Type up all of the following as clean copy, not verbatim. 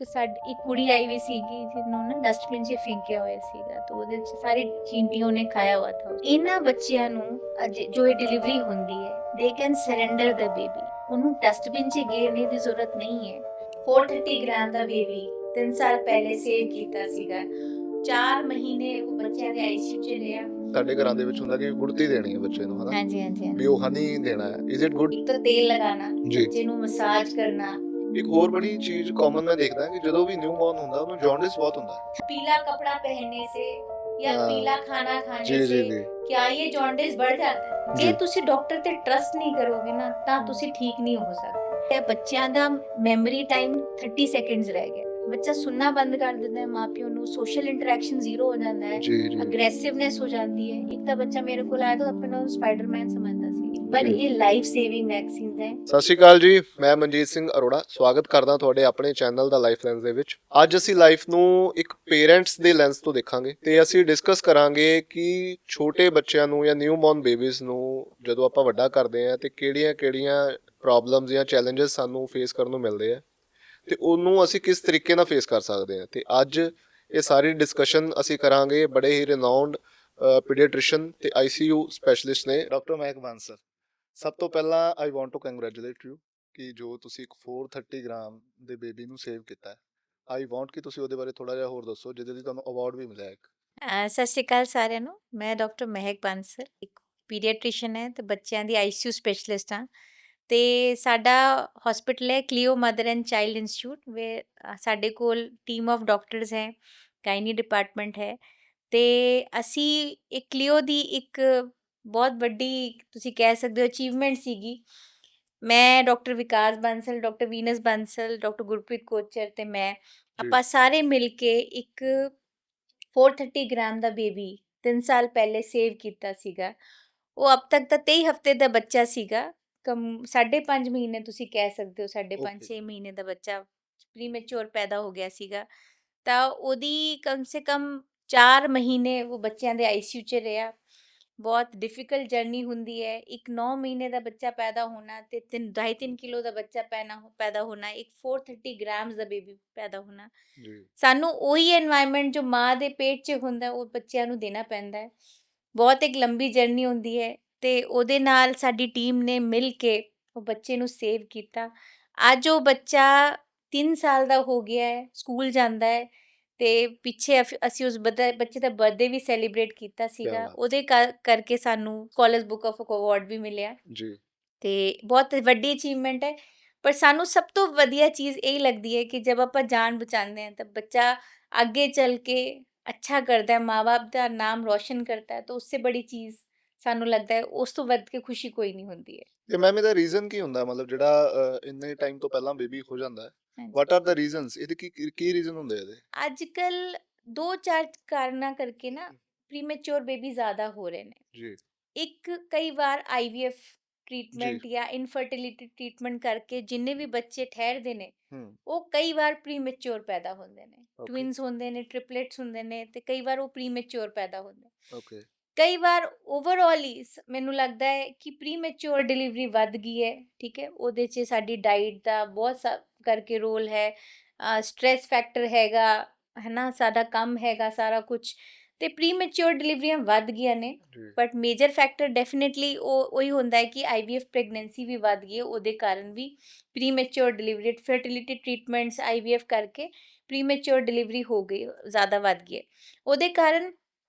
ਇੱਕ ਕੁੜੀ ਆਈ हुई ਸੀਗੀ ਜਿਹਨੂੰ ਨਾ ਡਸਟਬਿਨ 'ਚ ਫੇਂਕਿਆ ਹੋਇਆ ਸੀਗਾ ਤਾਂ ਉਹਦੇ 'ਚ ਸਾਰੀ ਚੀਂਟੀਆਂ ਉਹਨੇ ਖਾਇਆ हुआ था। ਇਹਨਾਂ ਬੱਚਿਆਂ ਨੂੰ ਜੋ ਇਹ ਡਿਲੀਵਰੀ ਹੁੰਦੀ ਹੈ they can surrender the baby, ਉਹਨੂੰ ਡਸਟਬਿਨ 'ਚ ਗੇਰਨੇ ਦੀ ਜ਼ਰੂਰਤ ਨਹੀਂ ਹੈ। 430 ਗ੍ਰਾਮ ਦਾ ਬੇਬੀ 3 ਸਾਲ ਪਹਿਲੇ ਸੇਵ ਕੀਤਾ ਸੀਗਾ। 4 ਮਹੀਨੇ ਉਹ ਬੱਚਿਆਂ ਦੇ ਆਈਸੀਯੂ 'ਚ ਰਿਹਾ। ਸਾਡੇ ਘਰਾਂ ਦੇ ਵਿੱਚ ਹੁੰਦਾ ਕਿ ਗੁੜਤੀ ਦੇਣੀ ਹੈ ਬੱਚੇ ਨੂੰ, ਹਨਾ? ਹਾਂਜੀ ਹਾਂਜੀ ਵੀ ਉਹ ਹਨੀ ਦੇਣਾ ਹੈ। Is it good? ਇੱਕ ਤਾਂ ਤੇਲ ਲਗਾਣਾ, ਜੀ। ਬੱਚੇ ਨੂੰ ਮਸਾਜ ਕਰਨਾ। ਇੱਕ ਹੋਰ ਬੜੀ ਚੀਜ਼ ਕਾਮਨ ਮੈਂ ਦੇਖਦਾ ਕਿ ਜਦੋਂ ਵੀ ਨਿਊ ਬੌਰਨ ਹੁੰਦਾ ਉਹਨੂੰ ਜੌਂਡਿਸ ਬਹੁਤ ਹੁੰਦਾ ਹੈ। पीला कपड़ा पहनने से या हाँ। पीला खाना खाने जी, से जी, जी। क्या ये जॉन्डिस बढ़ जाता है? जी। ਜੇ ਤੁਸੀਂ ਡਾਕਟਰ ਤੇ ਟਰਸਟ ਨਹੀਂ ਕਰੋਗੇ ਨਾ ਤਾਂ ਤੁਸੀਂ ਠੀਕ ਨਹੀਂ ਹੋ ਸਕਦੇ। ਇਹ ਬੱਚਿਆਂ ਦਾ ਮੈਮਰੀ ਟਾਈਮ 30 ਸੈਕਿੰਡਸ ਰਹਿ ਗਿਆ। ਬੱਚਾ ਸੁਣਨਾ ਬੰਦ ਕਰ ਦਿੰਦਾ ਹੈ, ਮਾਪਿਆਂ ਨੂੰ ਸੋਸ਼ਲ ਇੰਟਰੈਕਸ਼ਨ ਜ਼ੀਰੋ ਹੋ ਜਾਂਦਾ ਹੈ, ਜੀ ਜੀ। ਅਗਰੈਸਿਵਨੈਸ ਹੋ ਜਾਂਦੀ ਹੈ। ਇੱਕ ਤਾਂ ਬੱਚਾ ਮੇਰੇ ਕੋਲ ਆਇਆ ਤਾਂ ਆਪਣੇ ਨੂੰ ਸਪਾਈਡਰਮੈਨ ਸਮਝਦਾ ਸੀ, ਪਰ ਇਹ ਲਾਈਫ ਸੇਵਿੰਗ ਵੈਕਸੀਨਸ ਹੈ। ਸਤਿ ਸ਼੍ਰੀ ਅਕਾਲ ਜੀ, ਮੈਂ ਮਨਜੀਤ ਸਿੰਘ ਅਰੋੜਾ ਸਵਾਗਤ ਕਰਦਾ ਤੁਹਾਡੇ ਆਪਣੇ ਚੈਨਲ ਦਾ ਲਾਈਫ ਲੈਂਸ ਦੇ ਵਿੱਚ। ਅੱਜ ਅਸੀਂ ਲਾਈਫ ਨੂੰ ਇੱਕ ਪੇਰੈਂਟਸ ਦੇ ਲੈਂਸ ਤੋਂ ਦੇਖਾਂਗੇ ਤੇ ਅਸੀਂ ਡਿਸਕਸ ਕਰਾਂਗੇ ਕਿ ਛੋਟੇ ਬੱਚਿਆਂ ਨੂੰ ਜਾਂ ਨਿਊ ਬੌਰਨ ਬੇਬੀਜ਼ ਨੂੰ ਜਦੋਂ ਆਪਾਂ ਵੱਡਾ ਕਰਦੇ ਹਾਂ ਤੇ ਕਿਹੜੀਆਂ-ਕਿਹੜੀਆਂ ਪ੍ਰੋਬਲਮਸ ਜਾਂ ਚੈਲੰਜਸ ਸਾਨੂੰ ਫੇਸ ਕਰਨ ਨੂੰ ਮਿਲਦੇ ਆ ਤੇ ਉਹਨੂੰ ਅਸੀਂ ਕਿਸ ਤਰੀਕੇ ਨਾਲ ਫੇਸ ਕਰ ਸਕਦੇ ਹਾਂ। ਤੇ ਅੱਜ ਇਹ ਸਾਰੀ ਡਿਸਕਸ਼ਨ ਅਸੀਂ ਕਰਾਂਗੇ ਬੜੇ ਹੀ ਰਿਨਾਊਂਡ ਪੀਡੀਆਟ੍ਰੀਸ਼ੀਅਨ ਤੇ ਆਈਸੀਯੂ ਸਪੈਸ਼ਲਿਸਟ ਨੇ ਡਾਕਟਰ ਮਹਿਕ ਬਾਂਸਲ। ਸਭ ਤੋਂ ਪਹਿਲਾਂ I want to congratulate you ਕਿ ਜੋ ਤੁਸੀਂ ਇੱਕ 430 ਗ੍ਰਾਮ ਦੇ ਬੇਬੀ ਨੂੰ ਸੇਵ ਕੀਤਾ ਹੈ। ਆਈ ਵਾਂਟ ਕਿ ਤੁਸੀਂ ਉਹਦੇ ਬਾਰੇ ਥੋੜਾ ਜਿਹਾ ਹੋਰ ਦੱਸੋ, ਜਿਹਦੇ ਲਈ ਤੁਹਾਨੂੰ ਅਵਾਰਡ ਵੀ ਮਿਲਿਆ ਇੱਕ। ਸਤਿ ਸ਼੍ਰੀ ਅਕਾਲ ਸਾਰਿਆਂ ਨੂੰ। ਮੈਂ ਡਾਕਟਰ ਮਹਿਕ ਬਾਂਸਲ, ਇੱਕ ਪੀਡੀਆਟ੍ਰੀਸ਼ੀਅਨ ਹੈ ਤੇ ਬੱਚਿਆਂ ਦੀ ਆਈਸੀਯੂ ਸਪੈਸ਼ਲਿਸਟ ਹਾਂ। ਤੇ ਸਾਡਾ ਹਸਪੀਟਲ ਹੈ ਕਲੀਓ ਮਦਰ ਐਂਡ ਚਾਈਲਡ ਇੰਸਟੀਚਿਊਟ, ਵੇ ਸਾਡੇ ਕੋਲ ਟੀਮ ਆਫ ਡਾਕਟਰਸ ਹੈ, ਗਾਇਨੀ ਡਿਪਾਰਟਮੈਂਟ ਹੈ। ਤੇ ਅਸੀਂ ਇੱਕ ਕਲੀਓ ਦੀ ਇੱਕ ਬਹੁਤ ਵੱਡੀ ਤੁਸੀਂ ਕਹਿ ਸਕਦੇ ਹੋ ਅਚੀਵਮੈਂਟ ਸੀਗੀ। ਮੈਂ doctor Vikas Bansal, doctor Venus Bansal, doctor Gurpreet Kochar ਤੇ ਮੈਂ ਆਪਾਂ ਸਾਰੇ ਮਿਲ ਕੇ ਇੱਕ 430 ਗ੍ਰਾਮ ਦਾ ਬੇਬੀ 3 ਸਾਲ ਪਹਿਲੇ ਸੇਵ ਕੀਤਾ ਸੀਗਾ। ਉਹ ਅਬ ਤੱਕ ਤਾਂ 23 ਹਫ਼ਤੇ ਦਾ ਬੱਚਾ ਸੀਗਾ। 5.5 ਮਹੀਨੇ ਤੁਸੀਂ ਕਹਿ ਸਕਦੇ ਹੋ, 5.5-6 ਮਹੀਨੇ ਦਾ ਬੱਚਾ ਪ੍ਰੀਮੈਚੁਰ ਪੈਦਾ ਹੋ ਗਿਆ ਸੀਗਾ। ਤਾਂ ਉਹਦੀ ਕਮ ਸੇ ਕਮ 4 ਮਹੀਨੇ ਉਹ ਬੱਚਿਆਂ ਦੇ ਆਈਸੀਯੂ 'ਚ ਰਿਹਾ। ਬਹੁਤ ਡਿਫਿਕਲਟ ਜਰਨੀ ਹੁੰਦੀ ਹੈ। ਇੱਕ 9 ਮਹੀਨੇ ਦਾ ਬੱਚਾ ਪੈਦਾ ਹੋਣਾ ਤੇ 2.5-3 ਕਿਲੋ ਦਾ ਬੱਚਾ ਪੈਦਾ ਹੋਣਾ, ਇੱਕ 430 ਗ੍ਰਾਮਸ ਦਾ ਬੇਬੀ ਪੈਦਾ ਹੋਣਾ। ਸਾਨੂੰ ਉਹੀ ਐਨਵਾਇਰਨਮੈਂਟ ਜੋ ਮਾਂ ਦੇ ਪੇਟ 'ਚ ਹੁੰਦਾ ਉਹ ਬੱਚਿਆਂ ਨੂੰ ਦੇਣਾ ਪੈਂਦਾ ਹੈ। ਬਹੁਤ ਇੱਕ ਲੰਬੀ ਜਰਨੀ ਹੁੰਦੀ ਹੈ ਤੇ ਉਹਦੇ ਨਾਲ ਸਾਡੀ ਟੀਮ ਨੇ ਮਿਲ ਕੇ ਉਹ ਬੱਚੇ ਨੂੰ ਸੇਵ ਕੀਤਾ। ਅੱਜ ਉਹ ਬੱਚਾ 3 ਸਾਲ ਦਾ ਹੋ ਗਿਆ ਹੈ, ਸਕੂਲ ਜਾਂਦਾ ਹੈ ਤੇ ਪਿੱਛੇ ਅਸੀਂ ਉਸ ਬੱਚੇ ਦਾ ਬਰਥਡੇ ਵੀ ਸੈਲੀਬ੍ਰੇਟ ਕੀਤਾ ਸੀਗਾ। ਉਹਦੇ ਕਰਕੇ ਸਾਨੂੰ ਕਾਲਜ ਬੁੱਕ ਆਫ ਅਵਾਰਡ ਵੀ ਮਿਲਿਆ ਜੀ। ਤੇ ਬਹੁਤ ਵੱਡੀ ਅਚੀਵਮੈਂਟ ਹੈ। ਪਰ ਸਾਨੂੰ ਸਭ ਤੋਂ ਵਧੀਆ ਚੀਜ਼ ਇਹ ਲੱਗਦੀ ਹੈ ਕਿ ਜਦ ਆਪਾਂ ਜਾਨ ਬਚਾਉਂਦੇ ਹਾਂ ਤਾਂ ਬੱਚਾ ਅੱਗੇ ਚੱਲ ਕੇ ਅੱਛਾ ਕਰਦਾ ਹੈ, ਮਾँ बाप ਦਾ ਨਾਮ ਰੋਸ਼ਨ ਕਰਤਾ ਹੈ, ਤਾਂ ਉਸਸੇ ਬੜੀ ਚੀਜ਼ ਸਾਨੂੰ ਲੱਗਦਾ ਹੈ ਉਸ ਤੋਂ ਵੱਧ ਕੇ ਖੁਸ਼ੀ ਕੋਈ ਨਹੀਂ ਹੁੰਦੀ ਹੈ। ਤੇ ਮੈਮ ਇਹਦਾ ਰੀਜ਼ਨ ਕੀ ਹੁੰਦਾ, ਮਤਲਬ ਜਿਹੜਾ ਇੰਨੇ ਟਾਈਮ ਤੋਂ ਪਹਿਲਾਂ ਬੇਬੀ ਹੋ ਜਾਂਦਾ ਹੈ, ਵਾਟ ਆਰ ਦਾ ਰੀਜ਼ਨਸ? ਇਹਦੇ ਕੀ ਰੀਜ਼ਨ ਹੁੰਦੇ ਇਹਦੇ? ਅੱਜ ਕੱਲ 2-4 ਕਾਰਨਾਂ ਕਰਕੇ ਨਾ ਪ੍ਰੀਮੈਚੁਰ ਬੇਬੀ ਜ਼ਿਆਦਾ ਹੋ ਰਹੇ ਨੇ ਜੀ। ਇੱਕ ਕਈ ਵਾਰ ਆਈਵੀਐਫ ਟ੍ਰੀਟਮੈਂਟ ਜਾਂ ਇਨਫਰਟੀਲਿਟੀ ਟ੍ਰੀਟਮੈਂਟ ਕਰਕੇ ਜਿੰਨੇ ਵੀ ਬੱਚੇ ਠਹਿਰਦੇ ਨੇ ਉਹ ਕਈ ਵਾਰ ਪ੍ਰੀਮੈਚੁਰ ਪੈਦਾ ਹੁੰਦੇ ਨੇ। ਟਵਿਨਸ ਹੁੰਦੇ ਨੇ, ਟ੍ਰਿਪਲੇਟਸ ਹੁੰਦੇ ਨੇ ਤੇ ਕਈ ਵਾਰ ਉਹ ਪ੍ਰੀਮੈਚੁਰ ਪੈਦਾ ਹੁੰਦੇ। ਓਕੇ। ਕਈ ਵਾਰ ਓਵਰਆਲ ਹੀ ਮੈਨੂੰ ਲੱਗਦਾ ਹੈ ਕਿ ਪ੍ਰੀਮੈਚੁਰ ਡਿਲੀਵਰੀ ਵੱਧ ਗਈ ਹੈ। ਠੀਕ ਹੈ, ਉਹਦੇ 'ਚ ਸਾਡੀ ਡਾਈਟ ਦਾ ਬਹੁਤ ਕਰਕੇ ਰੋਲ ਹੈ, ਸਟ੍ਰੈਸ ਫੈਕਟਰ ਹੈਗਾ, ਹੈ ਨਾ, ਸਾਡਾ ਕੰਮ ਹੈਗਾ ਸਾਰਾ ਕੁਛ, ਤੇ ਪ੍ਰੀਮੈਚੁਰ ਡਿਲੀਵਰੀਆਂ ਵੱਧ ਗਈਆਂ ਨੇ। ਬਟ ਮੇਜਰ ਫੈਕਟਰ ਡੈਫੀਨੇਟਲੀ ਉਹੀ ਹੁੰਦਾ ਹੈ ਕਿ ਆਈਵੀਐਫ ਪ੍ਰੈਗਨੈਂਸੀ ਵੀ ਵੱਧ ਗਈ ਹੈ, ਉਹਦੇ ਕਾਰਨ ਵੀ premature delivery, fertility treatments IVF ਕਰਕੇ ਪ੍ਰੀਮੈਚੁਰ ਡਿਲੀਵਰੀ ਹੋ ਗਈ, ਜ਼ਿਆਦਾ ਵੱਧ ਗਈ ਹੈ। ਉਹਦੇ ਕਾਰਨ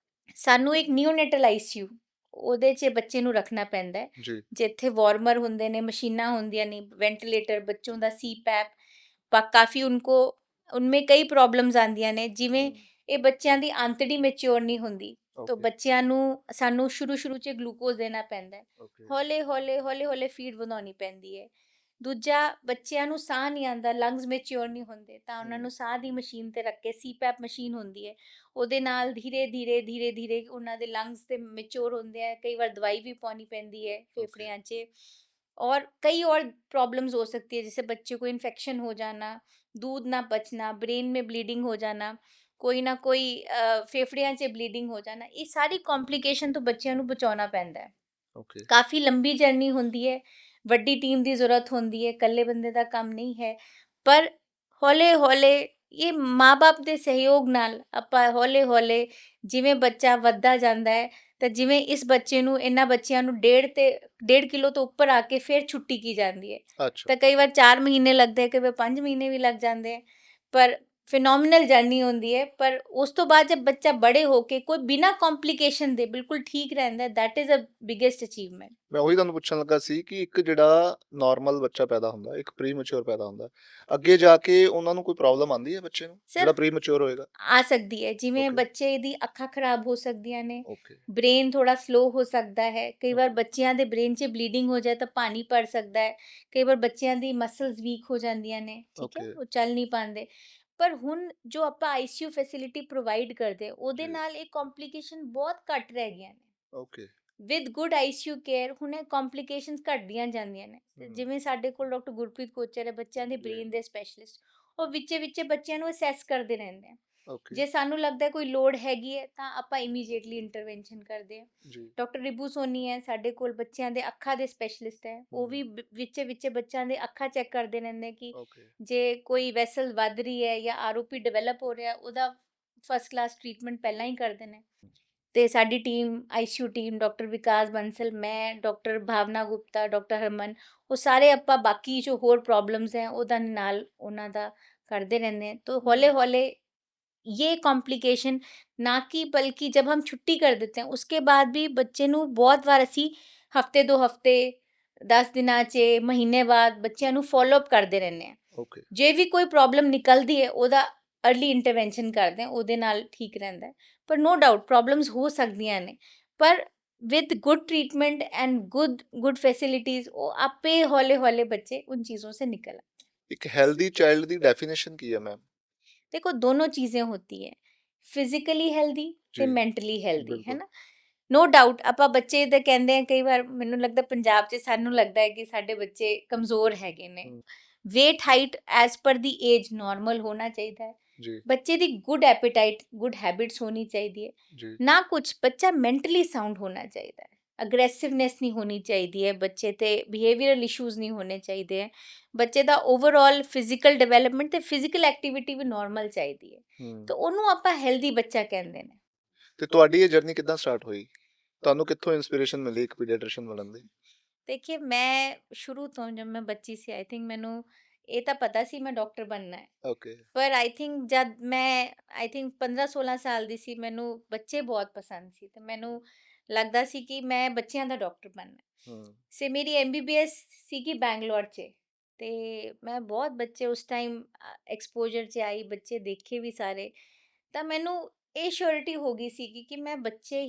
ਸਾਨੂੰ ਇੱਕ ਨਿਓਨੇਟਲ ਆਈਸੀਯੂ ਉਹਦੇ 'ਚ ਬੱਚੇ ਨੂੰ ਰੱਖਣਾ ਪੈਂਦਾ ਹੈ, ਜਿੱਥੇ ਵਾਰਮਰ ਹੁੰਦੇ ਨੇ, ਮਸ਼ੀਨਾਂ ਹੁੰਦੀਆਂ ਨੇ, ਵੈਂਟੀਲੇਟਰ, ਬੱਚੋਂ ਦਾ CPAP, ਕਾਫੀ ਉਨਮੇ ਕਈ ਪ੍ਰੋਬਲਮਸ ਆਉਂਦੀਆਂ ਨੇ। ਜਿਵੇਂ ਇਹ ਬੱਚਿਆਂ ਦੀ ਆਂਤੜੀ ਮੈਚਿਓਰ ਨਹੀਂ ਹੁੰਦੀ ਤਾਂ ਬੱਚਿਆਂ ਨੂੰ ਸਾਨੂੰ ਸ਼ੁਰੂ 'ਚ ਗਲੂਕੋਜ਼ ਦੇਣਾ ਪੈਂਦਾ ਹੈ, ਹੌਲੇ ਫੀਡ ਵਧਾਉਣੀ ਪੈਂਦੀ ਹੈ। ਦੂਜਾ, ਬੱਚਿਆਂ ਨੂੰ ਸਾਹ ਨਹੀਂ ਆਉਂਦਾ, ਲੰਗਸ ਮੈਚਿਓਰ ਨਹੀਂ ਹੁੰਦੇ ਤਾਂ ਉਹਨਾਂ ਨੂੰ ਸਾਹ ਦੀ ਮਸ਼ੀਨ ਤੇ ਰੱਖ ਕੇ, CPAP ਮਸ਼ੀਨ ਹੁੰਦੀ ਹੈ, ਉਹਦੇ ਨਾਲ ਧੀਰੇ ਧੀਰੇ ਉਹਨਾਂ ਦੇ ਲੰਗਸ ਤੇ ਮੈਚਿਓਰ ਹੁੰਦੇ ਆ। ਕਈ ਵਾਰ ਦਵਾਈ ਵੀ ਪਾਉਣੀ ਪੈਂਦੀ ਹੈ ਫੇਫੜਿਆਂ 'ਚ। और कई और प्रॉब्लम्स हो सकती है, जैसे बच्चे को इन्फेक्शन हो जाना, दूध ना पचना, ब्रेन में ब्लीडिंग हो जाना, कोई ना कोई फेफड़ियां 'ਚ ब्लीडिंग हो जाना। ये सारी कॉम्प्लिकेशन तो बच्चों ਨੂੰ ਬਚਾਉਣਾ ਪੈਂਦਾ ਹੈ। ਕਾਫੀ ਲੰਬੀ ਜਰਨੀ ਹੁੰਦੀ ਹੈ, ਵੱਡੀ ਟੀਮ ਦੀ ਜ਼ਰੂਰਤ ਹੁੰਦੀ ਹੈ, ਇਕੱਲੇ ਬੰਦੇ ਦਾ ਕੰਮ ਨਹੀਂ ਹੈ। ਪਰ ਹੌਲੇ ਇਹ ਮਾਂ-ਬਾਪ ਦੇ ਸਹਿਯੋਗ ਨਾਲ ਆਪਾਂ ਹੌਲੇ-ਹੌਲੇ ਜਿਵੇਂ ਬੱਚਾ ਵੱਧਦਾ ਜਾਂਦਾ ਹੈ, ਤਾਂ ਜਿਵੇਂ ਇਸ ਬੱਚੇ ਨੂੰ ਇਹਨਾਂ ਬੱਚਿਆਂ ਨੂੰ 1.5 ਕਿਲੋ ਤੋਂ ਉੱਪਰ ਆ ਕੇ ਫਿਰ ਛੁੱਟੀ ਕੀ ਜਾਂਦੀ ਹੈ। ਅੱਛਾ ਤਾਂ ਕਈ ਵਾਰ 4 ਮਹੀਨੇ ਲੱਗਦੇ ਹੈ, ਕਈ ਵਾਰ 5 ਮਹੀਨੇ ਵੀ ਲੱਗ ਜਾਂਦੇ ਹੈ, ਪਰ ਫਿਨੋਮੀਨਲ ਜਰਨੀ ਹੁੰਦੀ ਹੈ। ਪਰ ਉਸ ਤੋਂ ਬਾਅਦ ਜब ਬੱਚਾ ਬੜੇ ਹੋ ਕੇ ਕੋਈ ਬਿਨਾਂ ਕੰਪਲਿਕੇਸ਼ਨ ਦੇ ਬਿਲਕੁਲ ਠੀਕ ਰਹਿੰਦਾ ਹੈ, that is a biggest achievement. ਮੈਂ ਉਹੀ ਤੁਹਾਨੂੰ ਪੁੱਛਣ ਲੱਗਾ ਸੀ ਕਿ ਇੱਕ ਜਿਹੜਾ ਨਾਰਮਲ ਬੱਚਾ ਪੈਦਾ ਹੁੰਦਾ, ਇੱਕ ਪ੍ਰੀ ਮੈਚੁਰ ਪੈਦਾ ਹੁੰਦਾ, ਅੱਗੇ ਜਾ ਕੇ ਉਹਨਾਂ ਨੂੰ ਕੋਈ ਪ੍ਰੋਬਲਮ ਆਉਂਦੀ ਹੈ ਬੱਚੇ ਨੂੰ ਜਿਹੜਾ ਸਰ ਪ੍ਰੀ ਮੈਚੁਰ ਹੋਏਗਾ? ਆ ਸਕਦੀ ਹੈ, ਜਿਵੇਂ ਓਕੇ ਬੱਚੇ ਦੀ ਅੱਖਾਂ ਖਰਾਬ ਹੋ ਸਕਦੀਆਂ ਨੇ, ਓਕੇ ਬ੍ਰੇਨ ਥੋੜਾ ਸਲੋ ਹੋ ਸਕਦਾ ਹੈ, ਕਈ ਵਾਰ ਓਕੇ ਬੱਚਿਆਂ ਦੇ ਬ੍ਰੇਨ 'ਚ ਬਲੀਡਿੰਗ ਹੋ ਜਾਏ ਤਾਂ ਪਾਣੀ ਪੜ ਸਕਦਾ ਹੈ, ਕਈ ਵਾਰ ਬੱਚਿਆਂ ਦੀ ਮਸਲਸ ਵੀਕ ਹੋ ਜਾਂਦੀਆਂ ਨੇ, ਠੀਕ ਹੈ, ਓਕੇ ਉਹ ਚੱਲ ਨਹੀਂ ਪਾਉਂਦੇ। ਪਰ ਹੁਣ ਜੋ ਆਪਾਂ ਆਈਸੀਯੂ ਫੈਸਿਲਿਟੀ ਪ੍ਰੋਵਾਈਡ ਕਰਦੇ, ਉਹਦੇ ਜੀ ਨਾਲ ਇਹ ਕੰਪਲਿਕੇਸ਼ਨ ਬਹੁਤ ਘੱਟ ਰਹਿ ਗਈਆਂ ਨੇ। Okay with good ICU care ਹੁਣ ਇਹ ਕੰਪਲਿਕੇਸ਼ਨਸ ਘਟਦੀਆਂ ਜਾਂਦੀਆਂ ਨੇ। ਤੇ ਹਮ, ਜਿਵੇਂ ਸਾਡੇ ਕੋਲ ਡਾਕਟਰ ਗੁਰਪ੍ਰੀਤ ਕੋਚਰ ਹੈ, ਬੱਚਿਆਂ ਦੇ ਜੀ ਬ੍ਰੇਨ ਦੇ ਸਪੈਸ਼ਲਿਸਟ, ਉਹ ਵਿੱਚੇ ਬੱਚਿਆਂ ਨੂੰ ਅਸੈਸ ਕਰਦੇ ਰਹਿੰਦੇ ਆ। ਓਕੇ ਜੇ ਸਾਨੂੰ ਲੱਗਦਾ ਹੈ ਕੋਈ ਲੋੜ ਹੈਗੀ ਹੈ ਤਾਂ ਆਪਾਂ ਇਮੀਡੀਏਟਲੀ ਇੰਟਰਵੈਂਸ਼ਨ ਕਰਦੇ ਹਾਂ। ਜੀ ਡਾਕਟਰ ਰਿਬੂ ਸੋਨੀ ਹੈ ਸਾਡੇ ਕੋਲ, ਬੱਚਿਆਂ ਦੇ ਅੱਖਾਂ ਦੇ ਸਪੈਸ਼ਲਿਸਟ ਹੈ, ਉਹ ਵੀ ਵਿੱਚੇ ਬੱਚਿਆਂ ਦੇ ਅੱਖਾਂ ਚੈੱਕ ਕਰਦੇ ਰਹਿੰਦੇ ਕਿ ਓਕੇ ਜੇ ਕੋਈ ਵੈਸਲ ਵੱਧ ਰਹੀ ਹੈ ਜਾਂ ਆਰਓਪੀ ਡਿਵੈਲਪ ਹੋ ਰਿਹਾ, ਉਹਦਾ ਫਸਟ ਕਲਾਸ ਟ੍ਰੀਟਮੈਂਟ ਪਹਿਲਾਂ ਹੀ ਕਰਦੇ ਨੇ। ਤੇ ਸਾਡੀ ਟੀਮ, ਆਈਸੀਯੂ ਟੀਮ, ਡਾਕਟਰ ਵਿਕਾਸ ਬੰਸਲ, ਮੈਂ, ਡਾਕਟਰ ਭਾਵਨਾ ਗੁਪਤਾ, ਡਾਕਟਰ ਹਰਮਨ, ਉਹ ਸਾਰੇ ਆਪਾਂ ਬਾਕੀ ਜੋ ਹੋਰ ਪ੍ਰੋਬਲम्स हैं ਉਹਦਾ ਨਾਲ ਉਹਨਾਂ ਦਾ ਕਰਦੇ रहते हैं। तो हौले हौले ये कॉम्प्लिकेशन ना कि बल्कि जब हम छुट्टी कर देते हैं उसके बाद भी बच्चे ਨੂੰ ਬਹੁਤ ਵਾਰ ਅਸੀਂ ਹਫਤੇ 2 ਹਫਤੇ 10 ਦਿਨਾਂ 'ਚ ਮਹੀਨੇ ਬਾਅਦ ਬੱਚਿਆਂ ਨੂੰ ਫੋਲੋ ਅਪ ਕਰਦੇ ਰਹਿੰਦੇ ਹਾਂ। ਓਕੇ ਜੇ ਵੀ ਕੋਈ ਪ੍ਰੋਬਲਮ ਨਿਕਲਦੀ ਹੈ ਉਹਦਾ अर्ਲੀ ਇੰਟਰਵੈਂਸ਼ਨ ਕਰਦੇ ਹਾਂ, ਉਹਦੇ ਨਾਲ ਠੀਕ ਰਹਿੰਦਾ ਹੈ। ਪਰ ਨੋ ਡਾਊਟ ਪ੍ਰੋਬਲਮਸ ਹੋ ਸਕਦੀਆਂ ਨੇ, ਪਰ with good treatment and good facilities वो आपे हौले हौले बच्चे उन चीज़ों से निकल आते हैं। ਇੱਕ ਹੈਲਦੀ ਚਾਈਲਡ ਦੀ ਡੈਫੀਨੇਸ਼ਨ ਕੀ ਹੈ ਮੈਮ? देखो दोनों चीज़ें होती है, ਫਿਜ਼ੀਕਲੀ ਹੈਲਦੀ ਤੇ ਜੀ ਮੈਂਟਲੀ ਹੈਲਦੀ, ਹੈ ਬਿਲਕੁਲ ਨਾ। ਨੋ ਡਾਊਟ ਆਪਾਂ ਬੱਚੇ ਤਾਂ ਕਹਿੰਦੇ ਆ, ਕਈ ਵਾਰ ਮੈਨੂੰ ਲੱਗਦਾ ਪੰਜਾਬ 'ਚ ਸਾਨੂੰ ਲੱਗਦਾ ਹੈ ਕਿ ਸਾਡੇ ਬੱਚੇ ਕਮਜ਼ੋਰ ਹੈਗੇ ਨੇ। ਹਮ, ਵੇਟ ਹਾਈਟ ਐਜ਼ ਪਰ ਦੀ ਏਜ ਨਾਰਮਲ ਹੋਣਾ ਚਾਹੀਦਾ ਹੈ। ਜੀ ਬੱਚੇ ਦੀ ਗੁੱਡ ਐਪੀਟਾਈਟ, ਗੁੱਡ ਹੈबिट्स ਹੋਣੀ ਚਾਹੀਦੀ ਹੈ। ਜੀ ਨਾ ਕੁਛ ਬੱਚਾ ਮੈਂਟਲੀ ਸਾਊਂਡ ਹੋਣਾ ਚਾਹੀਦਾ ਹੈ, ਅਗਰੈਸਿਵਨੈਸ ਨਹੀਂ ਹੋਣੀ ਚਾਹੀਦੀ ਹੈ ਬੱਚੇ ਤੇ, ਬਿਹੇਵੀਅਰਲ ਇਸ਼ੂਜ਼ ਨਹੀਂ ਹੋਣੇ ਚਾਹੀਦੇ ਹੈ। ਬੱਚੇ ਦਾ ਓਵਰਆਲ ਫਿਜ਼ੀਕਲ ਡਿਵੈਲਪਮੈਂਟ ਤੇ ਫਿਜ਼ੀਕਲ ਐਕਟੀਵਿਟੀ ਵੀ ਨਾਰਮਲ ਚਾਹੀਦੀ ਹੈ। ਹਮ, ਤਾਂ ਉਹਨੂੰ ਆਪਾਂ ਹੈਲਦੀ ਬੱਚਾ ਕਹਿੰਦੇ ਨੇ। ਤੇ ਤੁਹਾਡੀ ਇਹ ਜਰਨੀ ਕਿੱਦਾਂ ਸਟਾਰਟ ਹੋਈ? ਤੁਹਾਨੂੰ ਕਿੱਥੋਂ ਇਨਸਪੀਰੇਸ਼ਨ ਮਿਲੀ ਇੱਕ ਪੀਡੀਆਟ੍ਰਿਸ਼ੀਅਨ ਬਣਨ ਦੀ? देखिए मैं शुरू तो जब मैं बच्ची सी आई थिंक मैनू ये तो पता सी मैं डॉक्टर बनना है, ਓਕੇ पर आई थिंक जब मैं आई थिंक 15-16 साल दी सी, मैनू बच्चे बहुत पसंद सी, तो मैनू लगता सी कि मैं बच्चों का डॉक्टर बनना है। ਹਮ से मेरी MBBS सी कि बैंगलोर च, ते मैं बहुत बच्चे उस टाइम एक्सपोजर च आई, बच्चे देखे भी सारे, तो मैनू ये श्योरिटी हो गई सी कि मैं बच्चों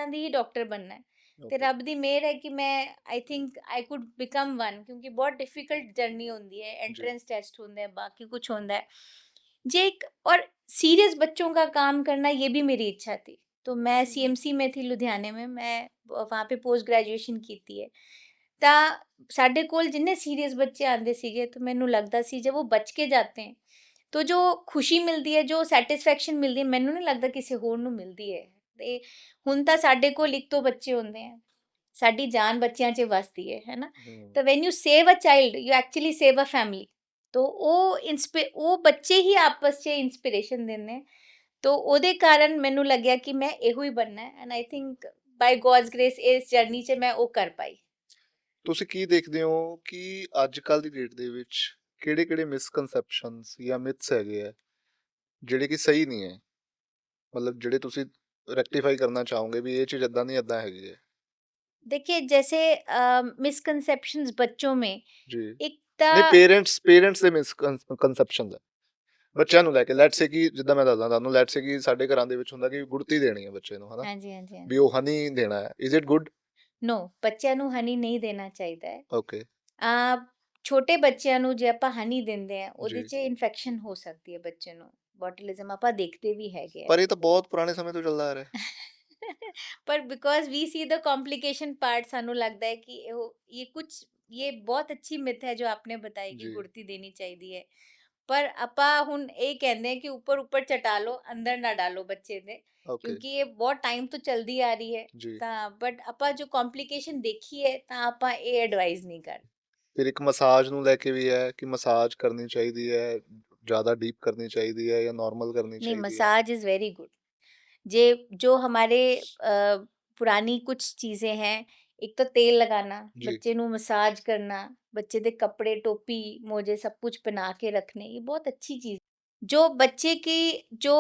दी ही डॉक्टर बनना है। ਤੇ ਓਕੇ ਰੱਬ ਦੀ ਮਿਹਰ ਹੈ ਕਿ ਮੈਂ I think I could become one, क्योंकि बहुत डिफिकल्ट जर्नी होती है, जी एंट्रेंस टेस्ट होता है, बाकी कुछ होता है जे एक, और सीरियस बच्चों का काम करना ये भी मेरी इच्छा थी। तो मैं CMC में थी लुधियाने में, मैं वहाँ पे पोस्ट ग्रेजुएशन की है। ਤਾਂ ਸਾਡੇ ਕੋਲ ਜਿੰਨੇ ਸੀਰੀਅਸ ਬੱਚੇ ਆਉਂਦੇ ਸੀਗੇ, ਤਾਂ ਮੈਨੂੰ ਲੱਗਦਾ ਸੀ जब वो बच के जाते हैं तो जो खुशी मिलती है, जो सैटिस्फैक्शन मिलती है, ਮੈਨੂੰ ਨਹੀਂ ਲੱਗਦਾ ਕਿਸੇ ਹੋਰ ਨੂੰ ਮਿਲਦੀ ਹੈ। ਤੇ ਹੁਣ ਤਾਂ ਸਾਡੇ ਕੋਲ ਇੱਕ ਦੋ ਬੱਚੇ ਹੁੰਦੇ ਆ, ਸਾਡੀ ਜਾਨ ਬੱਚਿਆਂ 'ਚ ਵਸਦੀ ਹੈ ਨਾ। ਹਮ ਤਾਂ when you save a child you actually save a family. ਤੋ ਉਹ ਬੱਚੇ ਹੀ ਆਪਸ 'ਚ ਇੰਸਪੀਰੇਸ਼ਨ ਦਿੰਦੇ ਨੇ। ਤੋ ਉਹਦੇ ਕਾਰਨ ਮੈਨੂੰ ਲੱਗਿਆ ਕਿ ਮੈਂ ਇਹੋ ਹੀ ਬਣਨਾ ਹੈ, and I think by God's grace ਇਸ ਜਰਨੀ 'ਚ ਮੈਂ ਉਹ ਕਰ ਪਾਈ। ਤੁਸੀਂ ਕੀ ਦੇਖਦੇ ਹੋ ਕਿ ਅੱਜ ਕੱਲ ਦੀ ਡੇਟ ਦੇ ਵਿੱਚ ਕਿਹੜੇ-ਕਿਹੜੇ ਮਿਸਕਨਸੈਪਸ਼ਨਸ ਜਾਂ ਮਿਥਸ ਹੈਗੇ ਆ ਜਿਹੜੇ ਕਿ ਸਹੀ ਨਹੀਂ ਹੈ, ਮਤਲਬ ਜਿਹੜੇ ਤੁਸੀਂ ਰੈਕਟੀਫਾਈ ਕਰਨਾ ਚਾਹੋਗੇ ਵੀ ਇਹ ਚੀਜ਼ ਇਦਾਂ ਨਹੀਂ ਇਦਾਂ ਹੈਗੀ ਹੈ? देखिए जैसे मिसकंसेप्शंस बच्चों में ਜੀ एक ਤਾਂ ਨਹੀਂ, ਪੇਰੈਂਟਸ ਦੇ ਮਿਸਕਨਸੈਪਸ਼ਨਸ ਹੈ ਬੱਚਿਆਂ ਨੂੰ ਲੈ ਕੇ। ਲੈਟਸ ਸੇ ਕਿ ਜਿੱਦਾਂ ਮੈਂ ਦੱਸਦਾ ਤੁਹਾਨੂੰ, ਲੈਟਸ ਸੇ ਕਿ ਸਾਡੇ ਘਰਾਂ ਦੇ ਵਿੱਚ ਹੁੰਦਾ ਕਿ ਗੁੜਤੀ ਦੇਣੀ ਹੈ ਬੱਚੇ ਨੂੰ, ਹਨਾ, ਹਾਂਜੀ ਹਾਂਜੀ ਵੀ ਹਾਂਜੀ ਉਹ ਹਨੀ ਦੇਣਾ ਹੈ। Is it good? ਨੋ, ਬੱਚਿਆਂ ਨੂੰ ਹਨੀ ਨਹੀਂ ਦੇਣਾ ਚਾਹੀਦਾ ਹੈ। ਓਕੇ ਛੋਟੇ ਬੱਚਿਆਂ ਨੂੰ ਜੇ ਆਪਾਂ ਹਨੀ ਦਿੰਦੇ ਆ, ਉਹਦੇ ਜੀ 'ਚ ਇਨਫੈਕਸ਼ਨ ਹੋ ਸਕਦੀ ਹੈ ਬੱਚੇ ਨੂੰ, ਬੋਟੂਲਿਜ਼ਮ ਆਪਾਂ ਦੇਖਦੇ ਵੀ ਹੈਗੇ ਆ। ਪਰ ਇਹ ਤਾਂ ਬਹੁਤ ਪੁਰਾਣੇ ਸਮੇਂ ਤੋਂ ਚੱਲਦਾ ਆ ਰਿਹਾ। ਪਰ because we C the ਕॉम्प्लिकेशन part, ਸਾਨੂੰ ਲੱਗਦਾ ਹੈ ਕਿ ਇਹ ਬਹੁਤ ਅੱਛੀ ਮਿਥ ਹੈ ਜੋ ਆਪਨੇ बताई ਕਿ ਜੀ ਗੁੜਤੀ ਦੇਣੀ ਚਾਹੀਦੀ ਹੈ। ਪਰ ਆਪਾਂ ਹੁਣ ਇਹ ਕਹਿੰਦੇ ਆ ਕਿ ਉੱਪਰ ਉੱਪਰ ਚਟਾ ਲਓ, ਅੰਦਰ ਨਾ ਡਾਲੋ ਬੱਚੇ ਦੇ, ਓਕੇ ਕਿਉਂਕਿ ਇਹ ਬਹੁਤ ਟਾਈਮ ਤੋਂ ਚਲਦੀ ਆ ਰਹੀ ਹੈ। ਜੀ ਤਾਂ ਬਟ ਆਪਾਂ ਜੋ ਕॉम्प्लिकेशन ਦੇਖੀ ਹੈ ਤਾਂ ਆਪਾਂ ਇਹ ਐਡਵਾਈਜ਼ ਨਹੀਂ ਕਰ। ਫਿਰ ਇੱਕ ਮਸਾਜ ਨੂੰ ਲੈ ਕੇ ਵੀ ਹੈ ਕਿ ਮਸਾਜ ਕਰਨੀ ਚਾਹੀਦੀ ਹੈ, ਜ਼ਿਆਦਾ ਡੀਪ ਕਰਨੀ ਚਾਹੀਦੀ ਹੈ ਜਾਂ ਨਾਰਮਲ ਕਰਨੀ नहीं, ਚਾਹੀਦੀ ਹੈ? Massage is very good. जे जो हमारे पुरानी कुछ चीज़ें हैं, एक तो तेल लगाना, जी। बच्चे ਨੂੰ ਮਸਾਜ ਕਰਨਾ, ਬੱਚੇ ਦੇ ਕੱਪੜੇ, ਟੋਪੀ, ਮੋਜੇ ਸਭ ਕੁਝ ਪहना के रखने, ये बहुत अच्छी चीज़। जो बच्चे की जो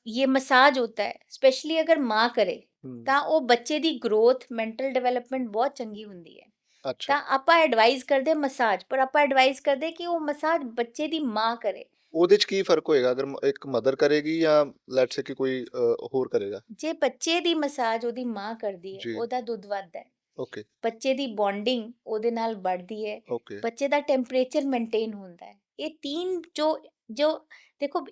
ये ਮਸਾਜ होता है, स्पेशली अगर माँ करे ਹੂੰ। ਤਾਂ ਉਹ ਬੱਚੇ ਦੀ ਗਰੋਥ, ਮੈਂਟਲ ਡਿਵੈਲਪਮੈਂਟ ਬਹੁਤ ਚੰਗੀ ਹੁੰਦੀ ਹੈ। ਅੱਛਾ। ਤਾਂ ਆਪਾਂ ਐਡਵਾਈਸ ਕਰਦੇ ਮਸਾਜ, ਪਰ ਆਪਾਂ ਐਡਵਾਈਸ ਕਰਦੇ ਕਿ ਉਹ ਮਸਾਜ ਬੱਚੇ ਦੀ ਮਾਂ ਕਰੇ। ਉਹਦੇ 'ਚ ਕੀ ਫ਼ਰਕ ਹੋਏਗਾ ਅਗਰ ਇੱਕ ਮਦਰ ਕਰੇਗੀ ਜਾਂ ਲੈਟਸ ਸੇ ਕਿ ਕੋਈ ਹੋਰ ਕਰੇਗਾ? ਜੇ ਬੱਚੇ ਦੀ ਮਸਾਜ ਉਹਦੀ ਮਾਂ ਕਰਦੀ ਹੈ, ਜੀ। ਉਹਦਾ ਦੁੱਧ ਵੱਧਦਾ ਹੈ, ਓਕੇ। ਬੱਚੇ ਦੀ ਬੌਂਡਿੰਗ ਉਹਦੇ ਨਾਲ बढ़ती है, ਓਕੇ। ਬੱਚੇ ਦਾ ਟੈਂਪਰੇਚਰ ਮੇਨਟੇਨ ਹੁੰਦਾ ਹੈ। ਇਹ तीन ਜੋ ਜੋ ਦੇਖੋ,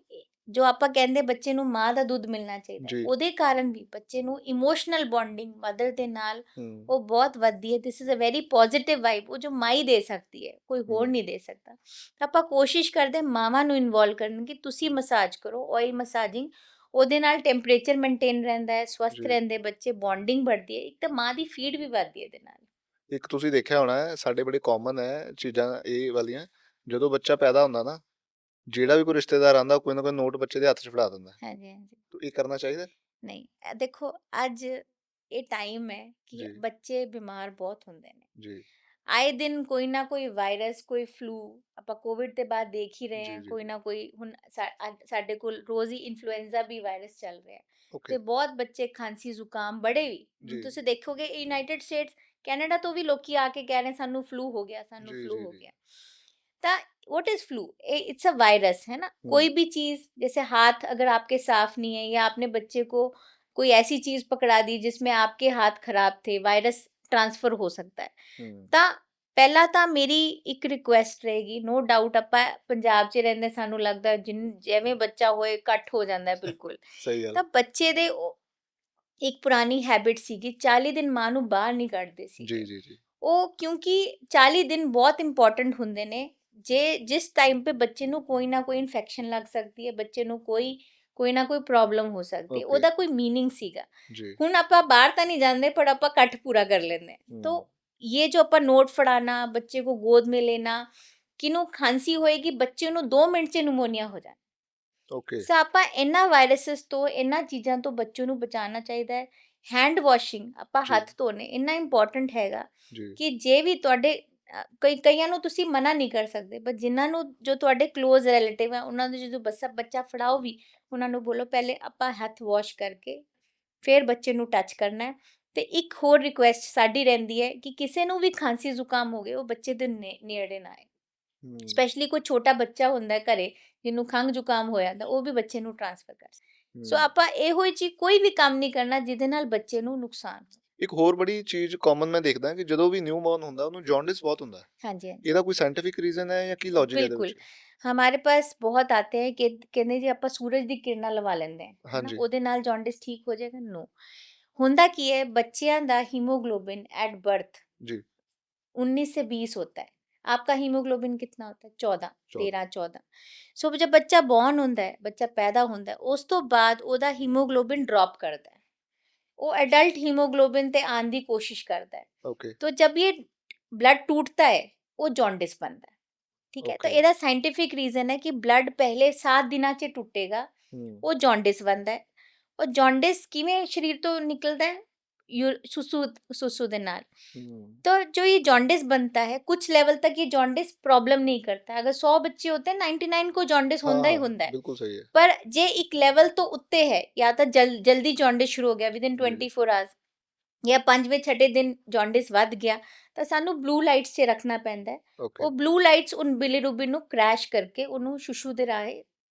ਜੋ ਆਪਾਂ ਕਹਿੰਦੇ ਬੱਚੇ ਨੂੰ ਮਾਂ ਦਾ ਦੁੱਧ ਮਿਲਣਾ ਚਾਹੀਦਾ ਹੈ, ਜੀ। ਉਹਦੇ ਕਾਰਨ ਵੀ ਬੱਚੇ ਨੂੰ ਇਮੋਸ਼ਨਲ ਬੌਂਡਿੰਗ ਮਦਰ ਦੇ ਨਾਲ ਹੂੰ। ਉਹ ਬਹੁਤ ਵੱਧਦੀ ਹੈ। This is a very positive vibe, ਉਹ ਜੋ ਮਾਂ ਹੀ ਦੇ ਸਕਦੀ ਹੈ, ਕੋਈ ਹੋਰ ਹੂੰ। ਨਹੀਂ ਦੇ ਸਕਦਾ। ਤਾਂ ਆਪਾਂ ਕੋਸ਼ਿਸ਼ ਕਰਦੇ ਮਾਵਾਂ ਨੂੰ ਇਨਵੋਲਵ ਕਰਨ ਕਿ ਤੁਸੀਂ ਮਸਾਜ ਕਰੋ, ਆਇਲ ਮਸਾਜਿੰਗ, ਉਹਦੇ ਨਾਲ ਟੈਂਪਰੇਚਰ ਮੇਨਟੇਨ ਰਹਿੰਦਾ ਹੈ, ਸਵਸਥ ਜੀ। ਰਹਿੰਦੇ ਬੱਚੇ, ਬੌਂਡਿੰਗ बढ़ती ਹੈ, ਇੱਕ ਤਾਂ ਮਾਂ ਦੀ ਫੀਡ ਵੀ ਵੱਧਦੀ ਹੈ ਇਹਦੇ ਨਾਲ। ਇੱਕ ਤੁਸੀਂ ਦੇਖਿਆ ਹੋਣਾ ਹੈ, ਸਾਡੇ ਬੜੇ ਕਾਮਨ ਹੈ ਚੀਜ਼ਾਂ ਇਹ ਵਾਲੀਆਂ, ਜਦੋਂ ਬੱਚਾ ਪੈਦਾ ਹੁੰਦਾ ਨਾ, ਜਿਹੜਾ ਵੀ ਕੋਈ ਰਿਸ਼ਤੇਦਾਰ ਆਂਦਾ ਕੋਈ ਨਾ ਕੋਈ ਨੋਟ ਬੱਚੇ ਦੇ ਹੱਥ 'ਚ ਫੜਾ ਦਿੰਦਾ। ਹਾਂਜੀ, ਹਾਂਜੀ। ਤਾਂ ਇਹ ਕਰਨਾ ਚਾਹੀਦਾ? ਨਹੀਂ, ਦੇਖੋ ਅੱਜ ਇਹ ਟਾਈਮ ਹੈ ਕਿ ਜੀ। ਬੱਚੇ ਬਿਮਾਰ ਬਹੁਤ ਹੁੰਦੇ ਨੇ। ਜੀ। ਆਏ ਦਿਨ ਕੋਈ ਨਾ ਕੋਈ ਵਾਇਰਸ, ਕੋਈ ਫਲੂ, ਆਪਾਂ ਕੋਵਿਡ ਦੇ ਬਾਅਦ ਦੇਖ ਹੀ ਰਹੇ ਜੀ। ਹਾਂ, ਜੀ। ਕੋਈ ਨਾ ਕੋਈ ਹੁਣ ਅੱਜ ਸਾਡੇ ਕੋਲ ਰੋਜ਼ ਹੀ ਇਨਫਲੂਐਂਜ਼ਾ ਵੀ ਵਾਇਰਸ ਚੱਲ ਰਿਹਾ ਹੈ। ਓਕੇ। ਤੇ ਬਹੁਤ ਬੱਚੇ ਖਾਂਸੀ ਜ਼ੁਕਾਮ, ਬੜੇ ਵੀ, ਹੁਣ ਜੀ। ਤੁਸੀਂ ਦੇਖੋਗੇ ਯੂਨਾਈਟਿਡ ਸਟੇਟਸ, ਕੈਨੇਡਾ ਤੋਂ ਵੀ ਲੋਕੀ ਆ ਕੇ ਕਹਿ ਰਹੇ ਸਾਨੂੰ ਫਲੂ ਹੋ ਗਿਆ, ਸਾਨੂੰ ਜੀ। ਫਲੂ ਜੀ। ਹੋ ਜੀ। ਗਿਆ। ਤਾਂ what is flu? It's a virus, है ना। हम्म। कोई भी चीज, जैसे हाथ अगर आपके साफ नहीं है या आपने बच्चे को कोई ऐसी चीज पकड़ा दी जिसमें आपके हाथ खराब थे, वायरस ट्रांसफर हो सकता है। ਹੂੰ। ਤਾਂ ਪਹਿਲਾਂ ਤਾਂ ਮੇਰੀ ਇੱਕ ਰਿਕੁਐਸਟ ਰਹੇਗੀ, ਨੋ ਡਾਊਟ ਆਪਾਂ ਪੰਜਾਬ 'ਚ ਰਹਿੰਦੇ, ਸਾਨੂੰ ਲੱਗਦਾ ਜਿਵੇਂ ਬੱਚਾ ਹੋਏ ਇਕੱਠ ਹੋ ਜਾਂਦਾ ਹੈ ਬਿਲਕੁਲ। ਸਹੀ ਗੱਲ। ਤਾਂ ਬੱਚੇ ਦੇ ਇੱਕ ਪੁਰਾਣੀ ਹੈਬਿਟ ਸੀਗੀ, 40 ਦਿਨ ਮਾਂ ਨੂੰ ਬਾਹਰ ਨਹੀਂ ਕੱਢਦੇ ਜੀ। ਸੀਗੇ ਜੀ। ਜੀ। ਉਹ, ਕਿਉਂਕਿ 40 ਦਿਨ ਬਹੁਤ ਇੰਪੋਰਟੈਂਟ ਹੁੰਦੇ ਨੇ। ਜੇ ਜਿਸ ਟਾਈਮ पे ਬੱਚੇ ਨੂੰ ਕੋਈ ਨਾ ਕੋਈ ਇਨਫੈਕਸ਼ਨ ਲੱਗ ਸਕਦੀ ਹੈ, ਬੱਚੇ ਨੂੰ ਕੋਈ ਨਾ ਕੋਈ ਪ੍ਰੋਬਲਮ ਹੋ ਸਕਦੀ ਹੈ, ਓਕੇ। ਉਹਦਾ ਕੋਈ ਮੀਨਿੰਗ ਸੀਗਾ। ਜੀ। ਹੁਣ ਆਪਾਂ ਬਾਹਰ ਤਾਂ ਨਹੀਂ ਜਾਂਦੇ, पर ਆਪਾਂ ਕੱਠ ਪੂਰਾ ਕਰ ਲੈਂਦੇ हैं। तो ये जो ਆਪਾਂ ਨੋਟ ਫੜਾਣਾ, ਬੱਚੇ को गोद में लेना, ਕਿਨੂੰ ਖਾਂਸੀ ਹੋਏਗੀ, ਬੱਚੇ ਨੂੰ 2 ਮਿੰਟ 'ਚ ਨਿਮੋਨੀਆ ਹੋ ਜਾਣਾ। ਓਕੇ। ਸੋ ਆਪਾਂ ਇਹਨਾਂ ਵਾਇਰਸਿਸ ਤੋਂ, ਇਹਨਾਂ ਚੀਜ਼ਾਂ ਤੋਂ ਬੱਚੇ ਨੂੰ ਬਚਾਉਣਾ ਚਾਹੀਦਾ ਹੈ। ਹੈਂਡ ਵਾਸ਼ਿੰਗ, ਆਪਾਂ ਜੀ। ਹੱਥ ਧੋਣੇ ਇੰਨਾ ਇੰਪੋਰਟੈਂਟ ਹੈਗਾ ਜੀ। ਕਿ ਜੇ ਵੀ ਤੁਹਾਡੇ ਕਈਆਂ ਨੂੰ ਤੁਸੀਂ ਮਨਾ ਨਹੀਂ ਕਰ ਸਕਦੇ, ਪਰ ਜਿਨ੍ਹਾਂ ਨੂੰ, ਜੋ ਤੁਹਾਡੇ ਕਲੋਜ਼ ਰਿਲੇਟਿਵ ਹੈ, ਉਹਨਾਂ ਨੂੰ ਜਦੋਂ ਬੱਚਾ ਫੜਾਓ ਵੀ, ਉਹਨਾਂ ਨੂੰ ਬੋਲੋ ਪਹਿਲੇ ਆਪਾਂ ਹੱਥ ਵਾਸ਼ ਕਰਕੇ ਫਿਰ ਬੱਚੇ ਨੂੰ ਟੱਚ ਕਰਨਾ ਹੈ। ਤੇ ਇੱਕ ਹੋਰ ਰਿਕੁਐਸਟ ਸਾਡੀ ਰਹਿੰਦੀ ਹੈ ਕਿ ਕਿਸੇ ਨੂੰ ਵੀ ਖਾਂਸੀ ਜ਼ੁਕਾਮ ਹੋ ਗਏ, ਉਹ ਬੱਚੇ ਦੇ ਨੇੜੇ ਨਾ ਆਏ। ਹੂੰ। ਸਪੈਸ਼ਲੀ ਕੋਈ ਛੋਟਾ ਬੱਚਾ ਹੁੰਦਾ ਹੈ ਘਰੇ, ਜਿਹਨੂੰ ਖੰਘ ਜ਼ੁਕਾਮ ਹੋਇਆ ਤਾਂ ਉਹ ਵੀ ਬੱਚੇ ਨੂੰ ਟ੍ਰਾਂਸਫਰ ਕਰ ਸਕਦਾ। ਸੋ ਆਪਾਂ ਇਹੋ ਹੀ ਚੀਜ਼, ਕੋਈ ਵੀ ਕੰਮ ਨਹੀਂ ਕਰਨਾ ਜਿਹਦੇ ਨਾਲ ਬੱਚੇ ਨੂੰ ਨੁਕਸਾਨ ਹੋ। ਇੱਕ ਹੋਰ ਬੜੀ ਚੀਜ਼ ਕਾਮਨ ਮੈਂ ਦੇਖਦਾ ਕਿ ਜਦੋਂ ਵੀ ਨਿਊ ਬੋਰਨ ਹੁੰਦਾ ਉਹਨੂੰ ਜੌਂਡਿਸ ਬਹੁਤ ਹੁੰਦਾ ਹੈ। ਹਾਂਜੀ, ਹਾਂਜੀ। ਇਹਦਾ ਕੋਈ ਸਾਇੰਟਿਫਿਕ ਰੀਜ਼ਨ ਹੈ ਜਾਂ ਕੀ ਲੌਜੀਕ ਹੈ ਇਹਦੇ ਬਿਲकुल, ਵਿੱਚ? हमारे पास बहुत आते हैं कि ਕਹਿੰਦੇ ਜੀ ਆਪਾਂ ਸੂਰਜ ਦੀ ਕਿਰਨਾਂ ਲਵਾ ਲੈਂਦੇ ਹਾਂ, ਹੈ ਨਾ, ਹਾਂਜੀ। ਉਹਦੇ ਨਾਲ ਜੌਂਡਿਸ ਠੀਕ ਹੋ ਜਾਏਗਾ। नो, ਹੁੰਦਾ ਕੀ ਹੈ, ਬੱਚਿਆਂ ਦਾ ਹੀਮੋਗਲੋबिन एट बर्थ जी। 19 से 20 होता है। आपका हीमोग्लोबिन कितना होता है? 14, 14। 13, 14। ਸੋ ਜब ਬੱਚਾ ਬੌਰਨ ਹੁੰਦਾ ਹੈ, ਬੱਚਾ ਪੈਦਾ ਹੁੰਦਾ ਹੈ, ਉਸ ਤੋਂ ਬਾਅਦ ਉਹਦਾ ਹੀਮੋਗਲੋबिन ਡ੍ਰੌਪ ਕਰਦਾ ਹੈ, ਉਹ एडल्ट हीमोग्लोबिन ਤੇ ਆਉਣ ਦੀ ਕੋਸ਼ਿਸ਼ ਕਰਦਾ है। ओके। तो जब ये ब्लड टूटता है, वो जॉन्डिस बनता है। ठीक है, तो ओके। ਇਹਦਾ ਸਾਇੰਟਿਫਿਕ ਰੀਜ਼ਨ ਹੈ ਕਿ ਬਲੱਡ ਪਹਿਲੇ 7 ਦਿਨਾਂ 'ਚ ਟੁੱਟੇਗਾ, ਉਹ ਜੌਂਡਿਸ ਬਣਦਾ ਹੈ। ਔਰ ਜੌਂਡਿਸ ਕਿਵੇਂ ਸਰੀਰ ਤੋਂ ਨਿਕਲਦਾ ਹੈ? सुसु ਦੇ ਨਾਲ। तो जो ये जॉन्डिस बनता है, कुछ लेवल तक ये जॉन्डिस प्रॉब्लम नहीं करता है। अगर 100 बच्चे होते हैं, 99 को जॉन्डिस हाँ होता ही हाँ होता है। बिल्कुल सही है। पर जे एक लेवल तो उत्ते है, या तो जल्दी जॉन्डिस शुरू हो गया विद इन 24 आवर्स, ਜਾਂ 5ਵੇਂ 6ਵੇਂ ਦਿਨ ਜੌਂਡਿਸ ਵੱਧ ਗਿਆ, ਤਾਂ ਸਾਨੂੰ ਬਲੂ ਲਾਈਟਸ 'ਚ ਰੱਖਣਾ ਪੈਂਦਾ ਹੈ। ओके। ਉਹ ਬਲੂ ਲਾਈਟਸ ਉਨ ਬਿਲੀਰੂਬਿਨ ਨੂੰ ਕ੍ਰੈਸ਼ ਕਰਕੇ ਉਹਨੂੰ ਸ਼ੁਸ਼ੂ ਦੇ ਰਾਹੀਂ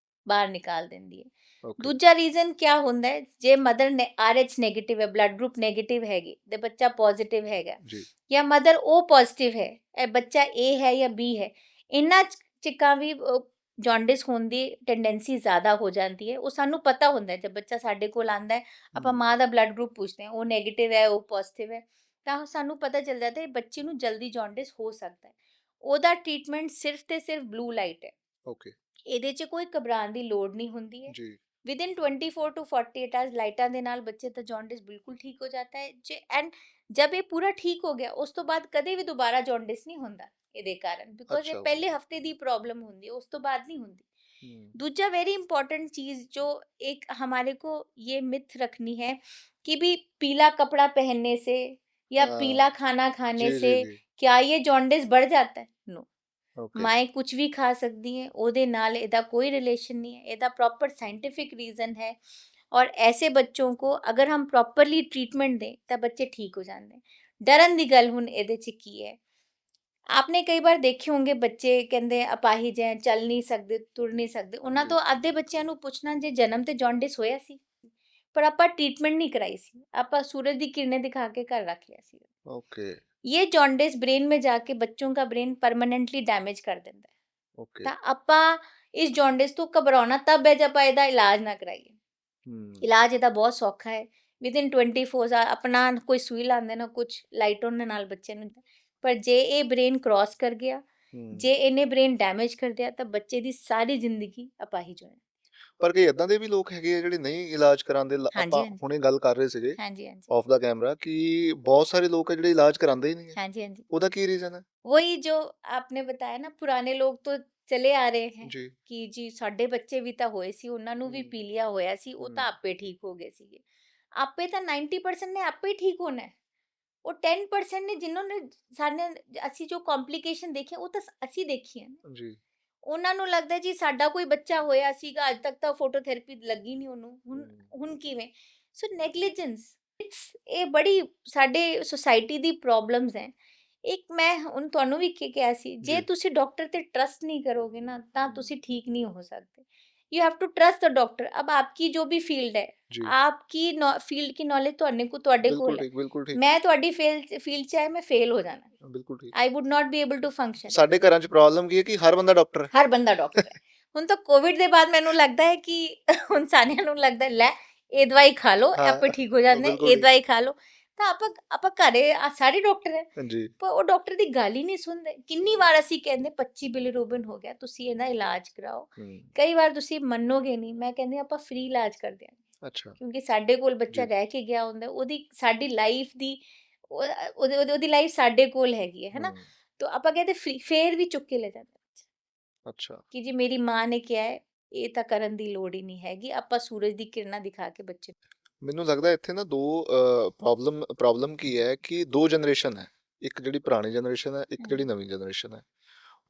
ਬਾਹਰ ਨਿਕਾਲ ਦਿੰਦੀ ਹੈ। ओके। ਦੂਜਾ ਰੀਜ਼ਨ ਕੀ ਹੁੰਦਾ ਹੈ, ਜੇ ਮਦਰ ਨੇ RH ਨੈਗੇਟਿਵ ਹੈ, ਬਲੱਡ ਗਰੁੱਪ ਨੈਗੇਟਿਵ ਹੈਗੀ ਤੇ ਬੱਚਾ ਪੋਜ਼ਿਟਿਵ ਹੈਗਾ, जी। ਜਾਂ ਮਦਰ O ਪੋਜ਼ਿਟਿਵ ਹੈ, ਇਹ ਬੱਚਾ A ਹੈ ਜਾਂ B ਹੈ, ਇਹਨਾਂ ਚਿੱਕਾਂ ਵੀ ਜੌਂਡਿਸ ਹੋਣ ਦੀ ਟੈਂਡੈਂਸੀ ਜ਼ਿਆਦਾ ਹੋ ਜਾਂਦੀ ਹੈ। ਉਹ ਸਾਨੂੰ ਪਤਾ ਹੁੰਦਾ ਹੈ, ਜਦ ਬੱਚਾ ਸਾਡੇ ਕੋਲ ਆਉਂਦਾ ਹੈ, ਆਪਾਂ ਮਾਂ ਦਾ ਬਲੱਡ ਗਰੁੱਪ ਪੁੱਛਦੇ ਹਾਂ, ਉਹ ਨੈਗੇਟਿਵ ਹੈ, ਉਹ ਪੋਜ਼ਿਟਿਵ ਹੈ, ਤਾਂ ਸਾਨੂੰ ਪਤਾ ਚੱਲ ਜਾਂਦਾ ਹੈ ਬੱਚੇ ਨੂੰ ਜਲਦੀ ਜੌਂਡਿਸ ਹੋ ਸਕਦਾ ਹੈ। ਉਹਦਾ ਟ੍ਰੀਟਮੈਂਟ ਸਿਰਫ ਤੇ ਸਿਰਫ ਬਲੂ ਲਾਈਟ ਹੈ। ओके। ਇਹਦੇ 'ਚ ਕੋਈ ਘਬਰਾਉਣ ਦੀ ਲੋੜ ਨਹੀਂ ਹੁੰਦੀ ਹੈ। जी। विद इन 24 to 48 आवर्स ਲਾਈਟਾਂ ਦੇ ਨਾਲ ਬੱਚੇ ਦਾ ਜੌਂਡਿਸ ਬਿਲਕੁਲ ਠੀਕ ਹੋ ਜਾਂਦਾ ਹੈ। ਐਂਡ ਜਬ ਇਹ ਪੂਰਾ ਠੀਕ ਹੋ ਗਿਆ, ਉਸ ਤੋਂ ਬਾਅਦ ਕਦੇ ਵੀ ਦੁਬਾਰਾ ਜੌਂਡਿਸ ਨਹੀਂ ਹੁੰਦਾ ਇਹਦੇ ਕਾਰਨ, ਬਿਕੋਜ਼ ਇਹ अच्छा। ਪਹਿਲੇ ਹਫਤੇ ਦੀ ਪ੍ਰੋਬਲਮ ਹੁੰਦੀ ਹੈ, ਉਸ ਤੋਂ ਬਾਅਦ ਨਹੀਂ ਹੁੰਦੀ। दूसरा वेरी इंपॉर्टेंट चीज जो एक हमारे को ये मिथ रखनी है कि भी पीला कपड़ा पहनने से या पीला खाना खाने जी से जी जी क्या ये जॉन्डिस बढ़ जाता है? नो। ਓਕੇ ਮਾਏ ਕੁਝ ਵੀ ਖਾ ਸਕਦੀ ਹੈ, ਉਹਦੇ ਨਾਲ ਇਹਦਾ ਕੋਈ ਰਿਲੇਸ਼ਨ नहीं है, ਇਹਦਾ प्रॉपर साइंटिफिक रीज़न है। और ऐसे बच्चों को अगर हम प्रॉपरली ट्रीटमेंट दें ਤਾਂ ਬੱਚੇ ਠੀਕ ਹੋ ਜਾਂਦੇ हैं। ਡਰਨ ਦੀ ਗੱਲ ਹੁਣ ਇਹਦੇ 'ਚ ਕੀ ਹੈ, आपने कई बार ਦੇਖੇ ਹੋਣਗੇ ਬੱਚੇ ਕਹਿੰਦੇ ਅਪਾਹਿਜ ਹੈ, ਚੱਲ ਨਹੀਂ ਸਕਦੇ, ਤੁਰ ਨਹੀਂ ਸਕਦੇ। ਉਹਨਾਂ ਜੀ ਤੋਂ ਅੱਧੇ ਬੱਚਿਆਂ ਨੂੰ ਪੁੱਛਣਾ ਜੇ ਜਨਮ ਤੇ ਜੌਂਡਿਸ ਹੋਇਆ ਸੀ, ਪਰ ਆਪਾਂ ਟ੍ਰੀਟਮੈਂਟ ਨਹੀਂ ਕਰਾਈ ਸੀ, ਆਪਾਂ सूरज ਦੀ ਕਿਰਨੇ ਦਿਖਾ ਕੇ ਘਰ ਰੱਖ ਲਿਆ ਸੀ। ਓਕੇ ये जॉन्डिस ब्रेन में जाके बच्चों का ब्रेन परमानेंटली डैमेज कर ਦਿੰਦਾ ਹੈ। ਓਕੇ ਤਾਂ ਆਪਾਂ ਇਸ ਜੌਂਡਿਸ ਤੋਂ ਘਬਰਾਉਣਾ ਤਬ ਹੈ ਜਦ ਆਪਾਂ ਇਹਦਾ ਇਲਾਜ ਨਾ ਕਰਾਈਏ। ਇਲਾਜ ਇਹਦਾ ਬਹੁਤ ਸੌਖਾ ਹੈ, ਵਿਦਿਨ 24 ਆਵਰ ਆਪਣਾ ਕੋਈ ਸੂਈ ਲਾਉਂਦੇ ਨਾ ਕੁਛ ਲਾਈਟ ਉਹਨਾਂ ਨਾਲ ਬੱਚੇ ਨੂੰ। ਪਰ ਜੇ ਇਹ ਬ੍ਰੇਨ ਕ੍ਰਾਸ ਕਰ ਗਿਆ, ਜੇ ਇਹਨੇ ਬ੍ਰੇਨ ਡੈਮੇਜ ਕਰ ਦਿਆ ਤਾਂ ਬੱਚੇ ਦੀ ਸਾਰੀ ਜ਼ਿੰਦਗੀ ਅਪਾਹਿਜ ਹੋ ਜਾਣੀ। ਪਰ ਕਈ ਇਦਾਂ ਦੇ ਵੀ ਲੋਕ ਹੈਗੇ ਆ ਜਿਹੜੇ ਨਹੀਂ ਇਲਾਜ ਕਰਾਉਂਦੇ ਹਾਂਜੀ ਆਪਾਂ ਹਾਂਜੀ ਹੁਣੇ ਗੱਲ ਕਰ ਰਹੇ ਸੀਗੇ ਹਾਂਜੀ ਹਾਂਜੀ ਆਫ ਦਾ ਕੈਮਰਾ ਕਿ ਬਹੁਤ ਸਾਰੇ ਲੋਕ ਆ ਜਿਹੜੇ ਇਲਾਜ ਕਰਾਉਂਦੇ ਹੀ ਨਹੀਂ ਹੈ ਹਾਂਜੀ ਹਾਂਜੀ ਉਹਦਾ ਕੀ ਰੀਜ਼ਨ ਹੈ वही जो आपने बताया ना, पुराने लोग तो ਚਲੇ ਆ ਰਹੇ ਹੈ ਜੀ ਕਿ ਜੀ ਸਾਡੇ ਬੱਚੇ ਵੀ ਤਾਂ ਹੋਏ ਸੀ, ਉਹਨਾਂ ਨੂੰ ਵੀ ਹਮ, ਪੀਲੀਆ ਹੋਇਆ ਸੀ, ਉਹ ਤਾਂ ਆਪੇ ਠੀਕ ਹੋ ਗਏ ਸੀਗੇ। ਆਪੇ ਤਾਂ 90% ਨੇ ਆਪੇ ਹੀ ਠੀਕ ਹੋਣਾ ਹੈ। ਉਹ 10% ਨੇ ਜਿਨ੍ਹਾਂ ਨੇ ਸਾਡੇ ਅਸੀਂ ਜੋ ਕੰਪਲਿਕੇਸ਼ਨ ਦੇਖੇ ਉਹ ਤਾਂ ਅਸੀਂ ਦੇਖੀ ਹੈ ਨਾ। ਜੀ ਉਹਨਾਂ ਨੂੰ ਲੱਗਦਾ ਜੀ ਸਾਡਾ ਕੋਈ ਬੱਚਾ ਹੋਇਆ ਸੀਗਾ, ਅੱਜ ਤੱਕ ਤਾਂ ਫੋਟੋਥੈਰੇਪੀ ਲੱਗੀ ਨਹੀਂ ਉਹਨੂੰ, ਹੁਣ ਕਿਵੇਂ? ਸੋ ਨੈਗਲੀਜੈਂਸ ਇਹ ਬੜੀ ਸਾਡੇ ਸੋਸਾਇਟੀ ਦੀ ਪ੍ਰੋਬਲਮਸ ਹੈ। ਇੱਕ ਮੈਂ ਹੁਣ ਤੁਹਾਨੂੰ ਵੀ ਕਿਹਾ ਸੀ, ਜੇ ਜੀ ਤੁਸੀਂ ਡਾਕਟਰ ਤੇ ट्रस्ट नहीं करोगे ना ਤਾਂ ਤੁਸੀਂ ठीक नहीं हो सकते। You have to trust the doctor. अब आपकी जो भी फील्ड है, ਜੀ आपकी फील्ड की नॉलेज ਤੁਹਾਡੇ ਬਿਲਕੁਲ ਕੋਲ ਹੈ। ਠੀਕ ਬਿਲकुल ठीक ਮੈਂ ਤੁਹਾਡੀ ਫੀਲਡ 'ਚ ਹੈ, ਮੈਂ ਫੇਲ ਹੋ ਜਾਣਾ। ਬਿਲकुल ठीक I would not be able to function. ਸਾਡੇ ਘਰਾਂ 'ਚ ਪ੍ਰੋਬਲਮ ਕੀ ਹੈ ਕਿ ਹਰ ਬੰਦਾ ਡਾਕਟਰ ਹੈ ਹਰ ਬੰਦਾ ਡਾਕਟਰ ਹੈ। ਹੁਣ ਤਾਂ ਕੋਵਿਡ ਦੇ ਬਾਅਦ ਮੈਨੂੰ ਲੱਗਦਾ ਹੈ ਕਿ ਹੁਣ ਸਾਰਿਆਂ ਨੂੰ ਲੱਗਦਾ ਹੈ, ਲੈ ਇਹ ਦਵਾਈ ਖਾ ਲਓ ਹਾਂ ਆਪੇ ਠੀਕ ਹੋ ਜਾਂਦੇ, ਬਿਲਕੁਲ ਇਹ ਠੀਕ ਦਵਾਈ ਖਾ ਲਓ। ਤਾਂ ਆਪਾਂ ਘਰੇ ਸਾਰੇ ਡਾਕਟਰ ਹੈ, ਜੀ ਪਰ ਉਹ ਡਾਕਟਰ ਦੀ ਗੱਲ ਹੀ ਨਹੀਂ ਸੁਣਦੇ। ਕਿੰਨੀ ਵਾਰ ਅਸੀਂ ਕਹਿੰਦੇ 25 ਬਿਲੀਰੂਬਿਨ ਹੋ ਗਿਆ, ਤੁਸੀਂ ਇਹਦਾ ਇਲਾਜ ਕਰਾਓ। ਕਈ ਵਾਰ ਤੁਸੀਂ ਮੰਨੋਗੇ ਨਹੀਂ, ਮੈਂ ਕਹਿੰਦੀ ਆਪਾਂ ਫ੍ਰੀ ਇਲਾਜ ਕਰਦੇ ਹਾਂ, ਅੱਛਾ ਕਿਉਂਕਿ ਸਾਡੇ ਕੋਲ ਬੱਚਾ ਜੀ ਰਹਿ ਕੇ ਗਿਆ ਹੁੰਦਾ, ਉਹਦੀ ਸਾਡੀ ਲਾਈਫ ਦੀ ਉਹਦੀ ਲਾਈਫ ਸਾਡੇ ਕੋਲ ਹੈਗੀ ਹੈ ਨਾ। ਤਾਂ ਆਪਾਂ ਕਹਿੰਦੇ ਫ੍ਰੀ, ਫੇਰ ਵੀ ਚੁੱਕ ਕੇ ਲੈ ਜਾਂਦੇ ਬੱਚਾ ਅੱਛਾ ਕਿ ਜੀ ਮੇਰੀ ਮਾਂ ਨੇ ਕਿਹਾ ਹੈ, ਇਹ ਤਾਂ ਕਰਨ ਦੀ ਲੋੜ ਹੀ ਨਹੀਂ ਹੈਗੀ। ਆਪਾਂ ਸੂਰਜ ਦੀ ਕਿਰਨਾਂ ਦਿਖਾ ਕੇ ਬੱਚੇ ਮੈਨੂੰ ਲੱਗਦਾ ਇੱਥੇ ਨਾ ਦੋ ਪ੍ਰੋਬਲਮ ਕੀ ਹੈ ਕਿ ਦੋ ਜਨਰੇਸ਼ਨ ਹੈ ਇੱਕ ਜਿਹੜੀ ਪੁਰਾਣੀ ਜਨਰੇਸ਼ਨ ਹੈ ਇੱਕ ਜਿਹੜੀ ਨਵੀਂ ਜਨਰੇਸ਼ਨ ਹੈ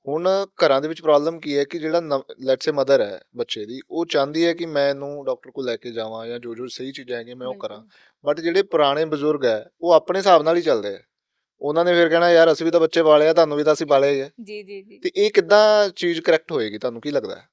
ਹੁਣ ਘਰਾਂ ਦੇ ਵਿੱਚ ਪ੍ਰੋਬਲਮ ਕੀ ਹੈ ਕਿ ਜਿਹੜਾ ਲੈਟਸ ਸੇ ਮਦਰ ਹੈ ਬੱਚੇ ਦੀ ਉਹ ਚਾਹੁੰਦੀ ਹੈ ਕਿ ਮੈਂ ਇਹਨੂੰ ਡਾਕਟਰ ਕੋਲ ਲੈ ਕੇ ਜਾਵਾਂ ਜਾਂ ਜੋ ਜੋ ਸਹੀ ਚੀਜ਼ਾਂ ਹੈਗੀਆਂ ਮੈਂ ਉਹ ਕਰਾਂ ਬਟ ਜਿਹੜੇ ਪੁਰਾਣੇ ਬਜ਼ੁਰਗ ਹੈ ਉਹ ਆਪਣੇ ਹਿਸਾਬ ਨਾਲ ਹੀ ਚੱਲਦੇ ਆ ਉਹਨਾਂ ਨੇ ਫਿਰ ਕਹਿਣਾ ਯਾਰ ਅਸੀਂ ਵੀ ਤਾਂ ਬੱਚੇ ਪਾਲੇ ਆ ਤੁਹਾਨੂੰ ਵੀ ਤਾਂ ਅਸੀਂ ਪਾਲੇ ਹੀ ਹੈ ਜੀ ਜੀ ਜੀ ਤੇ ਇਹ ਕਿੱਦਾਂ ਚੀਜ਼ ਕਰੈਕਟ ਹੋਏਗੀ ਤੁਹਾਨੂੰ ਕੀ ਲੱਗਦਾ ਹੈ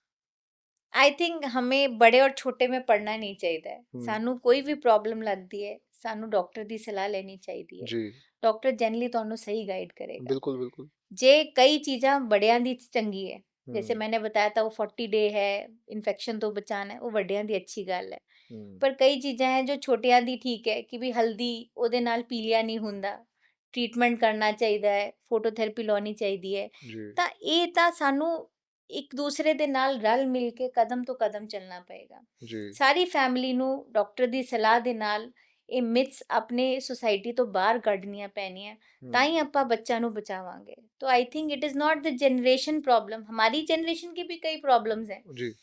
आई थिंक हमें बड़े और छोटे में पढ़ना नहीं चाहिए। सानू कोई भी प्रॉब्लम लगती है, सानू डॉक्टर की सलाह लेनी चाहिए। जी डॉक्टर जनरली ਤੁਹਾਨੂੰ सही गाइड करेगा। बिल्कुल बिल्कुल जे कई चीज़ां बड़ियां दी चंगी है, जैसे मैंने बताया था वो 40 डे है, इन्फेक्शन तो बचाना है, वो वड्डियां दी अच्छी गल है। पर कई चीज़ां हैं जो छोटियां दी ठीक है कि भी हल्दी ਉਹਦੇ ਨਾਲ ਪੀਲੀਆ ਨਹੀਂ ਹੁੰਦਾ, ट्रीटमेंट करना चाहिए है, फोटोथेरेपी लानी चाहिए है। जी ਤਾਂ ਇਹ ਤਾਂ ਸਾਨੂੰ ਇੱਕ ਦੂਸਰੇ ਦੇ ਨਾਲ ਰਲ ਮਿਲ ਕੇ ਕਦਮ ਤੋਂ ਕਦਮ ਚੱਲਣਾ ਪਏਗਾ। जी ਸਾਰੀ ਫੈਮਿਲੀ ਨੂੰ ਡਾਕਟਰ ਦੀ ਸਲਾਹ ਦੇ ਨਾਲ ਇਹ ਮਿਥਸ ਆਪਣੇ ਸੋਸਾਇਟੀ ਤੋਂ ਬਾਹਰ ਕੱਢਣੀਆਂ ਪੈਣੀਆਂ, ਤਾਂ ਹੀ ਆਪਾਂ ਬੱਚਿਆਂ ਨੂੰ ਬਚਾਵਾਂਗੇ। तो I think it is not the generation problem, हमारी जनरेशन की भी कई प्रॉब्लम्स हैं। जी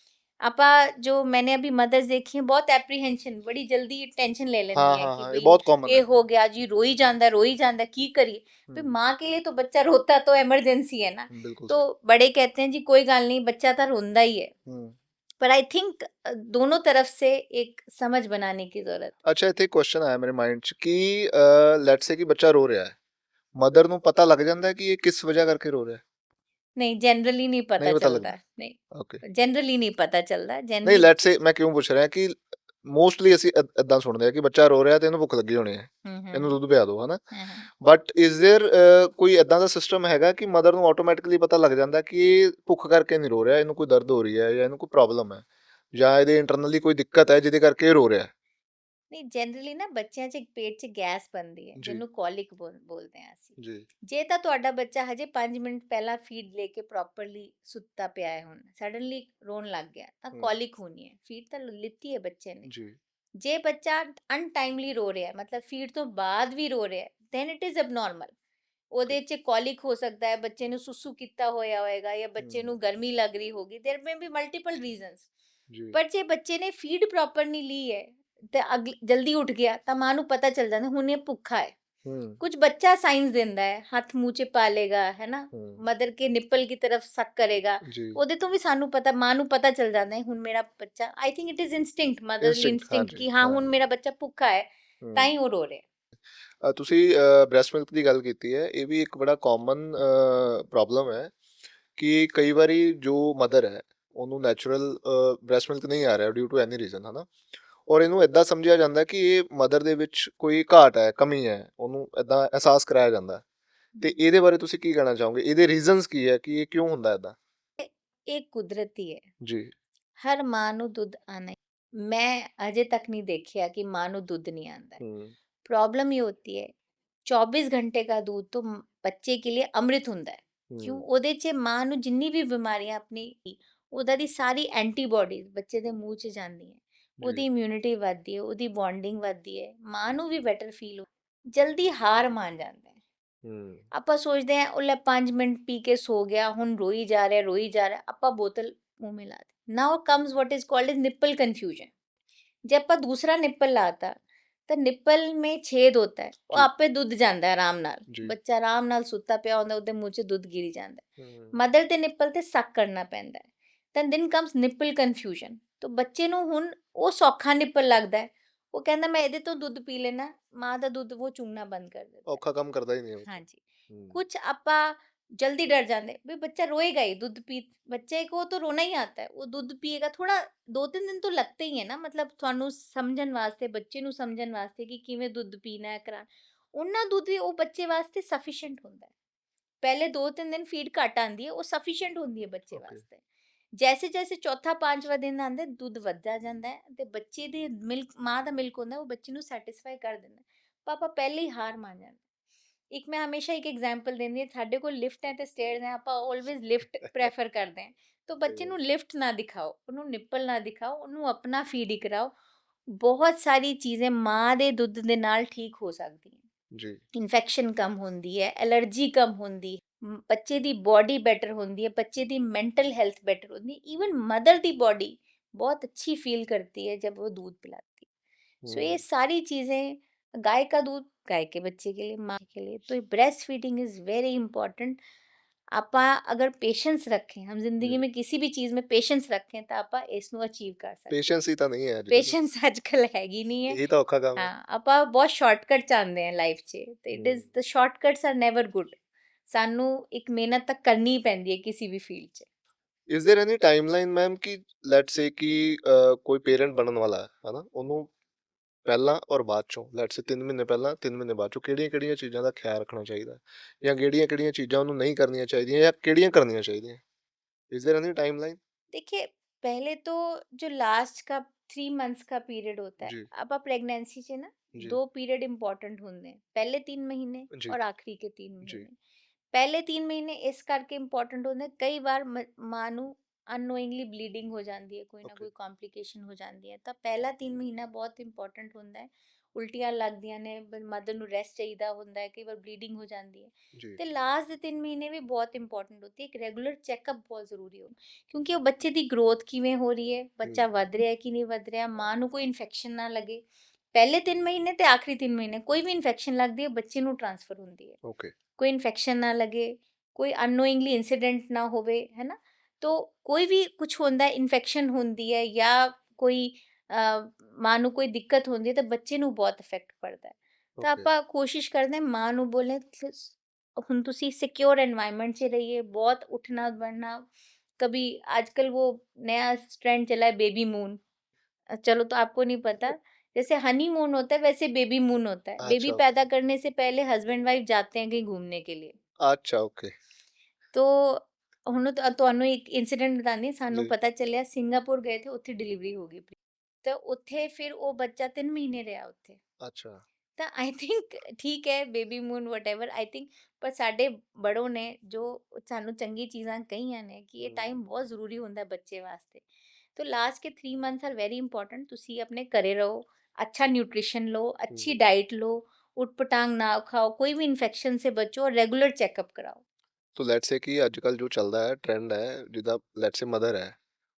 आपा जो मैंने अभी मदर्स देखी हैं, बहुत एप्रीहेंशन, बड़ी जल्दी टेंशन ले लेती हाँ हैं हाँ कि हाँ ये भाई बहुत कॉमन ये है हो गया जी, रोई जांदा की करिए। भाई माँ के लिए तो बच्चा रोता तो एमरजेंसी है ना, बिल्कुल तो बड़े कहते हैं जी कोई गल नहीं, बच्चा तो रोंदा ही है। पर आई थिंक दोनों तरफ से एक समझ बनाने की जरूरत। ਅੱਛਾ ਇੱਥੇ ਕੁਐਸਚਨ ਆਇਆ ਮੇਰੇ ਮਾਈਂਡ 'ਚ ਕਿ ਲੈਟਸ ਸੇ ਕਿ ਬੱਚਾ ਰੋ ਰਿਹਾ ਹੈ ਮਦਰ ਨੂੰ ਪਤਾ ਲੱਗ ਜਾਂਦਾ ਹੈ ਕਿ ਇਹ ਕਿਸ ਵਜ੍ਹਾ ਕਰਕੇ ਰੋ ਰਿਹਾ ਹੈ नहीं जनरली नहीं पता नहीं पता चलता, लगता नहीं ਓਕੇ जनरली नहीं पता चलता ਨਹੀਂ जनरली। ਲੈਟਸ ਸੇ ਮੈਂ ਕਿਉਂ ਪੁੱਛ ਰਿਹਾ ਕਿ ਮੋਸਟਲੀ ਅਸੀਂ ਇਦਾਂ ਸੁਣਦੇ ਆ ਕਿ ਬੱਚਾ ਰੋ ਰਿਹਾ ਤੇ ਇਹਨੂੰ ਭੁੱਖ ਲੱਗੀ ਹੋਣੀ ਹੈ ਇਹਨੂੰ ਦੁੱਧ ਪਿਆ ਦਿਓ ਹਨਾ ਬਟ ਇਜ਼ देयर ਕੋਈ ਇਦਾਂ ਦਾ ਸਿਸਟਮ ਹੈਗਾ ਕਿ ਮਦਰ ਨੂੰ ਆਟੋਮੈਟਿਕਲੀ ਪਤਾ ਲੱਗ ਜਾਂਦਾ ਕਿ ਇਹ ਭੁੱਖ ਕਰਕੇ ਨਹੀਂ ਰੋ ਰਿਹਾ ਇਹਨੂੰ ਕੋਈ ਦਰਦ ਹੋ ਰਹੀ ਹੈ ਜਾਂ ਇਹਨੂੰ ਕੋਈ ਪ੍ਰੋਬਲਮ ਹੈ ਜਾਂ ਇਹਦੇ ਇੰਟਰਨਲੀ ਕੋਈ ਦਿੱਕਤ ਹੈ ਜਿਹਦੇ ਕਰਕੇ ਇਹ ਰੋ ਰਿਹਾ ਹੈ ਨਹੀਂ ਜਨਰਲੀ ਨਾ ਬੱਚਿਆਂ 'ਚ ਪੇਟ 'ਚ ਗੈਸ ਬਣਦੀ ਹੈ, ਜੀ ਜਿਹਨੂੰ ਕੋਲਿਕ ਬੋਲਦੇ ਆ ਅਸੀਂ। ਜੀ ਜੇ ਤਾਂ ਤੁਹਾਡਾ ਬੱਚਾ ਹਜੇ 5 ਮਿੰਟ ਪਹਿਲਾਂ ਫੀਡ ਲੈ ਕੇ ਪ੍ਰੋਪਰਲੀ ਸੁੱਤਾ ਪਿਆ ਹੈ, ਹੁਣ ਸਡਨਲੀ ਰੋਣ ਲੱਗ ਗਿਆ ਤਾਂ ਕੋਲਿਕ ਹੋਣੀ ਹੈ। ਫੀਡ ਤਾਂ ਲਿੱਤੀ ਹੈ ਬੱਚੇ ਨੇ। ਜੀ ਜੇ ਬੱਚਾ ਅਨਟਾਈਮਲੀ ਰੋ ਰਿਹਾ ਹੈ, ਮਤਲਬ ਫੀਡ ਤੋਂ ਬਾਅਦ ਵੀ ਰੋ ਰਿਹਾ ਹੈ, then it is abnormal। ਉਹਦੇ 'ਚ ਕੋਲਿਕ ਹੋ ਸਕਦਾ ਹੈ, ਬੱਚੇ ਨੂੰ ਸੁਸੂ ਕੀਤਾ ਹੋਇਆ ਹੋਏਗਾ ਜਾਂ ਬੱਚੇ ਨੂੰ ਗਰਮੀ ਲੱਗ ਰਹੀ ਹੋਗੀ, there may be multiple reasons. ਜੀ ਪਰ ਜੇ ਬੱਚੇ ਨੇ ਫੀਡ ਪ੍ਰੋਪਰ ਨਹੀਂ ਲਈ ਹੈ ਤੇ ਜਲਦੀ ਉੱਠ ਗਿਆ ਤਾਂ ਮਾਂ ਨੂੰ ਪਤਾ ਚੱਲ ਜਾਂਦਾ ਹੁਣ ਇਹ ਭੁੱਖਾ ਹੈ। ਹੂੰ कुछ बच्चा साइंस देता है, हथ मूँह च पा लेगा, है ना, ਹੂੰ मदर के निप्पल की तरफ सक करेगा, ਜੀ ਉਹਦੇ ਤੋਂ ਵੀ ਸਾਨੂੰ ਪਤਾ, ਮਾਂ ਨੂੰ ਪਤਾ ਚੱਲ ਜਾਂਦਾ ਹੈ ਹੁਣ ਮੇਰਾ ਬੱਚਾ, I think it is instinct, motherly instinct instinct ਹਾਂਜੀ ਕਿ ਹਾਂ ਹਾਂ ਹੁਣ ਮੇਰਾ ਬੱਚਾ ਭੁੱਖਾ ਹੈ ਤਾਂ ਹੂੰ ਹੀ ਉਹ ਰੋ ਰਿਹਾ। ਤੁਸੀਂ ਬ੍ਰੈਸਟ ਮਿਲਕ ਦੀ ਗੱਲ ਕੀਤੀ ਹੈ, ਇਹ ਵੀ ਇੱਕ ਬੜਾ ਕਾਮਨ ਪ੍ਰੋਬਲਮ ਹੈ ਕਿ ਕਈ ਵਾਰੀ ਜੋ ਮਦਰ ਹੈ ਉਹਨੂੰ ਨੈਚੁਰਲ ਬ੍ਰੈਸਟ ਮਿਲਕ ਨਹੀਂ ਆ ਰਿਹਾ ਡਿਊ ਟੂ ਐਨੀ ਰੀਜ਼ਨ, ਹੈ ਨਾ, ਔਰ ਇਹਨੂੰ ਇਦਾਂ ਸਮਝਿਆ ਜਾਂਦਾ ਕਿ ਇਹ ਮਦਰ ਦੇ ਵਿੱਚ ਕੋਈ ਘਾਟ ਹੈ, ਕਮੀ ਹੈ, ਉਹਨੂੰ ਇਦਾਂ ਅਹਿਸਾਸ ਕਰਾਇਆ ਜਾਂਦਾ ਹੈ। ਤੇ ਇਹਦੇ ਬਾਰੇ ਤੁਸੀਂ ਕੀ ਕਹਿਣਾ ਚਾਹੋਗੇ, ਇਹਦੇ ਰੀਜ਼ਨਸ ਕੀ ਹੈ ਕਿ ਇਹ ਕਿਉਂ ਹੁੰਦਾ ਇਦਾਂ? ਇਹ ਕੁਦਰਤੀ ਹੈ, ਜੀ ਹਰ ਮਾਂ ਨੂੰ ਦੁੱਧ ਆਣਾ, ਮੈਂ ਅਜੇ ਤੱਕ नहीं देखा कि माँ ਨੂੰ ਦੁੱਧ नहीं आता है। ਹੂੰ प्रॉब्लम ये होती है 24 घंटे का दूध तो ਬੱਚੇ के लिए अमृत ਹੁੰਦਾ ਹੈ। ਕਿਉਂ? ਹੂੰ ਉਹਦੇ 'ਚ ਮਾਂ ਨੂੰ ਜਿੰਨੀ ਵੀ ਬਿਮਾਰੀਆਂ ਆਪਣੀ ਉਹਦਾ ਦੀ ਸਾਰੀ ਐਂਟੀਬਾਡੀਜ਼ ਬੱਚੇ ਦੇ ਮੂੰਹ 'ਚ ਜਾਂਦੀਆਂ, ਉਹਦੀ ਜੀ ਇਮਿਊਨਿਟੀ ਵੱਧਦੀ ਹੈ, ਉਹਦੀ ਬੌਂਡਿੰਗ ਵੱਧਦੀ ਹੈ, ਮਾਂ ਨੂੰ ਵੀ ਬੈਟਰ ਫੀਲ ਹੋ, ਜਲਦੀ ਹਾਰ ਮੰਨ ਜਾਂਦਾ ਹੈ। ਹੂੰ ਆਪਾਂ ਸੋਚਦੇ ਹਾਂ ਉਹ ਲੈ 5 ਮਿੰਟ ਪੀ ਕੇ ਸੋ ਗਿਆ, ਹੁਣ ਰੋਈ ਜਾ ਰਿਹਾ ਰੋਈ ਜਾ ਰਿਹਾ, ਆਪਾਂ ਬੋਤਲ मुंह में ला दी। Now comes what is called is nipple confusion. जब ਆਪਾਂ दूसरा निप्पल लाता ਤਾਂ ਨਿੱਪਲ में छेद होता है, ਉਹ ਜੀ ਆਪੇ ਦੁੱਧ ਜਾਂਦਾ ਹੈ ਆਰਾਮ ਨਾਲ, ਜੀ ਬੱਚਾ ਆਰਾਮ ਨਾਲ ਸੁੱਤਾ ਪਿਆ ਹੁੰਦਾ, ਉਹਦੇ ਮੂੰਹ 'ਚ ਦੁੱਧ ਗਿਰੀ ਜਾਂਦਾ ਹੈ। ਹੂੰ ਮਦਰ ਤੇ ਨਿੱਪਲ ਤੇ ਸਕ ਕਰਨਾ ਪੈਂਦਾ ਹੈ, ਤਾਂ ਦਿਨ ਕਮਸ ਨਿੱਪਲ ਕਨਫਿਊਜ਼ਨ। ਤਾਂ ਬੱਚੇ ਨੂੰ ਹੁਣ ਉਹ ਸੌਖਾ ਨਿੱਪਲ ਲੱਗਦਾ ਹੈ, ਉਹ ਕਹਿੰਦਾ ਮੈਂ ਇਹਦੇ ਤੋਂ ਦੁੱਧ ਪੀ ਲੈਣਾ, ਮਾਂ ਦਾ ਦੁੱਧ ਉਹ ਚੂੰਗਣਾ ਬੰਦ ਕਰ ਦਿੰਦਾ ਹੈ। ਔਖਾ ਕੰਮ ਕਰਦਾ ਹੀ ਨਹੀਂ ਉਹ। ਹਾਂਜੀ, ਹੂੰ कुछ आपा जल्दी डर जाते भाई बच्चा रोएगा ही, दूध पी, बच्चे को तो रोना ही आता है, वो दूध पिएगा, थोड़ा 2-3 दिन तो लगते ही है ना, मतलब ਤੁਹਾਨੂੰ ਸਮਝਣ ਵਾਸਤੇ, ਬੱਚੇ ਨੂੰ ਸਮਝਣ ਵਾਸਤੇ ਕਿ ਕਿਵੇਂ ਦੁੱਧ ਪੀਣਾ ਹੈ, ਕਰਾ ਉਹਨਾਂ ਦੁੱਧ ਵੀ ਉਹ ਬੱਚੇ ਵਾਸਤੇ ਸਫੀਸ਼ੀਐਂਟ ਹੁੰਦਾ ਹੈ। ਪਹਿਲੇ 2-3 ਦਿਨ ਫੀਡ ਘੱਟ ਆਂਦੀ ਹੈ, ਉਹ ਸਫੀਸ਼ੀਐਂਟ ਹੁੰਦੀ ਹੈ ਬੱਚੇ ਓਕੇ ਵਾਸਤੇ। ਜੈਸੇ ਜੈਸੇ ਚੌਥਾ ਪੰਜਵਾਂ ਦਿਨ ਆਂਦੇ ਦੁੱਧ ਵੱਧਦਾ ਜਾਂਦਾ ਹੈ ਤੇ ਬੱਚੇ ਦੇ ਮਿਲਕ, ਮਾਂ ਦਾ ਮਿਲਕ ਹੁੰਦਾ ਉਹ ਬੱਚੇ ਨੂੰ ਸੈਟੀਸਫਾਈ ਕਰ ਦਿੰਦਾ। ਪਾਪਾ ਪਹਿਲੇ ਹੀ ਹਾਰ ਮੰਨ ਜਾਂਦੇ। ਇੱਕ ਮੈਂ ਹਮੇਸ਼ਾ ਇੱਕ ਐਗਜ਼ਾਮਪਲ ਦਿੰਦੀ ਹਾਂ, ਸਾਡੇ ਕੋਲ ਲਿਫਟ ਹੈ ਤੇ ਸਟੇਅਰਸ ਹੈ, ਆਪਾਂ ਆਲਵੇਜ਼ ਲਿਫਟ ਪ੍ਰੈਫਰ ਕਰਦੇ ਹਾਂ। ਤਾਂ ਬੱਚੇ ਨੂੰ ਲਿਫਟ ਨਾ ਦਿਖਾਓ, ਉਹਨੂੰ ਨਿੱਪਲ ਨਾ ਦਿਖਾਓ, ਉਹਨੂੰ ਆਪਣਾ ਫੀਡ ਹੀ ਕਰਾਓ। ਬਹੁਤ ਸਾਰੀ ਚੀਜ਼ਾਂ ਮਾਂ ਦੇ ਦੁੱਧ ਦੇ ਨਾਲ ਠੀਕ ਹੋ ਸਕਦੀਆਂ। ਜੀ ਇਨਫੈਕਸ਼ਨ ਕਮ ਹੁੰਦੀ ਹੈ, ਐਲਰਜੀ ਕਮ ਹੁੰਦੀ ਹੈ, ਬੱਚੇ ਦੀ ਬੋਡੀ ਬੈਟਰ ਹੁੰਦੀ ਹੈ, ਬੱਚੇ ਦੀ ਮੈਂਟਲ ਹੈल्थ बेटर होती है, इवन मदर की बॉडी बहुत अच्छी फील करती है जब वो दूध पिलाती है। सो ये सारी चीज़ें, गाय का दूध गाय के बच्चे के लिए, माँ के लिए, तो breast feeding is very important. ਆਪਾਂ अगर पेशेंस रखें, हम जिंदगी में किसी भी चीज़ में पेशेंस रखें तो ਆਪਾਂ ਇਸ ਨੂੰ ਅਚੀਵ ਕਰ ਸਕਦੇ। ਪੇਸ਼ੈਂਸ ਹੀ ਤਾਂ ਨਹੀਂ ਹੈ ਅੱਜ ਕੱਲ੍ਹ, ਪੇਸ਼ੈਂਸ ਅੱਜ ਕੱਲ ਹੈਗੀ ਨਹੀਂ ਹੈ। ਇਹੀ ਤਾਂ ਔਖਾ ਕੰਮ ਹੈ। ਹਾਂ, ਆਪਾਂ ਬਹੁਤ ਸ਼ਾਰਟਕਟ ਚਾਹੁੰਦੇ ਹਾਂ ਲਾਈਫ 'ਚ, ਤੇ it is the shortcuts are never good. ਸਾਨੂੰ ਇੱਕ ਮਿਹਨਤ ਤਾਂ ਕਰਨੀ ਪੈਂਦੀ ਹੈ ਕਿਸੇ ਵੀ ਫੀਲਡ 'ਚ। Is there any timeline ma'am कि लेट्स से कि ਕੋਈ ਪੇਰੈਂਟ ਬਣਨ ਵਾਲਾ ਹੈ ਨਾ, ਉਹਨੂੰ ਪਹਿਲਾਂ ਔਰ ਬਾਅਦ ਚੋਂ, ਲੈਟਸ ਸੇ 3 ਮਹੀਨੇ ਪਹਿਲਾਂ 3 ਮਹੀਨੇ ਬਾਅਦ ਚੋਂ ਕਿਹੜੀਆਂ-ਕਿਹੜੀਆਂ ਚੀਜ਼ਾਂ ਦਾ ਖਿਆਲ ਰੱਖਣਾ ਚਾਹੀਦਾ, ਜਾਂ ਕਿਹੜੀਆਂ-ਕਿਹੜੀਆਂ ਚੀਜ਼ਾਂ ਉਹਨੂੰ ਨਹੀਂ ਕਰਨੀਆਂ ਚਾਹੀਦੀਆਂ ਜਾਂ ਕਿਹੜੀਆਂ ਕਰਨੀਆਂ ਚਾਹੀਦੀਆਂ? Is there any timeline? देखिए, पहले तो जो लास्ट का 3 मंथ्स का पीरियड होता है, जी ਆਪਾਂ प्रेगनेंसी 'ਚ ਨਾ जी 2 पीरियड इंपॉर्टेंट ਹੁੰਦੇ हैं, ਪਹਿਲੇ 3 ਮਹੀਨੇ जी ਔਰ ਆਖਰੀ ਕੇ 3 जी ਮਹੀਨੇ। ਪਹਿਲੇ 3 ਮਹੀਨੇ ਇਸ ਕਰਕੇ ਇੰਪੋਰਟੈਂਟ ਹੁੰਦੇ, ਕਈ ਵਾਰ ਮਾਂ ਨੂੰ ਅਨਨੋਇੰਗਲੀ ਬਲੀਡਿੰਗ ਹੋ ਜਾਂਦੀ ਹੈ, ਕੋਈ ਨਾ ओके ਕੋਈ ਕੰਪਲਿਕੇਸ਼ਨ ਹੋ ਜਾਂਦੀ ਹੈ, ਤਾਂ ਪਹਿਲਾ 3 ਮਹੀਨਾ ਬਹੁਤ ਇੰਪੋਰਟੈਂਟ ਹੁੰਦਾ ਹੈ। ਉਲਟੀਆਂ ਲੱਗਦੀਆਂ ਨੇ, ਮਦਰ ਨੂੰ ਰੈਸਟ ਚਾਹੀਦਾ ਹੁੰਦਾ ਹੈ, ਕਈ ਵਾਰ ਬਲੀਡਿੰਗ ਹੋ ਜਾਂਦੀ ਹੈ। जी ਤੇ ਲਾਸਟ ਦੇ 3 ਮਹੀਨੇ ਵੀ ਬਹੁਤ ਇੰਪੋਰਟੈਂਟ ਹੁੰਦੀ ਹੈ, ਇੱਕ ਰੈਗੂਲਰ ਚੈੱਕਅਪ ਬਹੁਤ ਜ਼ਰੂਰੀ ਹੋ, ਕਿਉਂਕਿ ਉਹ ਬੱਚੇ ਦੀ ਗਰੋਥ ਕਿਵੇਂ ਹੋ ਰਹੀ ਹੈ, ਬੱਚਾ ਵੱਧ ਰਿਹਾ ਕਿ ਨਹੀਂ ਵੱਧ ਰਿਹਾ, ਮਾਂ ਨੂੰ ਕੋਈ ਇਨਫੈਕਸ਼ਨ ਨਾ ਲੱਗੇ। ਪਹਿਲੇ 3 ਮਹੀਨੇ ਤੇ ਆਖਰੀ 3 ਮਹੀਨੇ ਕੋਈ ਵੀ ਇਨਫੈਕਸ਼ਨ ਲੱਗਦੀ ਹੈ ਬੱਚੇ ਨੂੰ ਟ੍ਰਾਂਸਫਰ ਹੁੰਦੀ ਹੈ। ओके कोई इन्फेक्शन ना लगे, कोई अननोइंगली इंसिडेंट ना होवे, है ना। तो कोई भी कुछ होंदा है, इन्फेक्शन होंदी है या कोई माँ ਨੂੰ ਕੋਈ ਦਿੱਕਤ ਹੁੰਦੀ ਹੈ ਤਾਂ ਬੱਚੇ ਨੂੰ ਬਹੁਤ ਇਫੈਕਟ ਪੜਦਾ ਹੈ। ਤਾਂ ओके ਆਪਾਂ ਕੋਸ਼ਿਸ਼ ਕਰਦੇ ਹਾਂ ਮਾਂ ਨੂੰ ਬੋਲੇ ਹੁਣ ਤੁਸੀਂ सिक्योर एनवायरनमेंट 'ਚ रहिए, बहुत उठना बढ़ना। कभी आजकल वो नया ट्रेंड चला है बेबी मून, चलो तो आपको नहीं पता, जैसे हनी मून होता है वैसे बेबी मून होता है। बेबी अच्छा ओके पैदा करने से पहले हस्बैंड वाइफ जाते हैं कहीं घूमने के लिए। अच्छा ओके तो ਹੁਣ ਤੁਹਾਨੂੰ ਇੱਕ ਇਨਸੀਡੈਂਟ बतानी, ਸਾਨੂੰ जी ਪਤਾ ਚੱਲਿਆ ਸਿੰਗਾਪੁਰ ਗਏ ਥੇ, ਉੱਥੇ ਡਿਲੀਵਰੀ ਹੋ ਗਈ ਤਾਂ ਉੱਥੇ ਫਿਰ ਉਹ ਬੱਚਾ 3 ਮਹੀਨੇ ਰਿਹਾ ਉੱਥੇ। अच्छा ਤਾਂ ਆਈ ਥਿੰਕ ਠੀਕ ਹੈ baby moon whatever, I think, ਪਰ ਸਾਡੇ ਬੜੋਂ ਨੇ ਜੋ ਸਾਨੂੰ ਚੰਗੀ ਚੀਜ਼ਾਂ ਕਹੀਆਂ ਨੇ ਕਿ ਇਹ ਟਾਈਮ ਬਹੁਤ ਜ਼ਰੂਰੀ ਹੁੰਦਾ ਬੱਚੇ ਵਾਸਤੇ। तो लास्ट के 3 मंथ्स आर वेरी इंपॉर्टेंट। ਤੁਸੀਂ ਆਪਣੇ ਘਰੇ ਰਹੋ, ਅੱਛਾ ਨਿਊਟ੍ਰੀਸ਼ਨ ਲਓ, ਅੱਛੀ ਡਾਈਟ ਲਓ, उटपटांग ना खाओ, कोई भी इन्फेक्शन से बचो और रेगुलर चेकअप कराओ। ਸੋ ਲੈਟਸ ਸੇ ਕਿ ਅੱਜ ਕੱਲ ਜੋ ਚੱਲਦਾ ਹੈ ਟ੍ਰੈਂਡ ਹੈ, ਜਿੱਦਾਂ ਲੈਟਸ ਸੇ ਮਦਰ ਹੈ,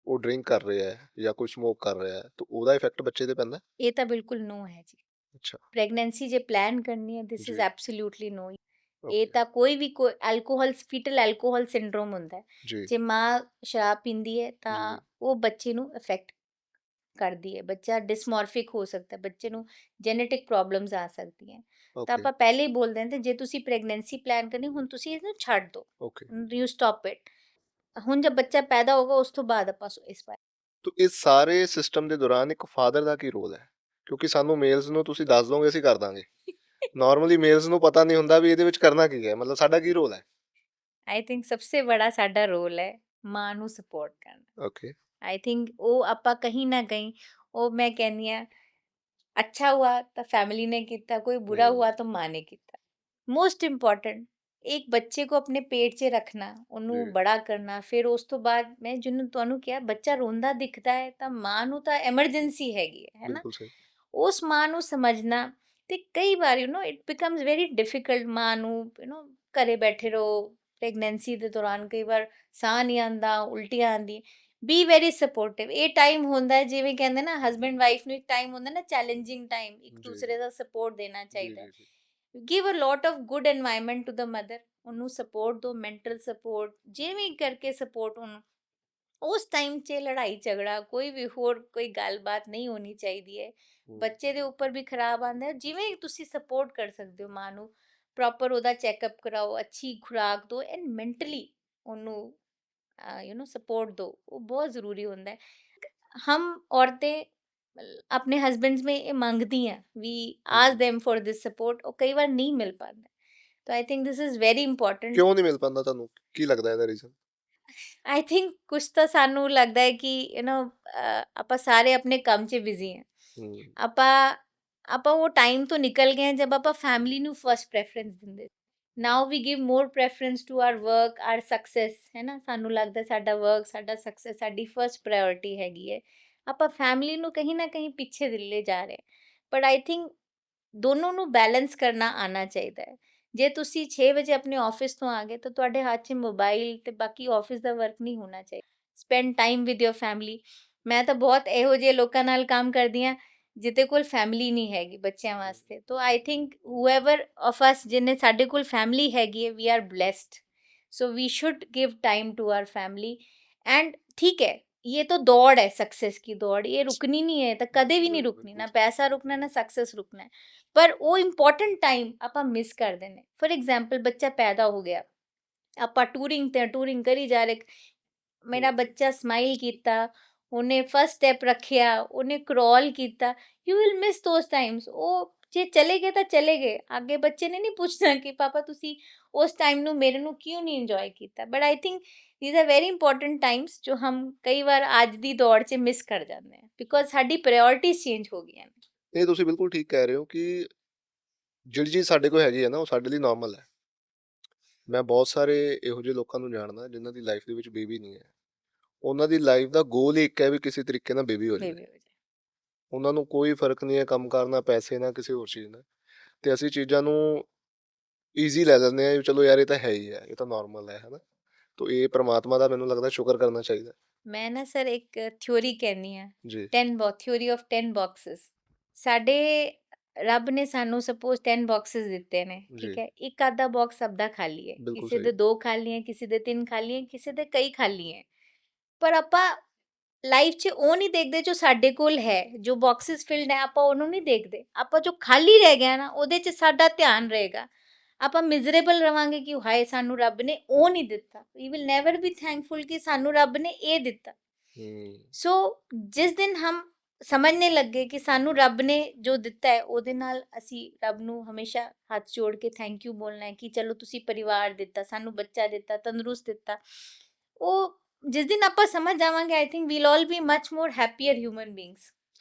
ਉਹ ਡਰਿੰਕ ਕਰ ਰਿਹਾ ਹੈ ਜਾਂ ਕੋਈ ਸਮੋਕ ਕਰ ਰਿਹਾ ਹੈ, ਤਾਂ ਉਹਦਾ ਇਫੈਕਟ ਬੱਚੇ ਤੇ ਪੈਂਦਾ? ਇਹ ਤਾਂ ਬਿਲਕੁਲ नो ਹੈ ਜੀ। ਅੱਛਾ। ਪ੍ਰੈਗਨੈਂਸੀ ਜੇ ਪਲਾਨ ਕਰਨੀ ਹੈ, ਦਿਸ ਇਜ਼ ਜੀ। Absolutely no. ਇਹ ਓਕੇ। ਤਾਂ ਕੋਈ ਵੀ ਕੋਈ ਐਲਕੋਹਲ, ਫੀਟਲ ਐਲਕੋਹਲ ਸਿੰਡਰੋਮ ਹੁੰਦਾ ਹੈ। ਜੀ। ਜੇ ਮਾਂ ਸ਼ਰਾਬ ਪੀਂਦੀ ਹੈ ਤਾਂ ਜੀ। ਉਹ ਬੱਚੇ ਨੂੰ ਅਫੈਕਟ ਕਰਦੀ ਹੈ, ਬੱਚਾ ਡਿਸਮੋਰਫਿਕ ਹੋ ਸਕਦਾ, ਬੱਚੇ ਨੂੰ ਜੈਨੇਟਿਕ ਪ੍ਰੋਬਲਮਸ ਆ ਸਕਦੀਆਂ। ਤਾਂ ਓਕੇ। ਆਪਾਂ ਪਹਿਲੇ ਹੀ ਬੋਲਦੇ ਹਾਂ ਤੇ ਜੇ ਤੁਸੀਂ ਪ੍ਰੈਗਨੈਂਸੀ ਪਲਾਨ ਕਰਨੀ, ਹੁਣ ਤੁਸੀਂ ਇਹਨੂੰ ਛੱਡ ਦਿਓ, ਓਕੇ। You stop it. ਹੁਣ ਜਦ ਬੱਚਾ ਪੈਦਾ ਹੋਗਾ ਉਸ ਤੋਂ ਬਾਅਦ ਆਪਾਂ ਇਸ ਬਾਰੇ ਤੋ ਇਸ ਸਾਰੇ ਸਿਸਟਮ ਦੇ ਦੌਰਾਨ ਇੱਕ ਫਾਦਰ ਦਾ ਕੀ ਰੋਲ ਹੈ? ਕਿਉਂਕਿ ਸਾਨੂੰ ਮੇਲਸ ਨੂੰ ਤੁਸੀਂ ਦੱਸ ਦੋਗੇ, ਅਸੀਂ ਕਰ ਦਾਂਗੇ। ਨਾਰਮਲੀ ਮੇਲਸ ਨੂੰ ਪਤਾ ਨਹੀਂ ਹੁੰਦਾ ਵੀ ਇਹਦੇ ਵਿੱਚ ਕਰਨਾ ਕੀ ਹੈ, ਮਤਲਬ ਸਾਡਾ ਕੀ ਰੋਲ ਹੈ? ਆਈ ਥਿੰਕ ਸਭ ਤੋਂ ਬੜਾ ਸਾਡਾ ਰੋਲ ਹੈ ਮਾਂ ਨੂੰ ਸਪੋਰਟ ਕਰਨਾ। ਓਕੇ। ਆਈ ਥਿੰਕ ਉਹ ਆਪਾਂ ਕहीं ਨਾ ਕहीं, ਉਹ ਮੈਂ ਕਹਿੰਦੀ ਹਾਂ, अच्छा हुआ तो फैमिली ने किया, कोई बुरा हुआ तो माँ ने किया। मोस्ट इम्पोर्टेंट एक बच्चे को अपने पेट 'ਚ ਰੱਖਣਾ, ਉਹਨੂੰ ਜੀ। ਬੜਾ ਕਰਨਾ, ਫਿਰ ਉਸ ਤੋਂ ਬਾਅਦ ਮੈਂ ਜਿਹਨੂੰ ਤੁਹਾਨੂੰ ਕਿਹਾ ਬੱਚਾ ਰੋਂਦਾ ਦਿਖਦਾ ਹੈ ਤਾਂ ਮਾਂ ਨੂੰ ਤਾਂ ਐਮਰਜੈਂਸੀ ਹੈਗੀ ਹੈ ਨਾ। ਬਿਲਕੁਲ ਸਹੀ। ਉਸ ਮਾਂ ਨੂੰ ਸਮਝਣਾ, ਤੇ ਕਈ ਵਾਰ ਇਟ ਬਿਕਮਸ ਵੈਰੀ ਡਿਫਿਕਲਟ ਮਾਂ ਨੂੰ ਘਰੇ ਬੈਠੇ ਰਹੋ ਪ੍ਰੈਗਨੈਂਸੀ ਦੇ ਦੌਰਾਨ, ਕਈ ਵਾਰ ਸਾਹ ਨਹੀਂ ਆਉਂਦਾ, ਉਲਟੀਆਂ ਆਉਂਦੀਆਂ। Be very supportive. ਇਹ ਟਾਈਮ ਹੁੰਦਾ ਹੈ, ਜਿਵੇਂ ਕਹਿੰਦੇ ਨਾ ਹਸਬੈਂਡ ਵਾਈਫ ਨੂੰ ਇੱਕ ਟਾਈਮ ਹੁੰਦਾ ਨਾ ਚੈਲੰਜਿੰਗ ਟਾਈਮ, ਇੱਕ ਜੀ। ਦੂਸਰੇ ਦਾ ਸਪੋਰਟ ਦੇਣਾ ਜੀ। ਚਾਹੀਦਾ ਹੈ। ਜੀ। ਜੀ। Give a lot of good environment to the mother, ਉਹਨੂੰ ਸਪੋਰਟ ਦਿਓ, ਮੈਂਟਲ ਸਪੋਰਟ, ਜਿਵੇਂ ਕਰਕੇ ਸਪੋਰਟ ਉਹਨੂੰ। ਉਸ ਟਾਈਮ 'ਚ ਲੜਾਈ ਝਗੜਾ ਕੋਈ ਵੀ ਹੋਰ ਕੋਈ ਗੱਲਬਾਤ ਨਹੀਂ ਹੋਣੀ ਚਾਹੀਦੀ ਹੈ। ਬੱਚੇ ਦੇ ਉੱਪਰ ਵੀ ਖਰਾਬ ਆਉਂਦਾ ਹੈ। ਜਿਵੇਂ ਤੁਸੀਂ ਸਪੋਰਟ ਕਰ ਸਕਦੇ ਹੋ ਮਾਂ ਨੂੰ, ਪ੍ਰੋਪਰ ਉਹਦਾ ਚੈੱਕਅਪ ਕਰਾਓ, ਅੱਛੀ ਖੁਰਾਕ ਦਿਓ ਐਂਡ ਮੈਂਟਲੀ ਉਹਨੂੰ सपोर्ट दो, वो बहुत ज़रूरी होता है। हम औरतें अपने हस्बैंड्स में ये मांगती हैं, we ask them for this support, और कई बार नहीं मिल पाता। तो I think this is very important. ਕਿਉਂ ਨਹੀਂ ਮਿਲ ਪਾਉਂਦਾ ਤੁਹਾਨੂੰ? ਕੀ ਲੱਗਦਾ ਇਹਦਾ ਰੀਜ਼ਨ? आई थिंक कुछ तो सानू लगता है कि ਆਪਾਂ ਸਾਰੇ ਆਪਣੇ ਕੰਮ 'ਚ ਬਿਜ਼ੀ ਹਾਂ। ਹੂੰ। ਆਪਾਂ ਆਪਾਂ ਉਹ ਟਾਈਮ ਤੋਂ ਨਿਕਲ ਗਏ ਹਾਂ ਜਦ ਆਪਾਂ ਫੈਮਿਲੀ ਨੂੰ ਫਰਸਟ ਪ੍ਰੈਫਰੈਂਸ ਦਿੰਦੇ। Now we give more preference to our work, our success, ਹੈ ਨਾ। ਸਾਨੂੰ ਲੱਗਦਾ ਸਾਡਾ ਵਰਕ, ਸਾਡਾ ਸਕਸੈਸ ਸਾਡੀ ਫਰਸਟ ਪ੍ਰਾਇੋਰਟੀ ਹੈਗੀ ਹੈ। ਆਪਾਂ ਫੈਮਿਲੀ ਨੂੰ ਕहीं ਨਾ ਕहीं ਪਿੱਛੇ ਦਿਲੇ ਜਾ ਰਹੇ। ਬਟ ਆਈ ਥਿੰਕ ਦੋਨੋਂ ਨੂੰ ਬੈਲੈਂਸ ਕਰਨਾ ਆਉਣਾ ਚਾਹੀਦਾ ਹੈ। ਜੇ ਤੁਸੀਂ 6 ਵਜੇ ਆਪਣੇ ਆਫਿਸ ਤੋਂ ਆ ਗਏ ਤਾਂ ਤੁਹਾਡੇ ਹੱਥ 'ਚ ਮੋਬਾਈਲ ਤੇ ਬਾਕੀ ਆਫਿਸ ਦਾ ਵਰਕ ਨਹੀਂ ਹੋਣਾ ਚਾਹੀਦਾ। Spend time with your family. ਮੈਂ ਤਾਂ ਬਹੁਤ ਇਹੋ ਜਿਹੇ ਲੋਕਾਂ ਨਾਲ ਕੰਮ ਕਰਦੀ ਹਾਂ ਜਿਹਦੇ ਕੋਲ ਫੈਮਿਲੀ ਨਹੀਂ ਹੈਗੀ ਬੱਚਿਆਂ ਵਾਸਤੇ। ਤਾਂ I think whoever of us ਜਿਹਨੇ ਸਾਡੇ ਕੋਲ ਫੈਮਿਲੀ ਹੈਗੀ ਹੈ, we are blessed. So we should give time to our family. And ठीक है, ये तो दौड़ है, सक्सेस की दौड़, ये रुकनी नहीं है, तो कदे भी नहीं रुकनी, ना पैसा रुकना ना सक्सेस रुकना है। पर वो इंपॉर्टेंट टाइम ਆਪਾਂ ਮਿਸ ਕਰ ਦਿੰਦੇ। ਫॉर एग्जांपल ਬੱਚਾ ਪੈਦਾ ਹੋ ਗਿਆ, ਆਪਾਂ ਟੂਰਿੰਗ ਤੇ ਟੂਰਿੰਗ ਕਰੀ ਜਾ ਰਹੇ, ਮੇਰਾ ਬੱਚਾ ਸਮਾਈਲ ਕੀਤਾ, ਉਹਨੇ ਫਸਟ ਸਟੈਪ ਰੱਖਿਆ, ਉਹਨੇ ਕ੍ਰੋਲ ਕੀਤਾ, ਯੂ ਵਿਲ ਮਿਸ ਦੋਸ ਟਾਈਮਸ। ਉਹ ਜੇ ਚਲੇ ਗਏ ਤਾਂ ਚਲੇ ਗਏ, ਅੱਗੇ ਬੱਚੇ ਨੇ ਨਹੀਂ ਪੁੱਛਣਾ ਕਿ ਪਾਪਾ ਤੁਸੀਂ ਉਸ ਟਾਈਮ ਨੂੰ ਮੇਰੇ ਨੂੰ ਕਿਉਂ ਨਹੀਂ ਇੰਜੋਏ ਕੀਤਾ। But I think these are very important times ਜੋ ਹਮ ਕਈ ਵਾਰ ਅੱਜ ਦੀ ਦੌੜ 'ਚ ਮਿਸ ਕਰ ਜਾਂਦੇ ਹਾਂ, ਬਿਕੋਜ਼ ਸਾਡੀ ਪ੍ਰਾਇੋਰਟੀਜ਼ ਚੇਂਜ ਹੋ ਗਈਆਂ ਨੇ। ਇਹ ਤੁਸੀਂ ਬਿਲਕੁਲ ਠੀਕ ਕਹਿ ਰਹੇ ਹੋ ਕਿ ਜਿਹੜੀ ਚੀਜ਼ ਸਾਡੇ ਕੋਲ ਹੈਗੀ ਹੈ ਨਾ, ਉਹ ਸਾਡੇ ਲਈ ਨਾਰਮਲ ਹੈ। ਮੈਂ ਬਹੁਤ ਸਾਰੇ ਇਹੋ ਜਿਹੇ ਲੋਕਾਂ ਨੂੰ ਜਾਣਦਾ ਜਿਨ੍ਹਾਂ ਦੀ ਲਾਈਫ ਦੇ ਵਿੱਚ ਬੇਬੀ ਨਹੀਂ ਹੈ। ਉਹਨਾਂ ਦੀ ਲਾਈਫ ਦਾ ਗੋਲ ਹੀ ਇੱਕ ਹੈ ਵੀ ਕਿਸੇ ਤਰੀਕੇ ਨਾਲ ਬੇਬੀ ਹੋ ਜਾਵੇ। ਬੇਬੀ ਹੋ ਜਾਏ। ਉਹਨਾਂ ਨੂੰ ਕੋਈ ਫਰਕ ਨਹੀਂ ਹੈ ਕੰਮ ਕਰਨਾ, ਪੈਸੇ ਨਾਲ, ਕਿਸੇ ਹੋਰ ਚੀਜ਼ ਨਾਲ। ਤੇ ਅਸੀਂ ਚੀਜ਼ਾਂ ਨੂੰ ਈਜ਼ੀ ਲੈ ਲੈਂਦੇ ਹਾਂ ਵੀ ਚਲੋ ਯਾਰ ਇਹ ਤਾਂ ਹੈ ਹੀ ਹੈ, ਇਹ ਤਾਂ ਨਾਰਮਲ ਹੈ ਨਾ। ਤੋ ਇਹ ਪ੍ਰਮਾਤਮਾ ਦਾ ਮੈਨੂੰ ਲੱਗਦਾ ਸ਼ੁਕਰ ਕਰਨਾ ਚਾਹੀਦਾ। ਮੈਂ ਨਾ ਸਰ ਇੱਕ ਥਿਊਰੀ ਕਹਿੰਦੀ ਹਾਂ, ਜੀ। 10 ਥਿਊਰੀ ਆਫ 10 ਬਾਕਸਿਸ। ਸਾਡੇ ਰੱਬ ਨੇ ਸਾਨੂੰ ਸਪੋਜ਼ 10 ਬਾਕਸਿਸ ਦਿੱਤੇ ਨੇ, ਠੀਕ ਜੀ। ਹੈ। ਇੱਕ ਆਧਾ ਬਾਕਸ ਸਭ ਦਾ ਖਾਲੀ ਹੈ, ਬਿਲਕੁਲ ਕਿਸੇ ਸਹੀ। ਦੇ 2 ਖਾਲੀ ਹੈ, ਕਿਸੇ ਦੇ 3 ਖਾਲੀ ਹੈ, ਕਿਸੇ ਦੇ ਕਈ ਖਾਲੀ ਹੈ। ਪਰ ਆਪਾਂ ਲਾਈਫ 'ਚ ਉਹ ਨਹੀਂ ਦੇਖਦੇ ਜੋ ਸਾਡੇ ਕੋਲ ਹੈ, ਜੋ ਬਾਕਸਿਸ ਫਿਲਡ ਹੈ, ਆਪਾਂ ਉਹਨੂੰ ਨਹੀਂ ਦੇਖਦੇ। ਆਪਾਂ ਜੋ ਖਾਲੀ ਰਹਿ ਗਿਆ ਨਾ, ਉਹਦੇ 'ਚ ਸਾਡਾ ਧਿਆਨ ਰਹੇਗਾ। ਆਪਾਂ ਮਿਜ਼ਰੇਬਲ ਰਵਾਂਗੇ ਕਿ ਹਾਏ ਸਾਨੂੰ ਰੱਬ ਨੇ ਉਹ ਨਹੀਂ ਦਿੱਤਾ। We will never be thankful ਕਿ ਸਾਨੂੰ ਰੱਬ ਨੇ ਇਹ ਦਿੱਤਾ। ਸੋ ਜਿਸ ਦਿਨ ਹਮ ਸਮਝਣੇ ਲੱਗੇ ਕਿ ਸਾਨੂੰ ਰੱਬ ਨੇ ਜੋ ਦਿੱਤਾ ਹੈ, ਉਹਦੇ ਨਾਲ ਅਸੀਂ ਰੱਬ ਨੂੰ ਹਮੇਸ਼ਾ ਹੱਥ ਜੋੜ ਕੇ ਥੈਂਕ ਯੂ ਬੋਲਣਾ ਹੈ ਕਿ ਚਲੋ ਤੁਸੀਂ ਪਰਿਵਾਰ ਦਿੱਤਾ, ਸਾਨੂੰ ਬੱਚਾ ਦਿੱਤਾ, ਤੰਦਰੁਸਤ ਦਿੱਤਾ। ਉਹ ਜਿਸ ਦਿਨ ਆਪਾਂ ਸਮਝ ਜਾਵਾਂਗੇ, I think we'll all be much more happier human beings.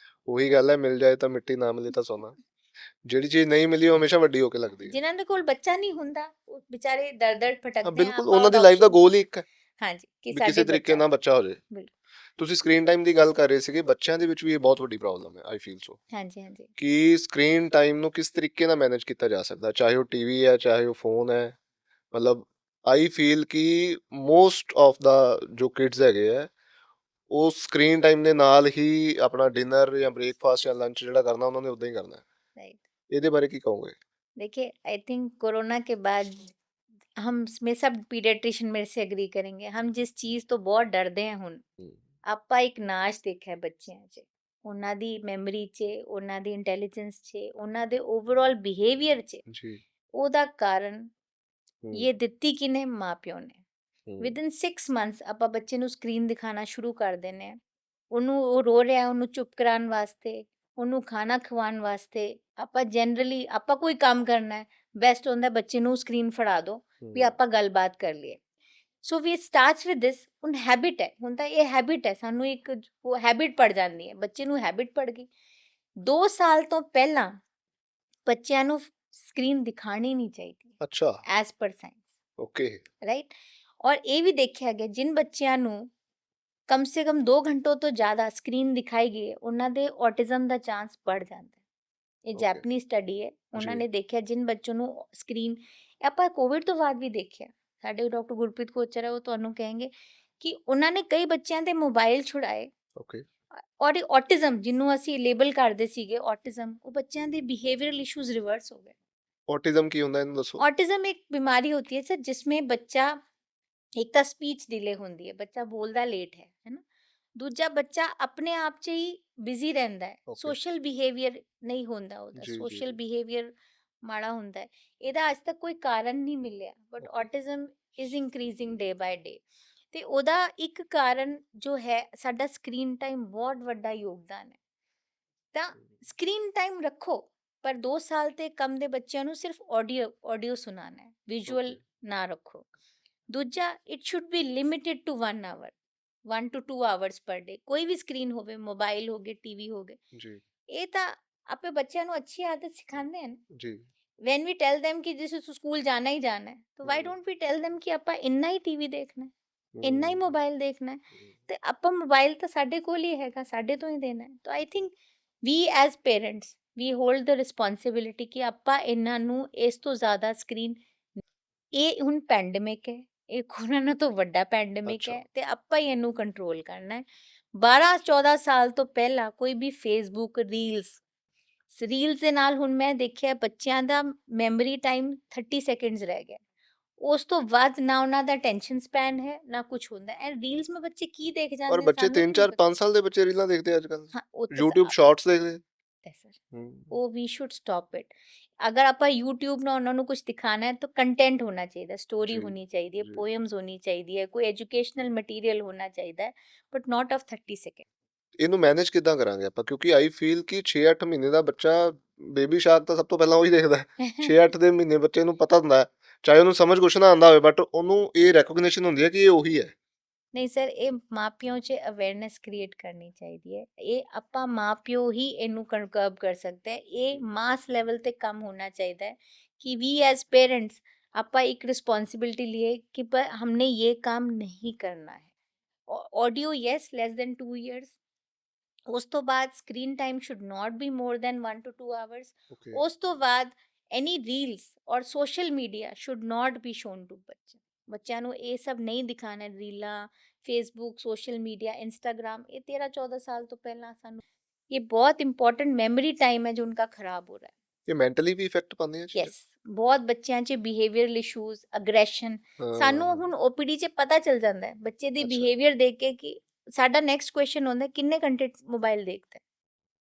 ਉਹੀ ਗੱਲ ਹੈ, ਮਿਲ ਜਾਏ ਤਾਂ ਮਿੱਟੀ, ਨਾ ਮਿਲੇ ਤਾਂ ਸੋਨਾ। ਜਿਹੜੀ ਚੀਜ਼ ਨਹੀਂ ਮਿਲੀ ਉਹ ਹਮੇਸ਼ਾ ਵੱਡੀ ਹੋ ਕੇ ਲੱਗਦੀ ਹੈ। ਜਿਨ੍ਹਾਂ ਦੇ ਕੋਲ ਬੱਚਾ ਨਹੀਂ ਹੁੰਦਾ, ਉਹ ਵਿਚਾਰੇ ਦਰ ਦਰ ਹਾਂ ਭਟਕਦੇ ਆ। ਬਿਲਕੁਲ, ਆਪਾਂ ਉਹਨਾਂ ਦੀ ਉਹਦਾ ਲਾਈਫ ਦਾ option ਗੋਲ ਹੀ ਇੱਕ ਹੈ ਹਾਂਜੀ ਕਿ ਵੀ ਸਾਡੇ ਕਿਸੇ ਤਰੀਕੇ ਬੱਚਾ ਨਾਲ ਬੱਚਾ ਹੋ ਜਾਏ। ਬਿਲਕੁਲ। ਤੁਸੀਂ ਸਕਰੀਨ ਟਾਈਮ ਦੀ ਗੱਲ ਕਰ ਰਹੇ ਸੀਗੇ, ਬੱਚਿਆਂ ਦੇ ਵਿੱਚ ਵੀ ਇਹ ਬਹੁਤ ਵੱਡੀ ਪ੍ਰੋਬਲਮ ਹੈ, ਆਈ ਫੀਲ ਸੋ, हाँ जी, हाँ जी। ਕਿ ਸਕਰੀਨ ਟਾਈਮ ਨੂੰ ਕਿਸ ਤਰੀਕੇ ਨਾਲ ਮੈਨੇਜ ਕੀਤਾ ਜਾ ਸਕਦਾ, ਚਾਹੇ ਉਹ ਟੀਵੀ ਹੈ ਚਾਹੇ ਉਹ ਫੋਨ ਹੈ। ਮਤਲਬ ਆਈ ਫੀਲ ਕਿ ਮੋਸਟ ਆਫ ਦਾ ਜੋ ਕਿਡਸ ਹੈਗੇ ਆ, ਉਹ ਸਕਰੀਨ ਟਾਈਮ ਦੇ ਨਾਲ ਹੀ ਆਪਣਾ ਡਿਨਰ ਜਾਂ ਬ੍ਰੇਕਫਾਸਟ ਜਾਂ ਲੰਚ ਜਿਹੜਾ ਕਰਨਾ ਉਹਨਾਂ ਨੇ ਉਦਾਂ ਹੀ ਕਰਨਾ ਹੈ। राइट। ਇਹਦੇ ਬਾਰੇ ਕੀ ਕਹੋਗੇ? देखिए, आई थिंक कोरोना के बाद हम में सब पीडियाट्रिशियन मेरे से एग्री करेंगे, हम जिस चीज़ तो बहुत डरते हैं ਹੁਣ, ਆਪਾਂ ਇੱਕ ਨਾਚ ਦੇਖਿਆ ਬੱਚਿਆਂ 'ਚ, ਉਹਨਾਂ ਦੀ ਮੈਮਰੀ 'ਚ, ਉਹਨਾਂ ਦੀ ਇੰਟੈਲੀਜੈਂਸ 'ਚ, ਉਹਨਾਂ ਦੇ ਓਵਰਆਲ ਬਿਹੇਵੀਅਰ 'ਚ, ਜੀ। ਉਹਦਾ ਕਾਰਨ ਹੂੰ ਇਹ ਦਿੱਤੀ ਕਿਨੇ? ਮਾਂ ਪਿਓ ਨੇ। ਹੂੰ ਵਿਦਿਨ 6 ਮੰਥਸ ਆਪਾਂ ਬੱਚੇ ਨੂੰ ਸਕਰੀਨ ਦਿਖਾਣਾ ਸ਼ੁਰੂ ਕਰ ਦਿੰਦੇ ਹਾਂ। ਉਹਨੂੰ, ਉਹ ਰੋ ਰਿਹਾ ਉਹਨੂੰ ਚੁੱਪ ਕਰਾਉਣ ਵਾਸਤੇ, ਉਹਨੂੰ ਖਾਣਾ ਖਵਾਉਣ ਵਾਸਤੇ, ਆਪਾਂ ਜਨਰਲੀ ਆਪਾਂ ਕੋਈ ਕੰਮ ਕਰਨਾ ਹੈ, ਬੈਸਟ ਹੁੰਦਾ ਬੱਚੇ ਨੂੰ ਸਕਰੀਨ ਫੜਾ ਦਿਓ ਵੀ ਆਪਾਂ ਗੱਲਬਾਤ ਕਰ ਲਈਏ। ਸੋ ਵੀ ਸਟਾਰਟਸ ਵਿਦ ਦਿਸ। ਹੁਣ ਹੈਬਿਟ ਹੈ, ਹੁਣ ਤਾਂ ਇਹ ਹੈਬਿਟ ਹੈ, ਸਾਨੂੰ ਇੱਕ ਉਹ ਹੈਬਿਟ ਪੜ ਜਾਂਦੀ ਹੈ, ਬੱਚੇ ਨੂੰ ਹੈਬਿਟ ਪੜ ਗਈ। 2 ਸਾਲ ਤੋਂ ਪਹਿਲਾਂ ਬੱਚਿਆਂ ਨੂੰ ਸਕਰੀਨ ਦਿਖਾਣੀ ਨਹੀਂ ਚਾਹੀਦੀ ਅੱਛਾ। As per science, okay. Right. ਔਰ ਇਹ ਵੀ ਦੇਖਿਆ ਗਿਆ ਜਿਨ ਬੱਚਿਆਂ ਨੂੰ ਕਮ ਸੇ ਕਮ 2 ਘੰਟੇ ਤੋਂ ਜ਼ਿਆਦਾ ਸਕਰੀਨ ਦਿਖਾਈ ਗਈ ਹੈ, ਉਹਨਾਂ ਦੇ ਔਟਿਜ਼ਮ ਦਾ ਚਾਂਸ बढ़ ਜਾਂਦਾ ਹੈ। ਇਹ ਓਕੇ ਜੈਪਨੀਜ਼ ਸਟੱਡੀ ਹੈ, ਉਹਨਾਂ ਜੀ। ਨੇ ਦੇਖਿਆ ਜਿਨ ਬੱਚੋਂ ਨੂੰ ਸਕਰੀਨ, ਆਪਾਂ ਕੋਵਿਡ ਤੋਂ ਬਾਅਦ ਵੀ ਦੇਖਿਆ, ਸਾਡੇ ਡਾਕਟਰ ਗੁਰਪ੍ਰੀਤ ਕੋਚਰ ਹੈ ਉਹ ਤੁਹਾਨੂੰ ਕहेंगे ਕਿ ਉਹਨਾਂ ਨੇ ਕਈ ਬੱਚਿਆਂ ਦੇ ਮੋਬਾਈਲ ਛੁਡਾਏ, ਓਕੇ। ਔਰ ਇਹ ਔਟਿਜ਼ਮ ਜਿਹਨੂੰ ਅਸੀਂ ਲੇਬਲ ਕਰਦੇ ਸੀਗੇ ਔਟਿਜ਼ਮ, ਉਹ ਬੱਚਿਆਂ ਦੇ ਬਿਹੇवियरल इश्यूज रिवर्स हो गए। ऑटिज्म की ਹੁੰਦਾ ਇਹਨੂੰ ਦੱਸੋ? ऑटिज्म एक बीमारी होती है सर जिसमें बच्चा, एक ਤਾਂ स्पीच डिले ਹੁੰਦੀ ਹੈ, ਬੱਚਾ ਬੋਲਦਾ ਲੇਟ ਹੈ ਨਾ, ਦੂਜਾ ਬੱਚਾ ਆਪਣੇ ਆਪ 'ਚ ਹੀ ਬਿਜ਼ੀ ਰਹਿੰਦਾ ਹੈ, ਓਕੇ ਸੋਸ਼ਲ ਬਿਹੇਵੀਅਰ ਨਹੀਂ ਹੁੰਦਾ ਉਹਦਾ, ਜੀ ਜੀ ਸੋਸ਼ਲ ਜੀ। ਬਿਹੇਵੀਅਰ ਮਾੜਾ ਹੁੰਦਾ ਹੈ। ਇਹਦਾ ਅੱਜ ਤੱਕ ਕੋਈ ਕਾਰਨ ਨਹੀਂ ਮਿਲਿਆ, but okay autism is increasing day by day. ਤੇ ਉਹਦਾ ਇੱਕ ਕਾਰਨ ਜੋ ਹੈ ਸਾਡਾ ਸਕਰੀਨ ਟਾਈਮ ਬਹੁਤ ਵੱਡਾ ਯੋਗਦਾਨ ਹੈ। ਤਾਂ ਸਕਰੀਨ ਟਾਈਮ ਰੱਖੋ, ਪਰ 2 ਸਾਲ ਤੇ ਕਮ ਦੇ ਬੱਚਿਆਂ ਨੂੰ ਸਿਰਫ ਆਡੀਓ ਸੁਣਾਉਣਾ ਹੈ, ਵਿਜ਼ੂਅਲ ਓਕੇ ਨਾ ਰੱਖੋ। ਦੂਜਾ, it should be limited to 1 hour, 1 to 2 hours per day. ਕੋਈ ਵੀ ਸਕਰੀਨ ਹੋਵੇ, ਮੋਬਾਈਲ ਹੋ ਗਏ, ਟੀਵੀ ਹੋ ਗਏ, ਜੀ ਇਹ ਤਾਂ ਆਪੇ ਬੱਚਿਆਂ ਨੂੰ ਅੱਛੀ ਆਦਤ ਸਿਖਾਉਂਦੇ ਹਨ। ਜੀ। ਵੈਨ ਵੀ ਟੈਲ them ਕਿ ਜਿਸ ਸਕੂਲ ਜਾਣਾ ਹੀ ਜਾਣਾ ਹੈ, ਤਾਂ why hmm, don't we tell them ਕਿ ਆਪਾਂ ਇੰਨਾ ਹੀ ਟੀਵੀ ਦੇਖਣਾ ਹੈ, ਇੰਨਾ ਹੀ ਹਮ, ਮੋਬਾਈਲ ਦੇਖਣਾ ਹੈ। ਹਮ, ਤੇ ਆਪਾਂ ਮੋਬਾਈਲ ਤਾਂ ਸਾਡੇ ਕੋਲ ਹੀ ਹੈਗਾ, ਸਾਡੇ ਤੋਂ ਹੀ ਦੇਣਾ ਹੈ। ਤਾਂ I think we as parents we hold the responsibility ਕਿ ਆਪਾਂ ਇਹਨਾਂ ਨੂੰ ਇਸ ਤੋਂ ਜ਼ਿਆਦਾ ਸਕਰੀਨ, ਇਹ ਹੁਣ ਪੈਂਡੇਮਿਕ ਹੈ, ਇਹ ਕੋਰੋਨਾ ਤੋਂ ਵੱਡਾ ਪੈਂਡੇਮਿਕ ਅੱਛਾ ਹੈ, ਤੇ ਆਪਾਂ ਹੀ ਇਹਨੂੰ ਕੰਟਰੋਲ ਕਰਨਾ ਹੈ। 12-14 ਸਾਲ ਤੋਂ ਪਹਿਲਾਂ ਕੋਈ ਵੀ ਫੇਸਬੁੱਕ ਰੀਲਸ ਦੇ ਨਾਲ ਹੁਣ ਮੈਂ ਦੇਖਿਆ ਬੱਚਿਆਂ ਦਾ ਮੈਮਰੀ ਟਾਈਮ 30 ਸੈਕਿੰਡਸ ਰਹਿ ਗਿਆ, ਉਸ ਤੋਂ ਵੱਧ ਨਾ ਉਹਨਾਂ ਦਾ ਅਟੈਂਸ਼ਨ ਸਪੈਨ ਹੈ ਨਾ ਕੁਝ ਹੁੰਦਾ ਹੈ। ਰੀਲਸ में ਬੱਚੇ ਕੀ ਦੇਖ ਔਰ ਜਾਂਦੇ ਬੱਚੇ ਸਾਨੂੰ ਵੀ 3 ਨਹੀਂ 4 ਪਤਾ। 5 ਸਾਲ ਦੇ ਬੱਚੇ ਰੀਲਾਂ ਦੇਖਦੇ ਅੱਜ ਕੱਲ, ਹਾਂ ਉਹ ਤਾਂ YouTube ਸ਼ਾਰਟਸ ਦੇਖਦੇ। ਹੈ ਸਰ, ਹਮ, ਉਹ ਵੀ ਸ਼ੁੱਡ ਸਟਾਪ ਇਟ। ਅਗਰ ਆਪਾਂ YouTube ਨਾਲ ਉਹਨਾਂ ਨੂੰ ਕੁਝ ਦਿਖਾਣਾ ਹੈ ਤਾਂ ਕੰਟੈਂਟ ਹੋਣਾ ਚਾਹੀਦਾ, ਸਟੋਰੀ ਜੀ ਹੋਣੀ ਚਾਹੀਦੀ ਹੈ, ਜੀ। ਪੋਇਮਸ ਹੋਣੀ ਚਾਹੀਦੀ ਹੈ, ਕੋਈ ਐਜੂਕੇਸ਼ਨਲ ਮਟੀਰੀਅਲ ਹੋਣਾ ਚਾਹੀਦਾ ਹੈ, ਬਟ ਨਾਟ ਆਫ 30 ਸੈਕਿੰਡ। ਇਹਨੂੰ ਮੈਨੇਜ ਕਿੱਦਾਂ ਕਰਾਂਗੇ ਆਪਾਂ, ਕਿਉਂਕਿ ਆਈ ਫੀਲ ਕਿ 6-8 ਮਹੀਨੇ ਦਾ ਬੱਚਾ ਬੇਬੀ ਸ਼ਾਰਕ ਤਾਂ ਸਭ ਤੋਂ ਪਹਿਲਾਂ ਉਹੀ ਦੇਖਦਾ ਹੈ। 6-8 ਦੇ ਮਹੀਨੇ ਬੱਚੇ ਨੂੰ ਪਤਾ ਹੁੰਦਾ ਹੈ, ਚਾਹੇ ਉਹਨੂੰ ਸਮਝ ਕੁਛ ਨਾ ਆਉਂਦਾ ਹੋਵੇ, ਬਟ ਉਹਨੂੰ ਇਹ ਰੈਕੋਗਨੀਸ਼ਨ ਹੁੰਦੀ ਹੈ ਕਿ ਇਹ ਉਹੀ ਹੈ। ਨਹੀਂ ਸਰ, ਇਹ ਮਾਪਿਆਂ 'ਚ ਅਵੇਅਰਨੈਸ ਕ੍ਰੀਏਟ ਕਰਨੀ ਚਾਹੀਦੀ ਹੈ। ਇਹ ਆਪਾਂ ਮਾਪਿਓ ਹੀ ਇਹਨੂੰ ਕਰਬ ਕਰ ਸਕਦੇ ਹੈ। ਇਹ ਮਾਸ ਲੈਵਲ ਤੇ ਕੰਮ ਹੋਣਾ ਚਾਹੀਦਾ है कि वी एज पेरेंट्स ਆਪਾਂ ਇੱਕ ਰਿਸਪॉन्सिबिलिटी लिए कि पर हमने ये काम नहीं करना है। Audio yes less than 2 years, ਉਸ ਤੋਂ ਬਾਅਦ screen time should not be more than 1 to 2 hours. Okay ਉਸ ਤੋਂ ਬਾਅਦ any reels or social media should not be shown to ਬੱਚਿਆਂ ਨੂੰ ਇਹ ਸਭ ਨਹੀਂ ਦਿਖਾਣਾ, ਰੀਲਾਂ, ਫੇਸਬੁੱਕ, ਸੋਸ਼ਲ ਮੀਡੀਆ, ਇੰਸਟਾग्राम, ये 13-14 साल तो पहला ਸਾਨੂੰ, ये बहुत इंपॉर्टेंट मेमोरी टाइम है जो उनका खराब हो रहा है। ਇਹ ਮੈਂਟਲੀ ਵੀ ਇਫੈਕਟ ਪਾਉਂਦੀਆਂ ਚੀਜ਼ਾਂ। ਯੈਸ, ਬਹੁਤ ਬੱਚਿਆਂ 'ਚ ਬਿਹੇਵੀਅਰਲ ਇਸ਼ੂਜ਼, ਅਗਰੈਸ਼ਨ, ਸਾਨੂੰ ਹਾਂ ਹੁਣ ਓਪੀਡੀ 'ਚ ਪਤਾ ਚੱਲ ਜਾਂਦਾ ਹੈ ਬੱਚੇ ਦੀ ਅੱਛਾ ਬਿਹੇਵੀਅਰ ਦੇਖ ਕੇ ਕਿ ਸਾਡਾ ਨੈਕਸਟ ਕੁਐਸਚਨ ਹੁੰਦਾ ਕਿੰਨੇ ਘੰਟੇ ਮੋਬਾਈਲ ਦੇਖਦਾ ਹੈ।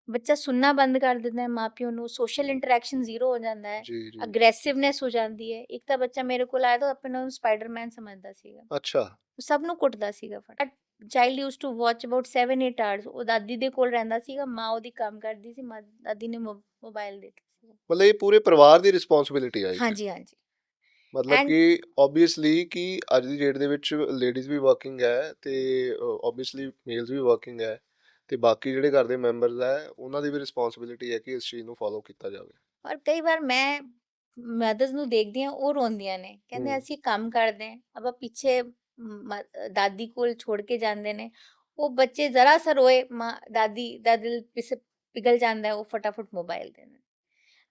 ਬੱਚਾ ਸੁਣਨਾ ਬੰਦ ਕਰ ਦਿੰਦਾ ਹੈ ਮਾਪਿਓ ਨੂੰ, ਸੋਸ਼ਲ ਇੰਟਰੈਕਸ਼ਨ ਜ਼ੀਰੋ ਹੋ ਜਾਂਦਾ ਹੈ, ਜੀ ਜੀ। ਅਗਰੈਸਿਵਨੈਸ ਹੋ ਜਾਂਦੀ ਹੈ। ਇੱਕ ਤਾਂ ਬੱਚਾ ਮੇਰੇ ਕੋਲ ਆਇਆ ਤਾਂ ਆਪਣੇ ਨੂੰ ਸਪਾਈਡਰਮੈਨ ਸਮਝਦਾ ਸੀਗਾ, ਅੱਛਾ ਉਹ ਸਭ ਨੂੰ ਕੁੱਟਦਾ ਸੀਗਾ। ਫਟ child use to watch about 7-8 hours, ਉਹ ਦਾਦੀ ਦੇ ਕੋਲ ਰਹਿੰਦਾ ਸੀਗਾ, ਮਾਂ ਉਹਦੀ ਕੰਮ ਕਰਦੀ ਸੀ, ਦਾਦੀ ਨੇ ਮੋਬਾਈਲ ਦੇ ਦਿੱਤਾ ਸੀਗਾ। ਮਤਲਬ ਇਹ ਪੂਰੇ ਪਰਿਵਾਰ ਦੀ ਰਿਸਪੌਂਸਿਬਿਲਿਟੀ ਆ ਇੱਕ, ਹਾਂਜੀ ਹਾਂਜੀ। ਮਤਲਬ ਐਂਡ ਕਿ ਓਬਵੀਅਸਲੀ ਕਿ ਅੱਜ ਦੀ ਡੇਟ ਦੇ ਵਿੱਚ ਲੇਡੀਜ਼ ਵੀ ਵਰਕਿੰਗ ਹੈ ਤੇ ਓਬਵੀਅਸਲੀ ਮੇਲਸ ਵੀ ਵਰਕਿੰਗ ਹੈ, ਤੇ ਬਾਕੀ ਜਿਹੜੇ ਘਰ ਦੇ ਮੈਂਬਰਸ ਹੈ ਉਹਨਾਂ ਦੀ ਵੀ ਰਿਸਪੌਂਸਿਬਿਲਿਟੀ ਹੈ ਕਿ ਇਸ ਚੀਜ਼ ਨੂੰ ਫੋਲੋ ਕੀਤਾ ਜਾਵੇ। ਔਰ ਕਈ ਵਾਰ ਮੈਂ ਮਦਰਸ ਨੂੰ ਦੇਖਦੀ ਹਾਂ, ਉਹ ਰੋਂਦੀਆਂ ਨੇ, ਕਹਿੰਦੇ ਹੂੰ ਅਸੀਂ ਕੰਮ ਕਰਦੇ ਹਾਂ, ਆਪਾਂ ਪਿੱਛੇ ਦਾਦੀ ਕੋਲ ਛੋੜ ਕੇ ਜਾਂਦੇ ਨੇ, ਉਹ ਬੱਚੇ ਜ਼ਰਾ ਸਾ ਰੋਏ ਮਾਂ ਦਾਦੀ ਦਾ ਦਿਲ ਪਿਘਲ ਜਾਂਦਾ ਹੈ, ਉਹ ਫਟਾਫਟ ਮੋਬਾਈਲ ਦੇ ਦਿੰਦੇ।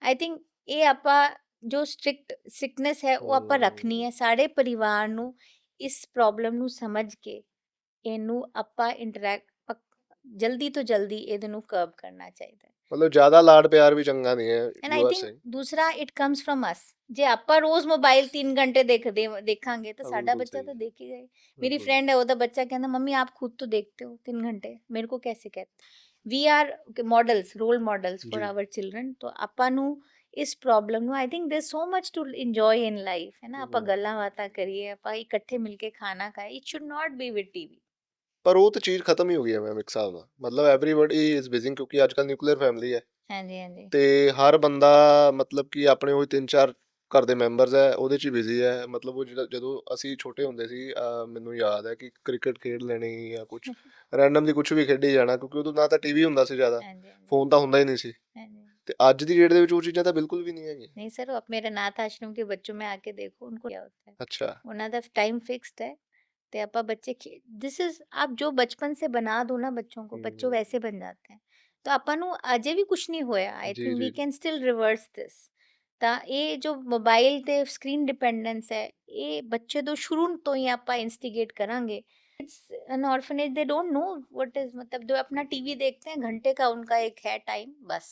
ਆਈ ਥਿੰਕ ਇਹ ਆਪਾਂ ਜੋ ਸਟ੍ਰਿਕਟ ਸਿਕਨੈਸ ਹੈ ਉਹ ਆਪਾਂ ਰੱਖਣੀ ਹੈ, ਸਾਡੇ ਪਰਿਵਾਰ ਨੂੰ ਇਸ ਪ੍ਰੋਬਲਮ ਨੂੰ ਸਮਝ ਕੇ ਇਹਨੂੰ ਆਪਾਂ ਜਲਦੀ ਤੋਂ ਜਲਦੀ ਇਹਦੇ ਨੂੰ ਕਰਬ ਕਰਨਾ ਚਾਹੀਦਾ ਹੈ। ਮਤਲਬ ਜ਼ਿਆਦਾ ਲਾਡ ਪਿਆਰ ਵੀ ਚੰਗਾ ਨਹੀਂ ਹੈ, and you I are think saying. ਦੂਸਰਾ ਇਟ ਕਮਸ ਫਰਮ ਅਸ। ਜੇ ਆਪਾਂ ਰੋਜ਼ ਮੋਬਾਈਲ 3 ਘੰਟੇ ਦੇਖਾਂਗੇ ਤਾਂ ਸਾਡਾ ਬਿਲकुल ਬੱਚਾ सही ਤਾਂ है, ਦੇਖੇਗਾ ਹੀ। ਮੇਰੀ बिल्कुल। फ्रेंड है, ਉਹਦਾ ਬੱਚਾ ਕਹਿੰਦਾ ਮੰਮੀ आप खुद तो देखते हो 3 घंटे, मेरे को कैसे कहते। We are models, role models for जी। Our children. तो ਆਪਾਂ ਨੂੰ ਇਸ ਪ੍ਰੋਬਲਮ ਨੂੰ, I think there so much to enjoy in life, ਹੈ ਨਾ। ਆਪਾਂ ਗੱਲਾਂ ਬਾਤਾਂ ਕਰੀਏ, ਆਪਾਂ ਇਕੱਠੇ ਮਿਲ ਕੇ ਖਾਣਾ ਖਾਏ। It should not be with TV. ਪਰ ਉਹ ਤਾਂ ਚੀਜ਼ ਖਤਮ ਹੀ ਹੋ ਗਈ ਹੈ ਮੈਮ ਇੱਕ ਹਿਸਾਬ ਨਾਲ, ਮਤਲਬ ਐਵਰੀਬਾਡੀ ਇਜ਼ ਬਿਜ਼ੀ, ਕਿਉਂਕਿ ਅੱਜ ਕੱਲ੍ਹ ਨਿਊਕਲੀਅਰ ਫੈਮਿਲੀ ਹੈ ਹਾਂਜੀ ਹਾਂਜੀ ਤੇ ਹਰ ਬੰਦਾ ਮਤਲਬ ਕਿ ਆਪਣੇ ਉਹੀ 3-4 ਘਰ ਦੇ ਮੈਂਬਰਸ ਹੈ ਉਹਦੇ 'ਚ ਹੀ ਬਿਜ਼ੀ ਹੈ। ਮਤਲਬ ਉਹ ਜਦੋਂ ਅਸੀਂ ਛੋਟੇ ਹੁੰਦੇ ਸੀ, ਮੈਨੂੰ ਯਾਦ ਹੈ ਕਿ ਕ੍ਰਿਕਟ ਖੇਡ ਲੈਣੀ ਜਾਂ ਕੁਝ ਰੈਂਡਮਲੀ ਕੁਝ ਵੀ ਖੇਡੀ ਜਾਣਾ, ਕਿਉਂਕਿ ਉਦੋਂ ਨਾ ਤਾਂ ਟੀਵੀ ਹੁੰਦਾ ਸੀ ਜ਼ਿਆਦਾ, ਹਾਂਜੀ ਹਾਂਜੀ ਫੋਨ ਤਾਂ ਹੁੰਦਾ ਹੀ ਨਹੀਂ ਸੀ। ਹਾਂਜੀ। ਤੇ ਅੱਜ ਦੀ ਡੇਟ ਦੇ ਵਿੱਚ ਉਹ ਚੀਜ਼ਾਂ ਤਾਂ ਬਿਲकुल भी नहीं ਹੈਗੀਆਂ। नहीं सर, आप मेरे नाथ आश्रम के बच्चों में आके देखो उनको क्या होता है। ਅੱਛਾ। ਉਹਨਾਂ ਦਾ ਟਾਈਮ ਫਿਕਸਡ ਹੈ ਤੇ ਆਪਾਂ ਬੱਚੇ ਦਿਸ ਇਜ਼, आप जो बचपन से बना दो ना बच्चों को, बच्चों वैसे बन जाते हैं। तो ਆਪਾਂ ਨੂੰ ਅਜੇ ਵੀ ਕੁਝ ਨਹੀਂ ਹੋਇਆ। ਆਈ ਜੀ ਥਿੰਕ ਜੀ ਵੀ ਜੀ। ਕੈਨ ਸਟਿਲ ਰਿਵਰਸ ਦਿਸ। ਤਾਂ ਇਹ ਜੋ ਮੋਬਾਈਲ ਤੇ ਸਕਰੀਨ ਡਿਪੈਂਡੈਂਸ ਹੈ, ਇਹ ਬੱਚੇ ਤੋਂ ਸ਼ੁਰੂ ਤੋਂ ਹੀ ਆਪਾਂ ਇਨਸਟੀਗੇਟ ਕਰਾਂਗੇ। It's an orphanage, they don't know what is, मतलब जो अपना टीवी देखते हैं घंटे का उनका एक है टाइम बस।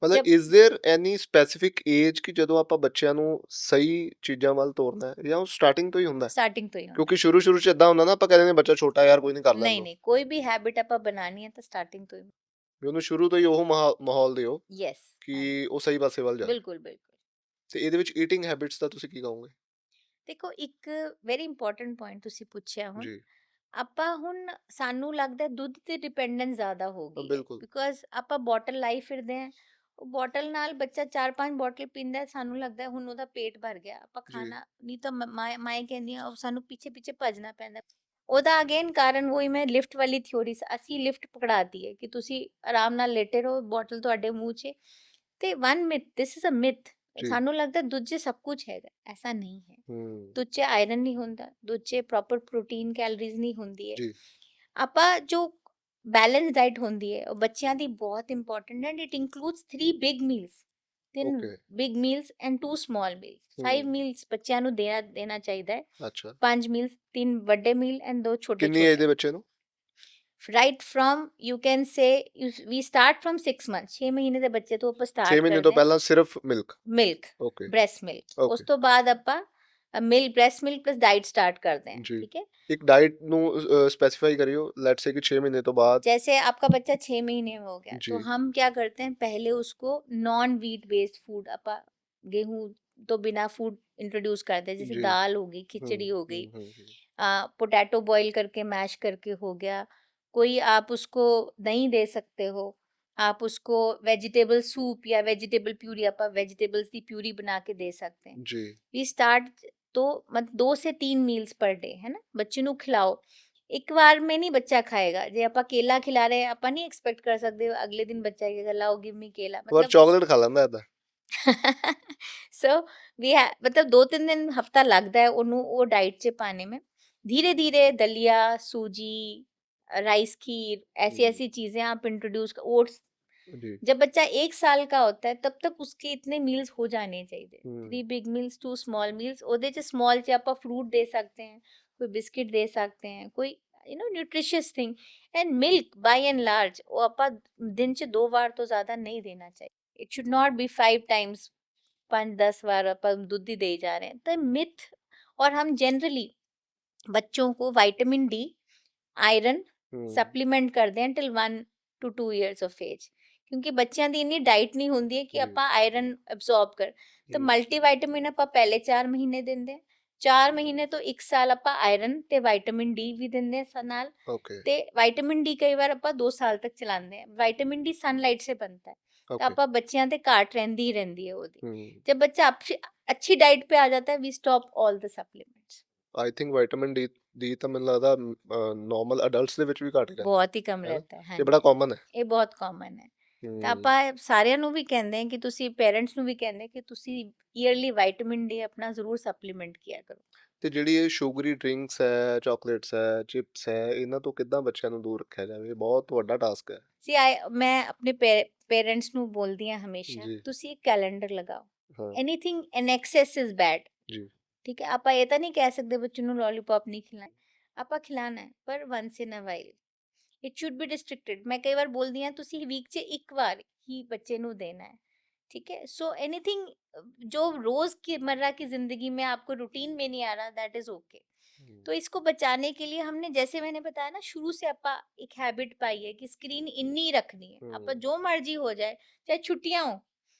ਮਤਲਬ जब is there any specific age ਕਿ ਜਦੋਂ ਆਪਾਂ ਬੱਚਿਆਂ ਨੂੰ ਸਹੀ ਚੀਜ਼ਾਂ ਵੱਲ ਤੋਰਨਾ ਹੈ, ਜਾਂ ਉਹ ਸਟਾਰਟਿੰਗ ਤੋਂ ਹੀ ਹੁੰਦਾ ਹੈ? स्टार्टिंग तो ही होना ਕਿਉਂਕਿ ਸ਼ੁਰੂ ਸ਼ੁਰੂ ਚ ਇਦਾਂ ਹੁੰਦਾ ਨਾ, ਆਪਾਂ ਕਹਿੰਦੇ ਨੇ ਬੱਚਾ ਛੋਟਾ ਯਾਰ ਕੋਈ ਨਹੀਂ ਕਰ है। ਲੈਣ नहीं ਦੋ, नहीं, कोई भी हैबिट ਆਪਾਂ ਬਣਾਣੀ ਹੈ ਤਾਂ ਸਟਾਰਟਿੰਗ ਤੋਂ ਹੀ। ਵੀ ਉਹਨੂੰ ਸ਼ੁਰੂ ਤੋਂ ਹੀ ਉਹ ਮਾਹੌਲ ਦਿਓ ਯੈਸ, ਕਿ ਉਹ ਸਹੀ ਪਾਸੇ ਵੱਲ ਜਾਵੇ। ਬਿਲਕੁਲ ਬਿਲਕੁਲ। ਤੇ ਇਹਦੇ ਵਿੱਚ ਈਟਿੰਗ ਹੈਬਿਟਸ ਦਾ ਤੁਸੀਂ ਕੀ ਕਹੋਗੇ? ਦੇਖੋ, ਇੱਕ ਵੈਰੀ ਇੰਪੋਰਟੈਂਟ ਪੁਆਇੰਟ ਤੁਸੀਂ ਪੁੱਛਿਆ ਹੁਣ। ਜੀ। ਆਪਾਂ ਹੁਣ ਸਾਨੂੰ ਲੱਗਦਾ ਦੁੱਧ ਤੇ ਡਿਪੈਂਡੈਂਸ ਜ਼ਿਆਦਾ ਹੋ ਗਈ ਹੈ, ਬਿਲਕੁਲ। ਬਿਕੋਜ਼ ਆਪਾਂ ਬੋਟਲ ਲਾਈ ਫਿਰਦੇ ਹਾਂ। ਉਹ ਬੋਟਲ ਨਾਲ ਬੱਚਾ 4-5 ਬੋਟਲ ਪੀਂਦਾ ਹੈ, ਸਾਨੂੰ ਲੱਗਦਾ ਹੁਣ ਉਹਦਾ ਪੇਟ ਭਰ ਗਿਆ, ਆਪਾਂ ਜੀ। ਖਾਣਾ ਨਹੀਂ। ਤਾਂ ਮਾਏ ਕਹਿੰਦੀਆਂ ਉਹ ਸਾਨੂੰ ਪਿੱਛੇ ਪਿੱਛੇ ਭੱਜਣਾ ਪੈਂਦਾ। ਉਹਦਾ ਅਗੇਨ ਕਾਰਨ ਵਹੀ, ਮੈਂ ਲਿਫਟ ਵਾਲੀ ਥਿਉਰੀ, ਅਸੀਂ ਲਿਫਟ ਪਕੜਾਤੀ ਹੈ ਕਿ ਤੁਸੀਂ ਆਰਾਮ ਨਾਲ ਲੇਟੇ ਰਹੋ, ਬੋਟਲ ਤੁਹਾਡੇ ਮੂੰਹ 'ਚ। ਤੇ ਵਨ ਮਿਥ, ਦਿਸ ਇਜ਼ ਅ ਮਿਥ। ਜੀ। ਸਾਨੂੰ ਲੱਗਦਾ ਦੁੱਧ 'ਚ ਸਭ ਕੁਝ ਹੈਗਾ, ਐਸਾ ਨਹੀਂ ਹੈ। ਹੂੰ। ਦੁੱਧ 'ਚ ਆਇਰਨ ਨਹੀਂ ਹੁੰਦਾ, ਦੁੱਧ 'ਚ ਪ੍ਰੋਪਰ ਪ੍ਰੋਟੀਨ ਕੈਲਰੀਜ਼ ਨਹੀਂ ਹੁੰਦੀ ਹੈ। ਜੀ। ਆਪਾਂ ਜੋ ਬੈਲੈਂਸ ਡਾਈਟ ਹੁੰਦੀ ਹੈ ਉਹ ਬੱਚਿਆਂ ਦੀ ਬਹੁਤ ਇੰਪੋਰਟੈਂਟ ਹੈ। It includes 3 big meals, 3 okay. Big meals and 2 small meals. 5 meals ਬੱਚਿਆਂ ਨੂੰ ਦੇਣਾ ਚਾਹੀਦਾ ਹੈ। ਅੱਛਾ। 5 ਮੀਲਸ, 3 ਵੱਡੇ ਮੀਲ ਐਂਡ 2 ਛੋਟੇ ਕਿੰਨੀ ਏਜ ਛੋਟੇ। ਦੇ ਬੱਚੇ ਨੂੰ? Right from, you can say we start from 6 month, 6 ਮਹੀਨੇ ਦੇ ਬੱਚੇ ਤੋਂ ਆਪਾਂ 6 ਸਟਾਰਟ ਮਹੀਨੇ ਤੋਂ ਕਰਦੇ ਹਾਂ। ਪਹਿਲਾਂ ਸਿਰਫ milk? Milk, okay. Breast milk. ਉਸ ਓਕੇ ਤੋਂ ਬਾਅਦ ਆਪਾਂ ਬ੍ਰੈਸਟ ਮਿਲਕ ਪਲਸ ਡਾइट स्टार्ट करते हैं। ਜੀ। ठीक है, ਇੱਕ ਡਾਈਟ ਨੂੰ ਸਪੈਸੀਫਾਈ ਕਰਿਓ, ਲੈਟਸ ਸੇ ਕਿ 6 ਮਹੀਨੇ ਤੋਂ ਬਾਅਦ। जैसे आपका बच्चा 6 महीने में हो गया जी। तो हम क्या करते हैं, पहले उसको नॉन वीट बेस्ड फूड, अपा गेहूं तो बिना फूड इंट्रोड्यूस करते हैं, जैसे जी। दाल होगी, खिचड़ी हो गई, हम्म। पोटैटो बॉईल करके मैश करके हो गया। कोई आप उसको दही दे सकते हो, आप उसको वेजिटेबल सूप या वेजिटेबल प्यूरी, आप वेजिटेबल्स की प्यूरी बना के दे सकते हैं। जी। वी स्टार्ट तो मतलब 2 से 3 मील्स पर डे, है ना। ਬੱਚੇ ਨੂੰ ਖਿਲਾਓ, ਇੱਕ ਵਾਰ में नहीं बच्चा खाएगा। जे ਆਪਾਂ केला खिला रहे हैं, ਆਪਾਂ नहीं एक्सपेक्ट कर सकते अगले दिन बच्चा कहेगा लाओ गिव मी केला, ਪਰ मतलब ਚਾਕਲੇਟ ਖਾ ਲੈਂਦਾ ਏਦਾਂ। सो मतलब 2-3 दिन हफ्ता लगता है ਉਹਨੂੰ ਉਹ डाइट 'ਚ पाने में। धीरे धीरे दलिया, सूजी, राइस खीर, ऐसी ऐसी चीजें आप इंट्रोड्यूस, ओट्स। जी। जब बच्चा 1 साल का होता है तब तक उसके इतने मील्स हो जाने चाहिए। 3 बिग मील्स, 2 स्मॉल मील्स। ਉਹਦੇ 'ਚ स्मॉल 'ਚ ਆਪਾਂ फ्रूट दे सकते हैं, कोई बिस्किट दे सकते हैं, कोई nutritious thing. And milk bye and large वो ਆਪਾਂ दिन 'ਚ 2 बार तो ज़्यादा नहीं देना चाहिए। It should not be 5 times, 5-10 बार ਆਪਾਂ दूध ही दे जा रहे हैं तो मिथ। और हम जनरली बच्चों को विटामिन डी, आयरन सप्लीमेंट ਕਰਦੇ हैं till 1 to 2 years of age, ਕਿਉਂਕਿ ਬੱਚਿਆਂ ਦੀ ਇੰਨੀ ਡਾਈਟ ਨਹੀਂ ਹੁੰਦੀ ਹੈ ਕਿ ਆਪਾਂ ਆਇਰਨ ਅਬਜ਼ੌਰਬ ਕਰ। ਤਾਂ ਮਲਟੀਵਿਟਾਮਿਨ ਆਪਾਂ ਪਹਿਲੇ 4 ਮਹੀਨੇ ਦਿੰਦੇ ਹਾਂ, 4 ਮਹੀਨੇ ਤੋਂ 1 ਸਾਲ ਆਪਾਂ ਆਇਰਨ ਤੇ ਵਿਟਾਮਿਨ ਡੀ ਵੀ ਦਿੰਦੇ ਹਾਂ ਨਾਲ। ਤੇ ਵਿਟਾਮਿਨ ਡੀ ਕਈ ਵਾਰ ਆਪਾਂ 2 ਸਾਲ ਤੱਕ ਚਲਾਉਂਦੇ ਹਾਂ। ਵਿਟਾਮਿਨ ਡੀ ਸਨਲਾਈਟ ਸੇ ਬਣता है, ਤਾਂ ਆਪਾਂ ਬੱਚਿਆਂ ਤੇ ਘਾਟ ਰਹਿੰਦੀ ਹੀ ਰਹਿੰਦੀ ਹੈ ਉਹਦੀ। जब बच्चा अच्छी डाइट पे आ जाता है, we stop all the supplements. I think vitamin D ਤਾਂ ਮੈਨੂੰ ਲੱਗਦਾ ਨਾਰਮਲ ਅਡਲਟਸ ਦੇ ਵਿੱਚ ਵੀ ਘੱਟ ਹੀ ਰਹਿੰਦਾ, ਬਹੁਤ ਹੀ ਕਮ ਰਹਿਤਾ ਹੈ। ਇਹ ਬੜਾ ਕਾਮਨ ਹੈ। ਇਹ ਬਹੁਤ ਕਾਮਨ ਹੈ। ਤਾਂ ਆਪਾਂ ਸਾਰਿਆਂ ਨੂੰ ਵੀ ਕਹਿੰਦੇ ਹਾਂ ਕਿ ਤੁਸੀਂ, ਪੇਰੈਂਟਸ ਨੂੰ ਵੀ ਕਹਿੰਦੇ ਕਿ ਤੁਸੀਂ ਈਅਰਲੀ ਵਿਟਾਮਿਨ ਡੀ ਆਪਣਾ ਜ਼ਰੂਰ ਸਪਲੀਮੈਂਟ ਕੀਆ ਕਰੋ। ਤੇ ਜਿਹੜੀ ਇਹ ਸ਼ੂਗਰੀ ਡਰਿੰਕਸ ਹੈ, ਚਾਕਲੇਟਸ ਹੈ, ਚਿਪਸ ਹੈ, ਇਹਨਾਂ ਤੋਂ ਕਿੱਦਾਂ ਬੱਚਿਆਂ ਨੂੰ ਦੂਰ ਰੱਖਿਆ ਜਾਵੇ? ਇਹ ਬਹੁਤ ਵੱਡਾ ਟਾਸਕ ਹੈ। ਸੀ ਮੈਂ ਆਪਣੇ ਪੇਰੈਂਟਸ ਨੂੰ ਬੋਲਦੀ ਹਾਂ ਹਮੇਸ਼ਾ, ਜੀ। ਤੁਸੀਂ ਇੱਕ ਕੈਲੰਡਰ ਲਗਾਓ। ਹਾਂ। Anything in excess is bad. ਜੀ। ਠੀਕ ਹੈ, ਆਪਾਂ ਇਹ ਤਾਂ ਨਹੀਂ ਕਹਿ ਸਕਦੇ ਬੱਚੇ ਨੂੰ ਲੋਲੀਪੌਪ ਨਹੀਂ ਖਿਲਾਣਾ, ਆਪਾਂ ਖਿਲਾਣਾ ਹੈ ਪਰ once in a while. It should be restricted. ਮੈਂ ਕਈ ਵਾਰ ਬੋਲਦੀ ਹਾਂ ਤੁਸੀਂ ਵੀਕ 'ਚ ਇੱਕ ਵਾਰ ਹੀ ਬੱਚੇ ਨੂੰ देना है। ठीक है, सो एनीथिंग जो रोज की मर्रा की जिंदगी में आपको रूटीन में नहीं आ रहा, दैट इज ओके। तो इसको बचाने के लिए हमने, जैसे मैंने बताया ना, शुरू से आपा एक हैबिट पाई है कि स्क्रीन इन्नी रखनी है। आपा जो मर्जी हो जाए, चाहे छुट्टियां हो,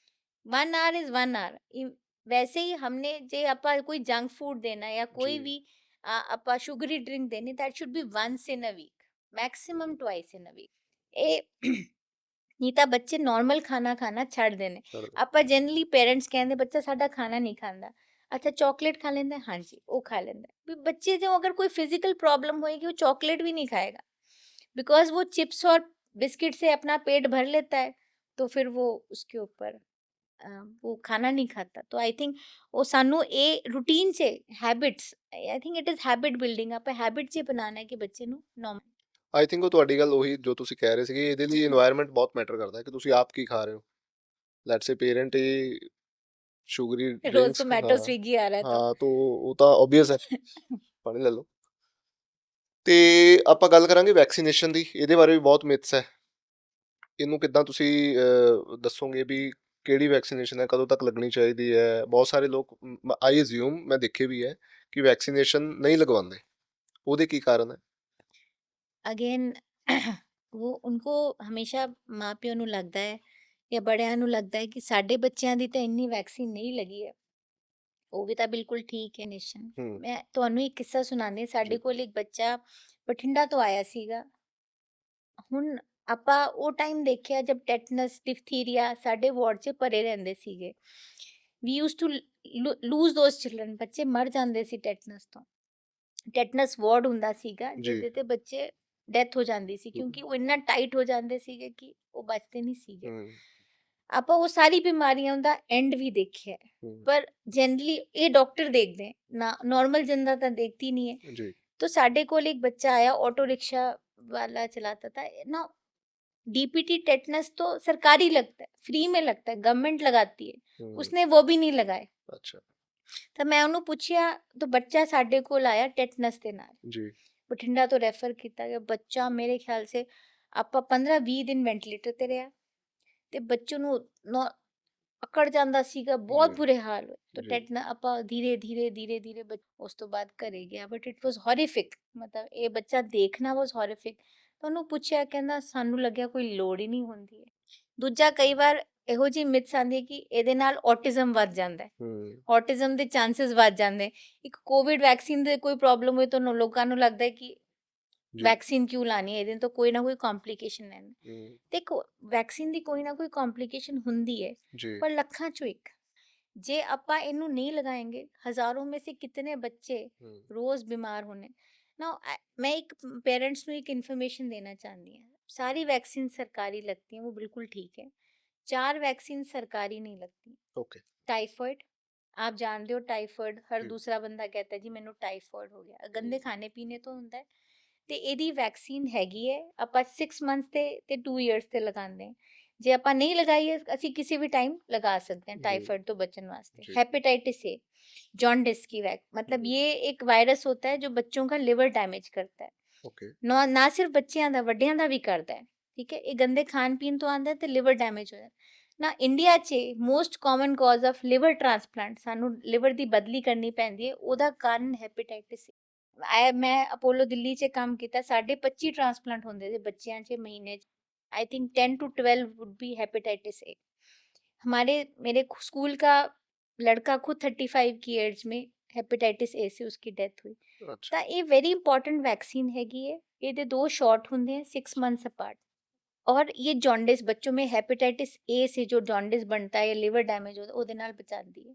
1 आवर इज 1 आवर। वैसे ही हमने जे आपा कोई जंक फूड देना या कोई जी। भी आपा शुगरी ड्रिंक देनी, that should be once in a week, maximum twice in a week. ए ਨਹੀਂ ਤਾਂ ਬੱਚੇ ਨਾਰਮਲ ਖਾਣਾ ਖਾਣਾ ਛੱਡ ਦੇਣੇ। ਆਪਾਂ ਜਨਰਲੀ ਪੇਰੈਂਟਸ ਕਹਿੰਦੇ ਬੱਚਾ ਸਾਡਾ ਖਾਣਾ ਨਹੀਂ ਖਾਂਦਾ, ਅੱਛਾ ਚਾਕਲੇਟ ਖਾ ਲੈਂਦਾ, ਹਾਂਜੀ ਉਹ ਖਾ ਲੈਂਦਾ। ਵੀ ਬੱਚੇ ਜੋ अगर कोई फिजिकल प्रॉब्लम होएगी वो चॉकलेट भी नहीं खाएगा, बिकॉज वो चिप्स और बिस्किट से अपना पेट भर लेता है, तो फिर वो उसके ऊपर वो खाना नहीं खाता। तो आई थिंक वो सानू ए रूटीन से habits, I think it is habit building. ਆਪਾਂ हैबिट से बनाना है कि ਬੱਚੇ ਨੂੰ नॉर्मल। ਆਈ ਥਿੰਕ ਉਹ ਤੁਹਾਡੀ ਗੱਲ ਉਹੀ ਜੋ ਤੁਸੀਂ ਕਹਿ ਰਹੇ ਸੀਗੇ, ਇਹਦੇ ਲਈ এনवायरमेंट ਬਹੁਤ ਮੈਟਰ ਕਰਦਾ ਹੈ ਕਿ ਤੁਸੀਂ ਆਪ ਕੀ ਖਾ ਰਹੇ ਹੋ। ਲੈਟਸ ਸੇ ਪੇਰੈਂਟ ਹੀ ਸ਼ੂਗਰੀ रोज ਡਰਿੰਕਸ, टोमेटो ਹਾਂ स्विगी आ रहा है तो ਹਾਂ, ਤਾਂ ਉਹ ਤਾਂ ਓਬਵੀਅਸ ਹੈ। ਪਾਣੀ ਲੈ ਲਓ। ਤੇ ਆਪਾਂ ਗੱਲ ਕਰਾਂਗੇ ਵੈਕਸੀਨੇਸ਼ਨ ਦੀ। ਇਹਦੇ ਬਾਰੇ ਵੀ ਬਹੁਤ ਮਿਥਸ ਹੈ। ਇਹਨੂੰ ਕਿੱਦਾਂ ਤੁਸੀਂ ਦੱਸੋਗੇ ਵੀ ਕਿਹੜੀ ਵੈਕਸੀਨੇਸ਼ਨ ਹੈ, ਕਦੋਂ ਤੱਕ ਲੱਗਣੀ ਚਾਹੀਦੀ ਹੈ? ਬਹੁਤ ਸਾਰੇ ਲੋਕ, ਆਈ ਅਜ਼ਿਊਮ, ਮੈਂ ਦੇਖੇ ਵੀ ਹੈ ਕਿ ਵੈਕਸੀਨੇਸ਼ਨ ਨਹੀਂ ਲਗਵਾਉਂਦੇ। ਉਹਦੇ ਕੀ ਕਾਰਨ ਹੈ? ਅਗੇਨ ਉਹ ਉनको ਹਮੇਸ਼ਾ ਮਾਂ-ਪਿਓ ਨੂੰ ਲੱਗਦਾ ਹੈ ਜਾਂ ਬੜਿਆਂ ਨੂੰ ਲੱਗਦਾ ਹੈ ਕਿ ਸਾਡੇ ਬੱਚਿਆਂ ਦੀ ਤਾਂ ਇੰਨੀ ਵੈਕਸੀਨ ਨਹੀਂ ਲੱਗੀ ਹੈ। ਉਹ ਵੀ ਤਾਂ ਬਿਲਕੁਲ ਠੀਕ ਹੈ ਨਿਸ਼ਨ। ਹੂੰ। ਮੈਂ ਤੁਹਾਨੂੰ ਇੱਕ ਕਿੱਸਾ ਸੁਣਾਉਂਦੀ ਹਾਂ। ਸਾਡੇ ਜੀ। ਕੋਲ ਇੱਕ ਬੱਚਾ ਬਠਿੰਡਾ ਤੋਂ ਆਇਆ ਸੀਗਾ। ਹੁਣ ਆਪਾਂ ਉਹ ਟਾਈਮ ਦੇਖਿਆ ਜਦ ਟੈਟਨਸ, ਡਿਫਥੀਰੀਆ ਸਾਡੇ ਵਾਰਡ 'ਚ ਭਰੇ ਰਹਿੰਦੇ ਸੀਗੇ। We used to lose those children. ਬੱਚੇ ਮਰ ਜਾਂਦੇ ਸੀ ਟੈਟਨਸ ਤੋਂ। ਟੈਟਨਸ ਵਾਰਡ ਹੁੰਦਾ ਸੀਗਾ ਜੀ। ਜਿਹਦੇ ਤੇ ਬੱਚੇ ਡੈਥ ਹੋ ਜਾਂਦੀ ਸੀ, ਕਿਉਂਕਿ ਉਹ ਇੰਨਾ ਟਾਈਟ ਹੋ ਜਾਂਦੇ ਸੀਗੇ ਕਿ ਉਹ ਬਚਦੇ ਨਹੀਂ ਸੀਗੇ। ਹੂੰ। ਆਪਾਂ ਉਹ ਸਾਰੀ ਬਿਮਾਰੀਆਂ ਦਾ ਐਂਡ ਵੀ ਦੇਖਿਆ ਹੈ, ਹੂੰ। ਪਰ ਜਨਰਲੀ ਇਹ ਡਾਕਟਰ ਦੇਖਦੇ ਨਾ, ਨॉर्मल जनता ਤਾਂ देखती नहीं है। ਜੀ। तो साढ़े कोल एक बच्चा आया, ऑटो रिक्शा वाला चलाता था ना। डीपीटी टेटनस तो सरकारी लगता है, फ्री में लगता है, गवर्नमेंट लगाती है, ਹੂੰ। उसने वो भी नहीं लगाए। ਅੱਛਾ। तो मैं ਉਹਨੂੰ ਪੁੱਛਿਆ, तो बच्चा साढ़े कोल आया टेटनस ਦੇ ਨਾਲ, ਜੀ। ਬਠਿੰਡਾ ਤੋਂ ਰੈਫਰ ਕੀਤਾ ਗਿਆ ਬੱਚਾ। ਮੇਰੇ ਖਿਆਲ ਸੇ ਆਪਾਂ 15-20 ਦਿਨ ਵੈਂਟੀਲੇਟਰ ਤੇ ਰਿਹਾ ਤੇ ਬੱਚੇ ਨੂੰ ਅਕੜ ਜਾਂਦਾ ਸੀਗਾ, ਬਹੁਤ ਜੀ। ਬੁਰੇ ਹਾਲ ਹੋਏ। तो ਜੀ। ਟੈਟਨਾ ਆਪਾਂ ਧੀਰੇ ਧੀਰੇ ਉਸ ਤੋਂ ਬਾਅਦ ਘਰੇ ਗਿਆ, ਬਟ ਇਟ ਵਾਸ ਹੌਰੀਫਿਕ। ਮਤਲਬ ਇਹ ਬੱਚਾ ਦੇਖਣਾ ਵਾਸ ਹੌਰੀਫਿਕ। ਤਾਂ ਉਹਨੂੰ ਪੁੱਛਿਆ, ਕਹਿੰਦਾ ਸਾਨੂੰ ਲੱਗਿਆ ਕੋਈ ਲੋੜ ਹੀ ਨਹੀਂ ਹੁੰਦੀ ਹੈ। ਦੂਜਾ, ਕਈ ਵਾਰ ਇਹੋ ਜਿਹੀ ਮਿਥਸ ਆਉਂਦੀ ਹੈ ਕਿ ਇਹਦੇ ਨਾਲ ਔਟਿਜ਼ਮ ਵੱਧ ਜਾਂਦਾ ਹੈ, ਹੂੰ। ਔਟਿਜ਼ਮ ਦੇ ਚਾਂਸਸ ਵੱਧ ਜਾਂਦੇ। ਇੱਕ ਕੋਵਿਡ ਵੈਕਸੀਨ ਦੇ ਕੋਈ ਪ੍ਰੋਬਲਮ ਹੋਈ ਤਾਂ ਲੋਕਾਂ ਨੂੰ ਲੱਗਦਾ ਹੈ ਕਿ ਜੀ। ਵੈਕਸੀਨ ਕਿਉਂ ਲਾਣੀ ਹੈ, ਇਹਦੇ ਤੋਂ ਕੋਈ ਨਾ ਕੋਈ ਕੰਪਲਿਕੇਸ਼ਨ ਹੈ। ਹੂੰ। ਦੇਖੋ, ਵੈਕਸੀਨ ਦੀ ਕੋਈ ਨਾ ਕੋਈ ਕੰਪਲਿਕੇਸ਼ਨ ਹੁੰਦੀ ਹੈ, ਜੀ। ਪਰ ਲੱਖਾਂ ਚੋਂ ਇੱਕ। ਜੇ ਆਪਾਂ ਇਹਨੂੰ ਨਹੀਂ ਲਗਾएंगे, ਹਜ਼ਾरों में से कितने बच्चे ਹੂੰ। रोज बीमार होने ना। मैं एक पेरेंट्स ਨੂੰ ਇੱਕ ਇਨਫੋਰਮੇਸ਼ਨ ਦੇਣਾ ਚਾਹੁੰਦੀ ਹਾਂ। सारी वैक्सीन सरकारी लगती हैं, वो बिल्कुल ठीक है। 4 वैक्सीन सरकारी नहीं लगती। ਓਕੇ। टाइफॉइड, आप जानते हो, टाइफॉइड हर ਜੀ। दूसरा बंदा कहता है जी ਮੈਨੂੰ टाइफॉइड हो गया। ਹੂੰ। ਗੰਦੇ ਖਾਣੇ ਪੀਣੇ ਤੋਂ ਹੁੰਦਾ ਹੈ। ਤੇ ਇਹਦੀ ਵੈਕਸੀਨ ਹੈਗੀ ਹੈ, ਆਪਾਂ 6 ਮੰਥਸ ਤੇ 2 ਇਅਰਸ ਤੇ ਲਗਾਉਂਦੇ ਹਾਂ। ਜੇ ਆਪਾਂ ਨਹੀਂ ਲਗਾਈਏ, ਅਸੀਂ ਕਿਸੇ ਵੀ ਟਾਈਮ ਲਗਾ सकते हैं ਜੀ। टाइफाइड तो बचने वास्ते। जी। हेपेटाइटिस ए, जॉन्डिस की मतलब जी। ये एक वायरस होता है जो बच्चों का लिवर डैमेज करता है। ਓਕੇ। ਨਾ ਸਿਰਫ ਬੱਚਿਆਂ ਦਾ, ਵੱਡਿਆਂ ਦਾ ਵੀ ਕਰਦਾ ਹੈ। ਠੀਕ ਹੈ, ਇਹ ਗੰਦੇ ਖਾਣ ਪੀਣ ਤੋਂ ਆਉਂਦਾ ਤੇ ਲਿਵਰ ਡੈਮੇਜ ਹੋ ਜਾਂਦਾ ਨਾ। ਇੰਡੀਆ 'ਚ most common cause of liver transplant, ਸਾਨੂੰ ਲਿਵਰ ਦੀ ਬਦਲੀ ਕਰਨੀ ਪੈਂਦੀ ਹੈ, ਉਹਦਾ ਕਾਰਨ ਹੈਪੇਟਾਈਟਿਸ। ਮੈਂ ਅਪੋਲੋ ਦਿੱਲੀ 'ਚ ਕੰਮ ਕੀਤਾ, ਸਾਡੇ 25 ट्रांसप्लांट ਹੁੰਦੇ ਸੀ ਬੱਚਿਆਂ 'ਚ महीने 'ਚ। I think 10 to 12 would be hepatitis A. मेरे स्कूल का लड़का खुद 35 की एज में हेपेटाइटिस ए से उसकी डेथ हुई। ਅੱਛਾ। ਤਾਂ ਇਹ वेरी इंपॉर्टेंट वैक्सीन हैगी है। ਇਹਦੇ 2 शॉट ਹੁੰਦੇ हैं 6 मंथ्स अपार्ट। और ये जॉन्डिस बच्चों में हेपेटाइटिस ए से जो जॉन्डिस बनता है या लिवर डैमेज होता है, ਉਹਦੇ ਨਾਲ बचाती है।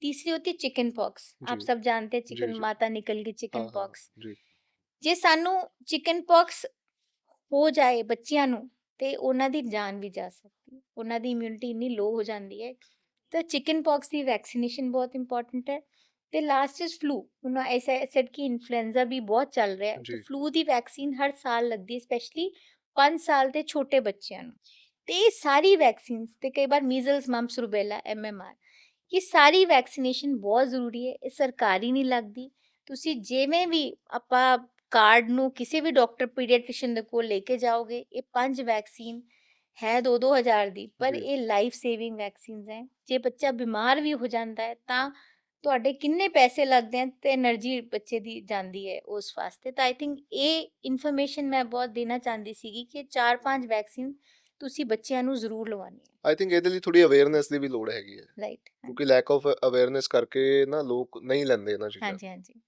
तीसरी होती है चिकन पॉक्स। आप जी। सब जानते हैं जी। चिकन, जी। माता निकल गई, हाँ चिकन हाँ। पॉक्स। जी। ਜੇ ਸਾਨੂੰ चिकन पॉक्स ਹੋ ਜਾਏ ਬੱਚਿਆਂ ਨੂੰ ਤੇ ਉਹਨਾਂ ਦੀ ਜਾਨ ਵੀ ਜਾ ਸਕਦੀ ਹੈ, ਉਹਨਾਂ ਦੀ ਇਮਿਊਨਿਟੀ ਇੰਨੀ ਲੋ ਹੋ ਜਾਂਦੀ ਹੈ। ਤਾਂ चिकन पॉक्स ਦੀ ਵੈਕਸੀਨੇਸ਼ਨ ਬਹੁਤ ਇੰਪੋਰਟੈਂਟ ਹੈ। ਤੇ ਲਾਸਟ ਇਜ਼ ਫਲੂ। ਹੁਣ ਐਸਾ ਸੈਡ ਕਿ ਇਨਫਲੂਐਂਜ਼ਾ ਵੀ ਬਹੁਤ ਚੱਲ ਰਿਹਾ ਹੈ, ਤੇ ਜੀ ਫਲੂ ਦੀ ਵੈਕਸੀਨ ਹਰ ਸਾਲ ਲੱਗਦੀ ਹੈ, ਸਪੈਸ਼ਲੀ 5 ਸਾਲ ਦੇ ਛੋਟੇ ਬੱਚਿਆਂ ਨੂੰ। ਤੇ ਇਹ ਸਾਰੀ ਵੈਕਸੀਨਸ ਤੇ ਕਈ ਵਾਰ ਮੀਜ਼ਲਸ, ਮਮਪਸ, ਰੁਬੈਲਾ, MMR, ਇਹ ਸਾਰੀ ਵੈਕਸੀਨੇਸ਼ਨ ਬਹੁਤ ਜ਼ਰੂਰੀ ਹੈ। ਇਹ ਸਰਕਾਰੀ ਨਹੀਂ ਲੱਗਦੀ। ਤੁਸੀਂ ਜਿਵੇਂ ਵੀ ਆਪਾਂ ਕਾਰਡ ਨੂੰ ਕਿਸੇ ਵੀ ਡਾਕਟਰ ਪੀਡੀਆਟ੍ਰਿਸ਼ੀਅਨ ਦੇ ਕੋਲ ਲੈ ਕੇ ਜਾਓਗੇ, ਇਹ 5 ਵੈਕਸੀਨ ਹੈ 2-2 ਹਜ਼ਾਰ ਦੀ, ਪਰ ਜੀ ਇਹ ਲਾਈਫ ਸੇਵਿੰਗ ਵੈਕਸੀਨਸ ਹੈ। ਜੇ ਬੱਚਾ ਬਿਮਾਰ ਵੀ ਹੋ ਜਾਂਦਾ ਹੈ ਤਾਂ ਤੁਹਾਡੇ ਕਿੰਨੇ ਪੈਸੇ ਲੱਗਦੇ ਹਨ ਤੇ એનર્ਜੀ ਬੱਚੇ ਦੀ ਜਾਂਦੀ ਹੈ ਉਸ ਵਾਸਤੇ। ਤਾਂ ਆਈ ਥਿੰਕ ਇਹ ਇਨਫੋਰਮੇਸ਼ਨ ਮੈਂ ਬਹੁਤ ਦੇਣਾ ਚਾਹੁੰਦੀ ਸੀਗੀ ਕਿ 4-5 ਵੈਕਸੀਨ ਤੁਸੀਂ ਬੱਚਿਆਂ ਨੂੰ ਜ਼ਰੂਰ ਲਵਾਉਣੀ ਹੈ। ਆਈ ਥਿੰਕ ਇਹਦੇ ਲਈ ਥੋੜੀ ਅਵੇਅਰਨੈਸ ਦੀ ਵੀ ਲੋੜ ਹੈਗੀ ਹੈ, ਰਾਈਟ। ਕਿਉਂਕਿ ਲੈਕ ਆਫ ਅਵੇਅਰਨੈਸ ਕਰਕੇ ਨਾ ਲੋਕ ਨਹੀਂ ਲੈਂਦੇ ਇਹਨਾਂ ਚੀਜ਼ਾਂ ਨੂੰ। ਹਾਂਜੀ ਹਾਂਜੀ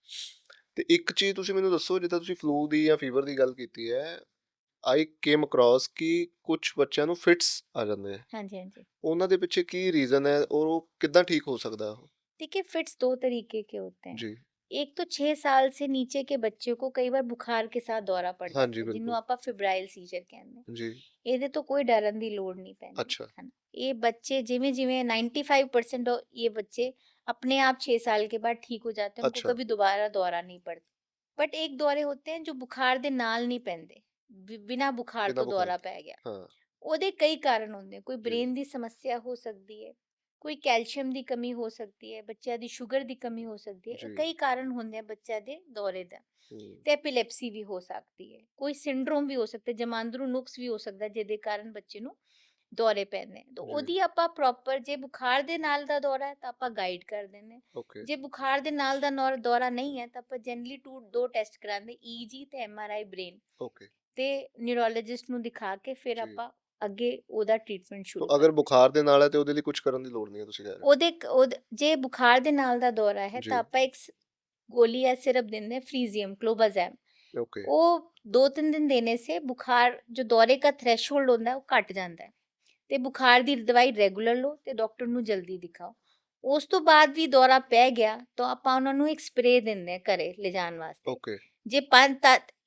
ਤੇ ਇੱਕ ਚੀਜ਼ ਤੁਸੀਂ ਮੈਨੂੰ ਦੱਸੋ, ਜਿੱਦਾਂ ਤੁਸੀਂ ਫਲੂ ਦੀ ਜਾਂ ਫੀਵਰ ਦੀ ਗੱਲ ਕੀਤੀ ਹੈ, ਆਈ ਕੇਮ ਅਕ੍ਰੋਸ ਕਿ ਕੁਝ ਬੱਚਿਆਂ ਨੂੰ ਫਿਟਸ ਆ ਜਾਂਦੇ ਆ, ਹਾਂਜੀ ਹਾਂਜੀ। ਉਹਨਾਂ ਦੇ ਪਿੱਛੇ ਕੀ ਰੀਜ਼ਨ ਹੈ ਔਰ ਉਹ ਕਿੱਦਾਂ ਠੀਕ ਹੋ ਸਕਦਾ ਉਹ? देखिए, फिट्स 2 तरीके के होते हैं। ਜੀ एक तो 6 साल से नीचे के बच्चे को कई बार बुखार के साथ दौरा पड़ ਹਾਂਜੀ ਜਾਂਦਾ ਹੈ, ਜਿਹਨੂੰ ਬਿਲਕੁਲ ਆਪਾਂ ਫਿਬਰਾਈਲ ਸੀਜਰ ਕਹਿੰਦੇ ਹਾਂ। ਜੀ ਇਹਦੇ ਤੋਂ ਕੋਈ ਡਰਨ ਦੀ ਲੋੜ ਨਹੀਂ ਪੈਂਦੀ, ਅੱਛਾ ਹੈ ਨਾ। ਇਹ ਬੱਚੇ ਜਿਵੇਂ जिवें 95% ये बच्चे अपने आप 6 साल के बाद ठीक हो जाते हैं, उनको ਅੱਛਾ कभी दोबारा दौरा नहीं पड़ता। बट एक दौरे होते हैं जो बुखार ਦੇ ਨਾਲ ਨਹੀਂ ਪੈਂਦੇ, ਬਿਨਾਂ ਬੁਖਾਰ ਬਿਨਾਂ ਤੋਂ ਬੁਖਾਰ ਦੌਰਾ ਤੋਂ ਪੈ ਗਿਆ। ਹਾਂ ਉਹਦੇ ਕਈ ਕਾਰਨ ਹੁੰਦੇ, ਕੋਈ ਜੀ ਬ੍ਰੇਨ ਦੀ ਸਮੱਸਿਆ ਹੋ ਸਕਦੀ ਹੈ, ਕੋਈ ਕੈਲਸ਼ੀਅਮ ਦੀ ਕਮੀ ਹੋ ਸਕਦੀ ਹੈ, ਬੱਚਿਆਂ ਦੀ ਸ਼ੂਗਰ ਦੀ ਕਮੀ ਹੋ ਸਕਦੀ ਹੈ। ਇਹ ਜੀ ਕਈ ਕਾਰਨ ਹੁੰਦੇ ਆ ਬੱਚਿਆਂ ਦੇ ਦੌਰੇ ਦਾ। ਹਮ, ਤੇ ਐਪੀਲੈਪਸੀ ਵੀ ਹੋ ਸਕਦੀ ਹੈ, ਕੋਈ ਸਿੰਡਰੋਮ ਵੀ ਹੋ ਸਕਦਾ, ਜਮਾਂਦਰੂ ਨੁਕਸ ਵੀ ਹੋ ਸਕਦਾ ਜਿਹਦੇ ਕਾਰਨ ਬੱਚੇ ਨੂੰ ਦੌਰੇ ਪੈਂਦੇ ਨੇ। ਤਾਂ ਜੀ ਉਹਦੀ ਆਪਾਂ ਪ੍ਰੋਪਰ, ਜੇ ਬੁਖਾਰ ਦੇ ਨਾਲ ਦਾ ਦੌਰਾ ਹੈ ਤਾਂ ਆਪਾਂ ਗਾਈਡ ਕਰ ਦਿੰਦੇ ਹਾਂ। ਓਕੇ ਜੇ ਬੁਖਾਰ ਦੇ ਨਾਲ ਦਾ ਦੌਰਾ ਨਹੀਂ ਹੈ ਤਾਂ ਆਪਾਂ ਜਨਰਲੀ ਦੋ ਟੈਸਟ ਕਰਾਉਂਦੇ, EG ਤੇ MRI ਬ੍ਰੇਨ, ਓਕੇ ਤੇ ਨਿਊਰੋਲੋਜਿਸਟ ਨੂੰ ਦਿਖਾ ਕੇ ਫਿਰ ਜੀ। ਆਪਾਂ ਅੱਗੇ ਉਹਦਾ ਟ੍ਰੀਟਮੈਂਟ ਤੋ ਸ਼ੁਰੂ ਅਗਰ ਕਰਦੇ। ਬੁਖਾਰ ਦੇ ਨਾਲ ਹੈ ਤੇ ਉਹਦੇ ਲਈ ਕੁਝ ਕਰਨ ਦੀ ਲੋੜ ਨਹੀਂ ਹੈ, ਤੁਸੀਂ ਕਹਿ ਰਹੇ ਜੇ ਬੁਖਾਰ ਦੇ ਨਾਲ ਦਾ ਦੌਰਾ ਹੈ ਹੋ ਤਾਂ ਜੀ ਆਪਾਂ ਇੱਕ ਗੋਲੀ या सिरप देते हैं, फ्रीजियम, क्लोबाजैम। ਓਕੇ वो 2-3 दिन देने से बुखार जो दौरे का थ्रैशोल्ड होता है वो घट जाता है। ਤੇ ਬੁਖਾਰ ਦੀ ਦਵਾਈ ਰੈਗੂਲਰ ਲਓ ਤੇ ਡਾਕਟਰ ਨੂੰ ਜਲਦੀ ਦਿਖਾਓ। ਉਸ ਤੋਂ ਬਾਅਦ ਵੀ ਦੌਰਾ ਪੈ ਗਿਆ ਤਾਂ ਆਪਾਂ ਉਹਨਾਂ ਨੂੰ ਇੱਕ ਸਪਰੇਅ ਦਿੰਦੇ ਹਾਂ ਘਰੇ ਲਿਜਾਣ ਵਾਸਤੇ। ਓਕੇ ਜੇ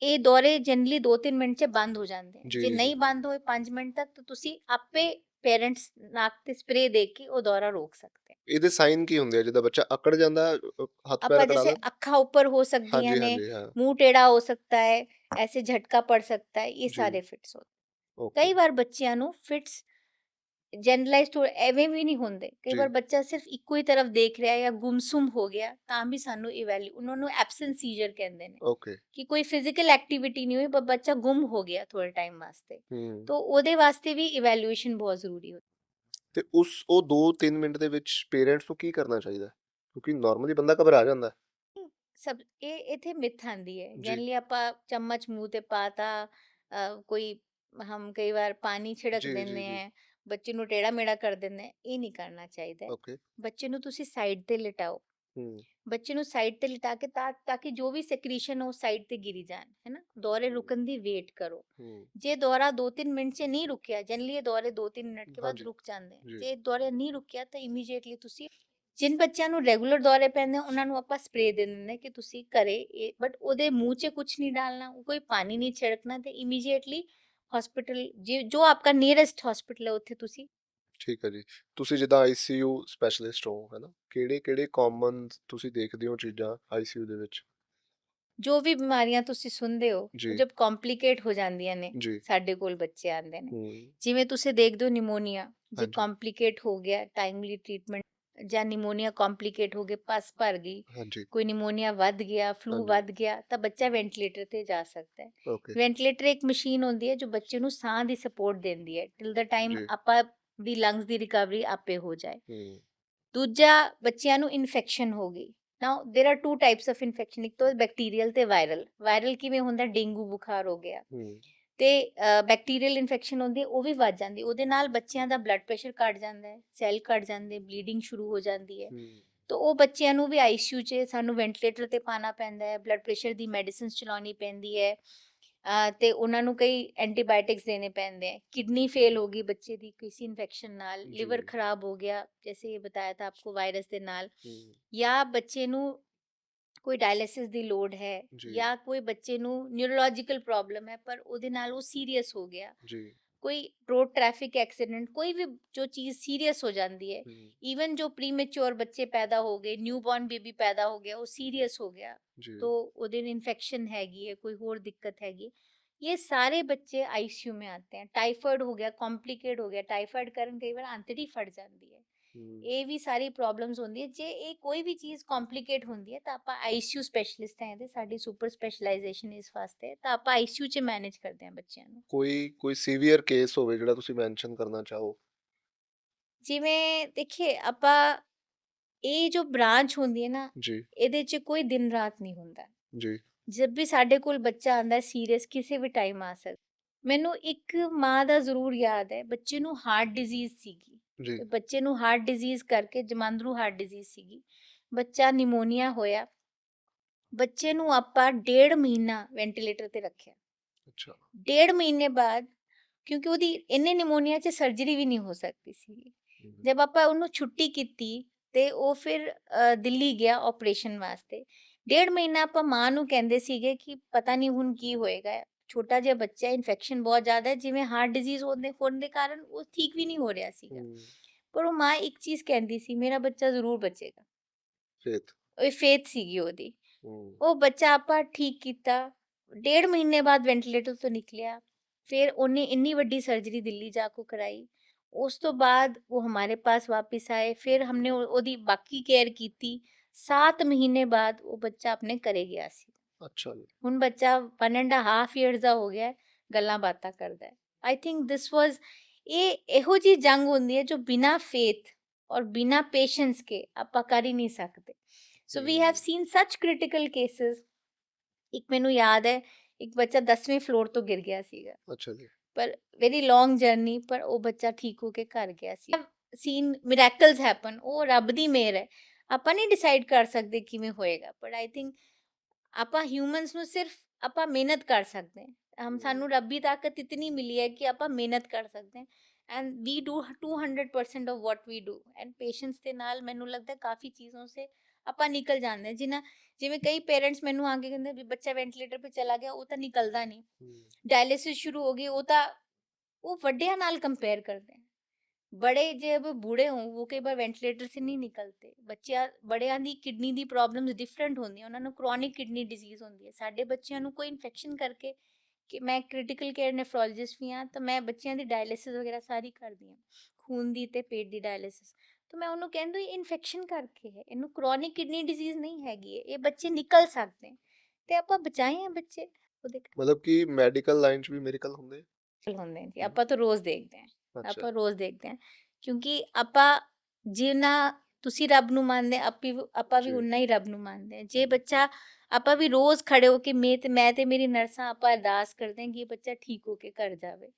ਇਹ ਦੌਰੇ ਜਨਰਲੀ 2-3 ਮਿੰਟ 'ਚ ਬੰਦ ਹੋ ਜਾਂਦੇ ਜੀ ਜੇ ਜੀ ਨਹੀਂ ਬੰਦ ਹੋਏ 5 ਮਿੰਟ ਤੱਕ, ਤਾਂ ਤੁਸੀਂ ਆਪੇ ਪੇਰੈਂਟਸ ਨੱਕ ਤੇ ਸਪਰੇਅ ਦੇ ਕੇ ਉਹ ਦੌਰਾ ਰੋਕ ਸਕਦੇ। ਇਹਦੇ ਸਾਈਨ ਕੀ ਹੁੰਦੇ ਆ, ਜਿੱਦਾਂ ਬੱਚਾ ਅਕੜ ਜਾਂਦਾ ਹੱਥ ਪੈਰ ਆਪਾਂ ਅਕੜਾ जैसे ਲਾ? ਅੱਖਾਂ ਉੱਪਰ ਹੋ ਸਕਦੀਆਂ ਹਾਂਜੀ ਨੇ, ਹਾਂਜੀ ਹਾਂ मुंह टेढ़ा हो सकता है, ऐसे झटका पड़ सकता है, ये ਜੀ सारे फिट्स होते। ਓਕੇ ਕਈ ਵਾਰ ਬੱਚਿਆਂ ਨੂੰ ਫਿਟਸ ਜਨਰਲਾਈਜ਼ਡ ਐਵੇਂ ਵੀ ਨਹੀਂ ਹੁੰਦੇ। ਕਈ ਜੀ ਵਾਰ ਬੱਚਾ ਸਿਰਫ ਇੱਕੋ ਹੀ ਤਰਫ ਦੇਖ ਰਿਹਾ ਜਾਂ ਗੁੰਮਸੁੰਮ ਹੋ ਗਿਆ ਤਾਂ ਵੀ ਸਾਨੂੰ ਉਹਨਾਂ ਨੂੰ ਐਬਸੈਂਟ ਸੀਜ਼ਰ ਕਹਿੰਦੇ ਨੇ, ਓਕੇ ਕਿ ਕੋਈ ਫਿਜ਼ੀਕਲ ਐਕਟੀਵਿਟੀ ਨਹੀਂ ਹੋਈ ਪਰ ਬੱਚਾ ਗੁੰਮ ਹੋ ਗਿਆ ਥੋੜੇ ਟਾਈਮ ਵਾਸਤੇ। ਹੂੰ ਤਾਂ ਉਹਦੇ ਵਾਸਤੇ ਵੀ ਇਵੈਲੂਏਸ਼ਨ ਬਹੁਤ ਜ਼ਰੂਰੀ ਹੁੰਦੀ ਤੇ ਉਹ 2-3 ਮਿੰਟ ਦੇ ਵਿੱਚ ਪੇਰੈਂਟਸ ਨੂੰ ਕੀ ਕਰਨਾ ਚਾਹੀਦਾ, ਕਿਉਂਕਿ ਨਾਰਮਲੀ ਬੰਦਾ ਘਬਰਾ ਜਾਂਦਾ ਹੈ। ਸਭ ਇਹ ਇੱਥੇ ਮਿੱਥ ਆਂਦੀ ਹੈ। ਜੀ ਜਨਰਲੀ ਆਪਾਂ ਚਮਚ ਮੂੰਹ ਤੇ ਪਾਤਾ, ਕੋਈ ਹਮ ਕਈ ਵਾਰ ਪਾਣੀ ਛਿੜਕ ਜੀ ਜੀ ਦਿੰਦੇ ਜੀ ਹੈ, ਬੱਚੇ ਨੂੰ ਟੇੜਾ ਮੇੜਾ ਕਰ ਦਿੰਦੇ ਹੈ, ਇਹ ਨਹੀਂ ਕਰਨਾ ਚਾਹੀਦਾ ਹੈ। ਓਕੇ ਬੱਚੇ ਨੂੰ ਤੁਸੀਂ ਸਾਈਡ ਤੇ ਲਿਟਾਓ, ਹੂੰ ਬੱਚੇ ਨੂੰ ਸਾਈਡ ਤੇ ਲਿਟਾ ਕੇ ਤਾਂ ਕਿ ਜੋ ਵੀ ਸੈਕਰੀਸ਼ਨ ਉਹ ਸਾਈਡ ਤੇ ਗਿਰੀ ਜਾਣ, ਹੈ ਨਾ। ਦੌਰੇ ਰੁਕਣ ਦੀ ਵੇਟ ਕਰੋ। ਹੂੰ ਜੇ ਦੌਰਾ 2-3 ਮਿੰਟ 'ਚ ਨਹੀਂ ਰੁਕਿਆ, ਜਨਰਲੀ ਇਹ ਦੌਰੇ 2-3 ਮਿੰਟ ਕੇ ਬਾਅਦ ਹਾਂਜੀ ਰੁਕ ਜਾਂਦੇ हैं। ਜੀ ਜੇ ਦੌਰਾ ਨਹੀਂ ਰੁਕਿਆ ਤਾਂ ਇਮੀਡੀਏਟਲੀ ਤੁਸੀਂ, ਜਿਨ ਬੱਚਿਆਂ ਨੂੰ ਰੈਗੂਲਰ ਦੌਰੇ ਪੈਂਦੇ ਉਹਨਾਂ ਨੂੰ ਆਪਾਂ ਸਪਰੇਅ ਦੇ ਦਿੰਦੇ ਕਿ ਤੁਸੀਂ ਘਰੇ ਇਹ, ਬਟ ਉਹਦੇ ਮੂੰਹ 'ਚ ਕੁਝ ਨਹੀਂ ਡਾਲਣਾ, ਕੋਈ ਪਾਣੀ ਨਹੀਂ ਛਿੜਕਣਾ, ਤੇ ਇਮੀਡੀਏਟਲੀ ਹਸਪੀਟਲ, ਜੋ ਆਪका ਨੀਅਰੈਸਟ ਹਸਪੀਟਲ ਹੈ ਉੱਥੇ ਤੁਸੀਂ। ਠੀਕ ਹੈ ਜੀ। ਤੁਸੀਂ ਜਿੱਦਾਂ ICU ਸਪੈਸ਼ਲਿਸਟ ਹੋ ਹੈ ਨਾ, ਕਿਹੜੇ ਕਾਮਨ ਤੁਸੀਂ ਦੇਖਦੇ ਹੋ ਚੀਜ਼ਾਂ ICU ਦੇ ਵਿੱਚ? ਜੋ ਵੀ ਬਿਮਾਰੀਆਂ ਤੁਸੀਂ ਸੁਣਦੇ ਹੋ, ਉਹ ਜੀ ਜਦ ਕੰਪਲਿਕੇਟ ਹੋ ਜਾਂਦੀਆਂ ਨੇ, ਜੀ ਸਾਡੇ ਕੋਲ ਬੱਚੇ ਆਉਂਦੇ ਨੇ। ਹੂੰ ਜਿਵੇਂ ਤੁਸੀਂ ਦੇਖਦੇ ਹੋ ਨਿਮੋਨੀਆ, ਜੇ ਹਾਂਜੀ ਕੰਪਲਿਕੇਟ ਹੋ ਗਿਆ, ਟਾਈਮਲੀ ਟ੍ਰੀਟਮੈਂਟ, ਜਾਂ ਨਿਮੋਨੀਆ ਕੰਪਲਿਕੇਟ ਹੋ ਗਿਆ, ਪਸ ਭਰ ਗਈ, ਹਾਂਜੀ ਕੋਈ ਨਿਮੋਨੀਆ ਵੱਧ ਗਿਆ, ਫਲੂ ਹਾਂਜੀ ਵੱਧ ਗਿਆ, ਤਾਂ ਬੱਚਾ ਵੈਂਟੀਲੇਟਰ ਤੇ ਜਾ ਸਕਦਾ ਹੈ। ਓਕੇ ਵੈਂਟੀਲੇਟਰ ਇੱਕ ਮਸ਼ੀਨ ਹੁੰਦੀ ਹੈ ਜੋ ਬੱਚੇ ਨੂੰ ਸਾਹ ਦੀ ਸਪੋਰਟ ਦਿੰਦੀ ਹੈ ਟਿਲ ਦਾ ਟਾਈਮ ਜੀ ਆਪਾਂ ਦੀ ਲੰਗਸ ਦੀ ਰਿਕਵਰੀ ਆਪੇ ਹੋ ਜਾਏ। ਹੂੰ ਦੂਜਾ, ਬੱਚਿਆਂ ਨੂੰ ਇਨਫੈਕਸ਼ਨ ਹੋ ਗਈ। Now there are 2 types of infection, ਇੱਕ ਤਾਂ ਬੈਕਟੀਰੀਅਲ ਤੇ ਵਾਇਰਲ। ਵਾਇਰਲ ਕਿਵੇਂ ਹੁੰਦਾ, ਡੇਂਗੂ ਬੁਖਾਰ ਹੋ ਗਿਆ, ਹੂੰ ਤੇ ਬੈਕਟੀਰੀਅਲ ਇਨਫੈਕਸ਼ਨ ਹੁੰਦੀ ਹੈ, ਉਹ ਵੀ ਵੱਧ ਜਾਂਦੀ। ਉਹਦੇ ਨਾਲ ਬੱਚਿਆਂ ਦਾ ਬਲੱਡ ਪ੍ਰੈਸ਼ਰ ਘਟ ਜਾਂਦਾ ਹੈ, ਸੈੱਲ ਘਟ ਜਾਂਦੇ, ਬਲੀਡਿੰਗ ਸ਼ੁਰੂ ਹੋ ਜਾਂਦੀ ਹੈ। ਹੂੰ ਤਾਂ ਉਹ ਬੱਚਿਆਂ ਨੂੰ ਵੀ ICU 'ਚ ਸਾਨੂੰ ਵੈਂਟੀਲੇਟਰ ਤੇ ਪਾਉਣਾ ਪੈਂਦਾ ਹੈ, ਬਲੱਡ ਪ੍ਰੈਸ਼ਰ ਦੀ ਮੈਡੀਸਿਨਸ ਚਲਾਉਣੀ ਪੈਂਦੀ ਹੈ, ਤੇ ਉਹਨਾਂ ਨੂੰ ਕਈ ਐਂਟੀਬਾਇਓਟਿਕਸ ਦੇਣੇ ਪੈਂਦੇ ਹੈ। ਕਿਡਨੀ ਫੇਲ ਹੋ ਗਈ ਬੱਚੇ ਦੀ ਕਿਸੇ ਇਨਫੈਕਸ਼ਨ ਨਾਲ, ਜੀ ਲਿਵਰ ਖਰਾਬ ਹੋ ਗਿਆ जैसे ये बताया था आपको ਵਾਇਰਸ ਦੇ ਨਾਲ, ਹੂੰ ਜਾਂ ਬੱਚੇ ਨੂੰ ਕੋਈ ਡਾਇਲਿਸਿਸ ਦੀ ਲੋੜ ਹੈ, ਜੀ ਜਾਂ ਕੋਈ ਬੱਚੇ ਨੂੰ ਨਿਊਰੋਲੋਜੀਕਲ ਪ੍ਰੋਬਲਮ ਹੈ ਪਰ ਉਹਦੇ ਨਾਲ ਉਹ ਸੀਰੀਅਸ ਹੋ ਗਿਆ, ਜੀ ਕੋਈ ਰੋਡ ਟ੍ਰੈਫਿਕ ਐਕਸੀਡੈਂਟ, ਕੋਈ ਵੀ ਜੋ ਚੀਜ਼ ਸੀਰੀਅਸ ਹੋ ਜਾਂਦੀ ਹੈ, ਹੂੰ, ਈਵਨ ਜੋ ਪ੍ਰੀਮੈਚੁਰ ਬੱਚੇ ਪੈਦਾ ਹੋ ਗਏ, ਨਿਊਬੋਰਨ ਬੇਬੀ ਪੈਦਾ ਹੋ ਗਿਆ, ਉਹ ਸੀਰੀਅਸ ਹੋ ਗਿਆ, ਜੀ, तो ਉਹਦੇ ਨੂੰ ਇਨਫੈਕਸ਼ਨ ਹੈਗੀ ਹੈ, ਕੋਈ ਹੋਰ ਦਿੱਕਤ ਹੈਗੀ ਹੈ, ये सारे बच्चे आईसीयू में आते हैं। टाइफाइड हो गया, कॉम्प्लिकेट हो गया, टाइफाइड कारण कई बार आंतड़ी फट जाती है, ਹੂੰ, ਇਹ ਵੀ ਸਾਰੀ ਪ੍ਰੋਬਲਮਸ ਹੁੰਦੀ ਹੈ। ਜੇ ਇਹ ਕੋਈ ਵੀ ਚੀਜ਼ ਕੰਪਲਿਕੇਟ ਹੁੰਦੀ ਹੈ ਤਾਂ ਆਪਾਂ ਆਈਸੀਯੂ ਸਪੈਸ਼ਲਿਸਟ ਹੈ, ਇਹਦੇ ਸਾਡੀ ਸੁਪਰ ਸਪੈਸ਼ਲਾਈਜੇਸ਼ਨ ਇਸ ਵਾਸਤੇ, ਤਾਂ ਆਪਾਂ ਆਈਸੀਯੂ ਚ ਮੈਨੇਜ ਕਰਦੇ ਹਾਂ ਬੱਚਿਆਂ ਨੂੰ। ਕੋਈ ਸੀਵੀਅਰ ਕੇਸ ਹੋਵੇ ਜਿਹੜਾ ਤੁਸੀਂ ਮੈਂਸ਼ਨ ਕਰਨਾ ਚਾਹੋ? ਜਿਵੇਂ ਦੇਖੀਏ ਆਪਾਂ, ਇਹ ਜੋ ਬ੍ਰਾਂਚ ਹੁੰਦੀ ਹੈ ਨਾ, ਜੀ, ਇਹਦੇ ਚ ਕੋਈ ਦਿਨ ਰਾਤ ਨਹੀਂ ਹੁੰਦਾ। ਜੀ, ਜਦ ਵੀ ਸਾਡੇ ਕੋਲ ਬੱਚਾ ਆਂਦਾ ਸੀਰੀਅਸ, ਕਿਸੇ ਵੀ ਟਾਈਮ ਆ ਸਕਦਾ। ਮੈਨੂੰ ਇੱਕ ਮਾਂ ਦਾ ਜ਼ਰੂਰ ਯਾਦ ਹੈ, ਬੱਚੇ ਨੂੰ ਹਾਰਟ ਡਿਜ਼ੀਜ਼ ਸੀਗੀ, ਜੀ, ਤੇ ਬੱਚੇ ਨੂੰ ਹਾਰਟ ਡਿਜ਼ੀਜ਼ ਕਰਕੇ ਜਮਾਂਦਰੂ ਹਾਰਟ ਡਿਜ਼ੀਜ਼ ਸੀਗੀ, ਬੱਚਾ ਨਿਮੋਨੀਆ ਹੋਇਆ, ਬੱਚੇ ਨੂੰ ਆਪਾਂ 1.5 ਮਹੀਨਾ ਵੈਂਟੀਲੇਟਰ ਤੇ ਰੱਖਿਆ। ਅੱਛਾ, 1.5 ਮਹੀਨੇ ਬਾਅਦ, ਕਿਉਂਕਿ ਉਹਦੀ ਇੰਨੇ ਨਿਮੋਨੀਆ 'ਚ ਸਰਜਰੀ ਵੀ ਨਹੀਂ ਹੋ ਸਕਦੀ ਸੀ, ਹੂੰ, ਜਦ ਆਪਾਂ ਉਹਨੂੰ ਛੁੱਟੀ ਕੀਤੀ ਤੇ ਉਹ ਫਿਰ ਦਿੱਲੀ ਗਿਆ ਆਪਰੇਸ਼ਨ ਵਾਸਤੇ। 1.5 ਮਹੀਨਾ ਆਪਾਂ ਮਾਂ ਨੂੰ ਕਹਿੰਦੇ ਸੀਗੇ ਕਿ ਪਤਾ ਨਹੀਂ ਹੁਣ ਕੀ ਹੋਏਗਾ, ਛੋਟਾ ਜਿਹਾ ਬੱਚਾ, ਇਨਫੈਕਸ਼ਨ ਬਹੁਤ ਜ਼ਿਆਦਾ ਹੈ, ਜਿਵੇਂ ਹਾਰਟ ਡਿਜ਼ੀਜ਼ ਹੋਣ ਦੇ ਕਾਰਨ ਉਹ ਠੀਕ ਵੀ ਨਹੀਂ ਹੋ ਰਿਹਾ ਸੀਗਾ। ਹੂੰ, ਪਰ ਉਹ ਮਾਂ ਇੱਕ ਚੀਜ਼ ਕਹਿੰਦੀ ਸੀ, ਮੇਰਾ ਬੱਚਾ ਜ਼ਰੂਰ ਬਚੇਗਾ। ਫੇਥ, ਉਹ ਫੇਥ ਸੀਗੀ ਉਹਦੀ। ਹੂੰ, ਉਹ ਬੱਚਾ ਆਪਾਂ ਠੀਕ ਕੀਤਾ, 1.5 ਮਹੀਨੇ ਬਾਅਦ ਵੈਂਟੀਲੇਟਰ ਤੋਂ ਨਿਕਲਿਆ, फिर ਉਹਨੇ ਇੰਨੀ ਵੱਡੀ ਸਰਜਰੀ ਦਿੱਲੀ ਜਾ ਕੇ ਕਰਾਈ। ਉਸ ਤੋਂ ਬਾਅਦ ਉਹ ਹਮਾਰੇ ਪਾਸ ਵਾਪਿਸ ਆਏ, ਫਿਰ हमने ਉਹਦੀ ਬਾਕੀ ਕੇਅਰ ਕੀਤੀ। 7 ਮਹੀਨੇ ਬਾਅਦ ਉਹ ਬੱਚਾ ਆਪਣੇ ਘਰੇ ਗਿਆ ਸੀ। ਅੱਛਾ ਜੀ, ਹੁਣ ਬੱਚਾ 1.5 ਇਅਰਸ ਦਾ ਹੋ ਗਿਆ ਹੈ, ਗੱਲਾਂ ਬਾਤਾਂ ਕਰਦਾ ਹੈ। ਆਈ ਥਿੰਕ ਦਿਸ ਵਾਜ਼, ਇਹ ਇਹੋ ਜਿਹੀ ਜੰਗ ਹੁੰਦੀ ਹੈ ਜੋ ਬਿਨਾ ਫੇਥ ਔਰ ਬਿਨਾ ਪੇਸ਼ੈਂਸ ਕੇ ਆਪਾਂ ਕਰ ਹੀ ਨਹੀਂ ਸਕਦੇ। ਸੋ ਵੀ ਹੈਵ ਹੂੰ, ਸੀਨ ਸੱਚ ਕ੍ਰਿਟੀਕਲ ਕੇਸਿਸ। ਇੱਕ ਮੈਨੂੰ ਯਾਦ ਹੈ, ਇੱਕ ਬੱਚਾ 10ਵੇਂ ਫਲੋਰ ਤੋਂ ਗਿਰ ਗਿਆ ਸੀਗਾ, ਅੱਛਾ ਜੀ, ਪਰ वेरी लॉन्ग जर्नी, पर ਉਹ ਬੱਚਾ ਠੀਕ ਹੋ ਕੇ ਘਰ ਗਿਆ ਸੀ। ਸੀਨ ਮਿਰੈਕਲਸ ਹੈਪਨ, ਉਹ ਰੱਬ ਦੀ ਮਿਹਰ ਹੈ, ਆਪਾਂ ਨਹੀਂ ਡਿਸਾਈਡ ਕਰ ਸਕਦੇ ਕਿਵੇਂ ਹੋਏਗਾ, ਬਟ ਆਈ ਥਿੰਕ ਆਪਾਂ ਹਿਊਮਨਸ ਨੂੰ ਸਿਰਫ ਆਪਾਂ ਮਿਹਨਤ ਕਰ ਸਕਦੇ ਹਾਂ। ਸਾਨੂੰ ਰੱਬੀ ਤਾਕਤ ਇਤਨੀ ਮਿਲੀ ਹੈ ਕਿ ਆਪਾਂ ਮਿਹਨਤ ਕਰ ਸਕਦੇ ਹਾਂ, and we do 200% of what we do, and patience ਦੇ ਨਾਲ ਮੈਨੂੰ ਲੱਗਦਾ ਕਾਫੀ ਚੀਜ਼ੋਂ ਸੇ ਆਪਾਂ ਨਿਕਲ ਜਾਂਦੇ ਹਾਂ। ਜਿਵੇਂ ਕਈ ਪੇਰੈਂਟਸ ਮੈਨੂੰ ਆ ਕੇ ਕਹਿੰਦੇ ਵੀ ਬੱਚਾ ਵੈਂਟੀਲੇਟਰ पे ਚਲਾ ਗਿਆ, ਉਹ ਤਾਂ ਨਿਕਲਦਾ ਨਹੀਂ, ਹੂੰ, ਡਾਇਲਿਸਿਸ ਸ਼ੁਰੂ ਹੋ ਗਈ, वो ਵੱਡਿਆਂ ਨਾਲ कंपेयर करते हैं। बड़े जब बूढ़े हों वो कई बार वेंटिलेटर से नहीं निकलते, ਬੱਚਿਆਂ ਬੜਿਆਂ ਦੀ ਕਿਡਨੀ ਦੀ ਪ੍ਰੋਬਲਮਸ ਡਿਫਰੈਂਟ ਹੁੰਦੀਆਂ, ਉਹਨਾਂ ਨੂੰ ਕ੍ਰੋਨਿਕ ਕਿਡਨੀ ਡਿਜ਼ੀਜ਼ ਹੁੰਦੀ ਹੈ। ਸਾਡੇ ਬੱਚਿਆਂ ਨੂੰ ਕੋਈ ਇਨਫੈਕਸ਼ਨ ਕਰਕੇ, ਕਿ ਮੈਂ ਕ੍ਰਿਟੀਕਲ ਕੇਅਰ ਨੈਫਰੋਲੋਜਿਸਟ ਵੀ ਹਾਂ, ਤਾਂ ਮੈਂ ਬੱਚਿਆਂ ਦੀ ਡਾਇਲਿਸਿਸ ਵਗੈਰਾ ਸਾਰੀ ਕਰਦੀ ਹਾਂ, ਖੂਨ ਦੀ ਤੇ ਪੇਟ ਦੀ ਡਾਇਲਿਸਿਸ। ਤਾਂ ਮੈਂ ਉਹਨੂੰ ਕਹਿੰਦੀ ਇਹ ਇਨਫੈਕਸ਼ਨ ਕਰਕੇ ਹੈ, ਇਹਨੂੰ ਕ੍ਰੋਨਿਕ ਕਿਡਨੀ ਡਿਜ਼ੀਜ਼ ਨਹੀਂ ਹੈਗੀ ਹੈ, ਇਹ ਬੱਚੇ ਨਿਕਲ ਸਕਦੇ, ਤੇ ਆਪਾਂ ਬਚਾਏ ਆ ਬੱਚੇ ਉਹਦੇ ਮਤਲਬ ਕਿ ਮੈਡੀਕਲ ਲਾਈਨ 'ਚ ਵੀ ਮਿਰੇਕਲ ਹੁੰਦੇ? ਹੁੰਦੇ ਜੀ। ਹੂੰ, ਆਪਾਂ ਤਾਂ ਰੋਜ਼ ਦੇਖਦੇ ਹਾਂ, ਅੱਛਾ, ਆਪਾਂ ਰੋਜ਼ ਦੇਖਦੇ ਹਾਂ, ਕਿਉਂਕਿ ਆਪਾਂ ਜਿੰਨਾ ਤੁਸੀਂ ਰੱਬ ਨੂੰ ਮੰਨਦੇ, ਆਪਾਂ ਵੀ ਜੀ, ਉਨਾ ਹੀ ਰੱਬ ਨੂੰ ਮੰਨਦੇ ਹਾਂ। ਜੇ ਬੱਚਾ, ਆਪਾਂ ਵੀ ਰੋਜ਼ ਖੜੇ ਹੋ ਕੇ ਮੈਂ ਤੇ ਮੇਰੀ ਨਰਸਾਂ ਆਪਾਂ ਅਰਦਾਸ ਕਰਦੇ ਹਾਂ ਕਿ ਇਹ ਬੱਚਾ ਠੀਕ ਹੋ ਕੇ ਘਰ ਜਾਵੇ,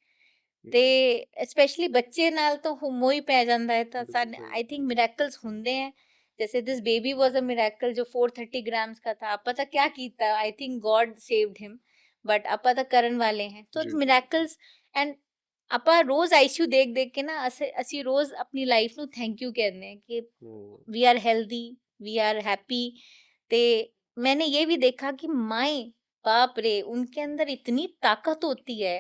ਤੇ ਸਪੈਸ਼ਲੀ ਬੱਚੇ ਨਾਲ ਤਾਂ ਮੋਹ ਹੀ ਪੈ ਜਾਂਦਾ ਹੈ, ਤਾਂ ਬਿਲਕੁਲ ਸਾਡੇ ਸਹੀ, आई थिंक मिरेकल्स ਹੁੰਦੇ हैं। जैसे this baby was a miracle जो 430 ग्राम्स का था, ਆਪਾਂ ਤਾਂ क्या ਕੀਤਾ, I think God saved him, but ਆਪਾਂ ਤਾਂ ਕਰਨ ਵਾਲੇ हैं, तो ਜੀ, मिरेकल्स। एंड ਆਪਾਂ ਰੋਜ਼ ਆਈਸੀਯੂ ਦੇਖ ਕੇ ਨਾ, ਅਸੀਂ ਰੋਜ਼ ਆਪਣੀ ਲਾਈਫ ਨੂੰ ਥੈਂਕ ਯੂ ਕਹਿੰਦੇ हैं कि ਹੂੰ, we are healthy, we are happy. ते मैंने ये भी देखा कि माए, बाप रे, उनके अंदर इतनी ताकत होती है।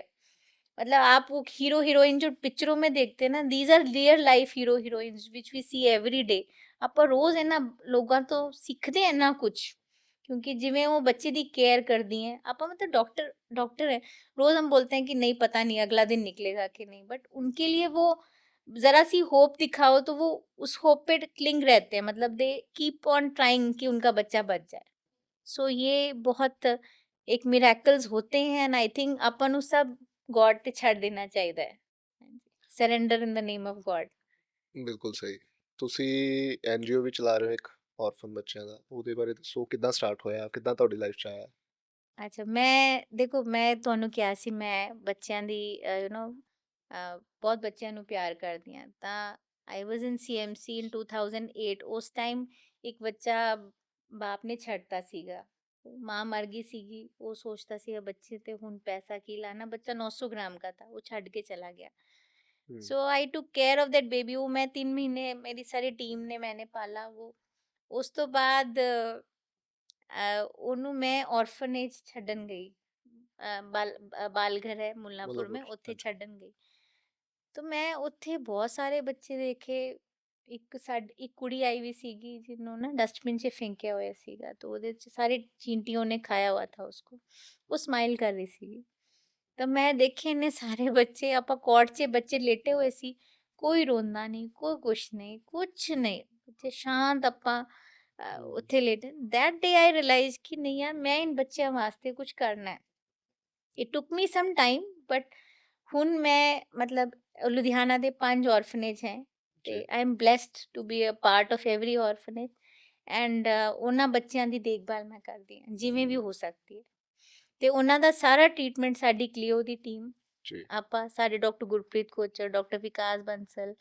मतलब आप वो हीरो हीरोइन जो पिक्चरों में देखते हैं ना, these are real life hero heroines which we see every day. ਆਪਾਂ ਰੋਜ਼ ਇਹਨਾਂ ਲੋਕਾਂ ਤੋਂ ਸਿੱਖਦੇ ਹਾਂ ਨਾ ਕੁਝ, क्योंकि जिमें वो बच्चे दी केयर करती हैं। आप मतलब डॉक्टर है, रोज हम बोलते हैं कि नहीं पता नहीं अगला दिन निकलेगा कि नहीं, बट उनके लिए वो जरा सी होप दिखाओ तो वो उस होप पे क्लिंग रहते हैं, मतलब दे कीप ऑन ट्राइंग कि उनका बच्चा बच जाए। सो ये बहुत एक मिरेकल्स होते हैं, एंड आई थिंक अपन ਨੂੰ सब गॉड ਤੇ ਛੱਡ ਦੇਣਾ ਚਾਹੀਦਾ ਹੈ, surrender in the name of god. ਬਿਲਕੁਲ ਸਹੀ। ਤੁਸੀਂ ਐਨਜੀਓ ਵੀ ਚਲਾ ਰਹੇ ਹੋ ਇੱਕ ਔਰਫਨ ਬੱਚਿਆਂ ਦਾ, ਉਹਦੇ ਬਾਰੇ ਦੱਸੋ, ਕਿੱਦਾਂ ਸਟਾਰਟ ਹੋਇਆ, ਕਿੱਦਾਂ ਤੁਹਾਡੀ ਲਾਈਫ 'ਚ ਆਇਆ? ਅੱਛਾ, ਮੈਂ ਦੇਖੋ, ਮੈਂ ਤੁਹਾਨੂੰ ਕਿਹਾ ਸੀ ਮੈਂ ਬੱਚਿਆਂ ਦੀ ਬਹੁਤ ਬੱਚਿਆਂ ਨੂੰ ਪਿਆਰ ਕਰਦੀ ਹਾਂ, ਤਾਂ ਆਈ ਵਾਜ਼ ਇਨ ਸੀਐਮਸੀ ਇਨ 2008। ਉਸ ਟਾਈਮ ਇੱਕ ਬੱਚਾ ਬਾਪ ਨੇ ਛੱਡਤਾ ਸੀਗਾ, ਮਾਂ ਮਰ ਗਈ ਸੀਗੀ, ਉਹ ਸੋਚਦਾ ਸੀਗਾ ਬੱਚੇ ਤੇ ਹੁਣ ਪੈਸਾ ਕੀ ਲਾਣਾ, ਬੱਚਾ 900 ग्राम का था, वो ਛੱਡ ਕੇ ਚਲਾ ਗਿਆ। ਹੂੰ, so I took care of that baby. वो मैं 3 महीने, मेरी सारी टीम ने, मैंने पाला वो। ਉਸ ਤੋਂ ਬਾਅਦ ਉਹਨੂੰ ਮੈਂ ਔਰਫਨੇਜ ਛੱਡਣ ਗਈ, ਬਾਲ ਘਰ ਹੈ ਮੁੱਲਾਂਪੁਰ ਮੁੱਲਾਂਪੁਰ, में, ਉੱਥੇ ਹਾਂਜੀ, ਛੱਡਣ ਗਈ। ਤਾਂ ਮੈਂ ਉੱਥੇ ਬਹੁਤ ਸਾਰੇ ਬੱਚੇ ਦੇਖੇ। ਇੱਕ ਕੁੜੀ ਆਈ ਵੀ ਸੀਗੀ ਜਿਹਨੂੰ ਨਾ ਡਸਟਬਿਨ 'ਚ ਫੇਂਕਿਆ ਹੋਇਆ ਸੀਗਾ, ਤਾਂ ਉਹਦੇ 'ਚ ਸਾਰੇ ਚੀਂਟੀਆਂ ਨੇ ਖਾਇਆ हुआ था उसको। ਉਹ ਸਮਾਈਲ ਕਰ ਰਹੀ ਸੀਗੀ। ਤਾਂ ਮੈਂ ਦੇਖੇ ਇੰਨੇ ਸਾਰੇ ਬੱਚੇ, ਆਪਾਂ ਕੋਰਟ 'ਚ ਬੱਚੇ ਲੇਟੇ ਹੋਏ ਸੀ, ਕੋਈ ਰੋਂਦਾ ਨਹੀਂ, ਕੋਈ ਕੁਛ ਨਹੀਂ, ਉੱਥੇ ਸ਼ਾਂਤ ਆਪਾਂ ਹੂੰ, ਉੱਥੇ ਲੇਟੇ। ਦੈਟ ਡੇ ਆਈ ਰਿਅਲਾਈਜ਼ ਕਿ ਨਹੀਂ ਯਾਰ, ਮੈਂ ਇਨ ਬੱਚਿਆਂ ਵਾਸਤੇ ਕੁਝ ਕਰਨਾ ਹੈ। It took me some time, but ਹੁਣ ਮੈਂ ਮਤਲਬ ਲੁਧਿਆਣਾ ਦੇ 5 ਔਰਫਨੇਜ ਹੈ, ਜੀ, ਤੇ I am blessed to be a part of every orphanage. And ਉਹਨਾਂ ਬੱਚਿਆਂ ਦੀ ਦੇਖਭਾਲ ਮੈਂ ਕਰਦੀ ਹਾਂ ਜਿਵੇਂ ਵੀ ਹੋ ਸਕਦੀ ਹੈ, ਤੇ ਉਹਨਾਂ ਦਾ ਸਾਰਾ ਟ੍ਰੀਟਮੈਂਟ ਸਾਡੀ ਕਲੀਓ ਦੀ ਟੀਮ, ਜੀ, ਆਪਾਂ ਸਾਡੇ ਡਾਕਟਰ ਗੁਰਪ੍ਰੀਤ ਕੋਚਰ, ਡਾਕਟਰ ਵਿਕਾਸ ਬੰਸਲ,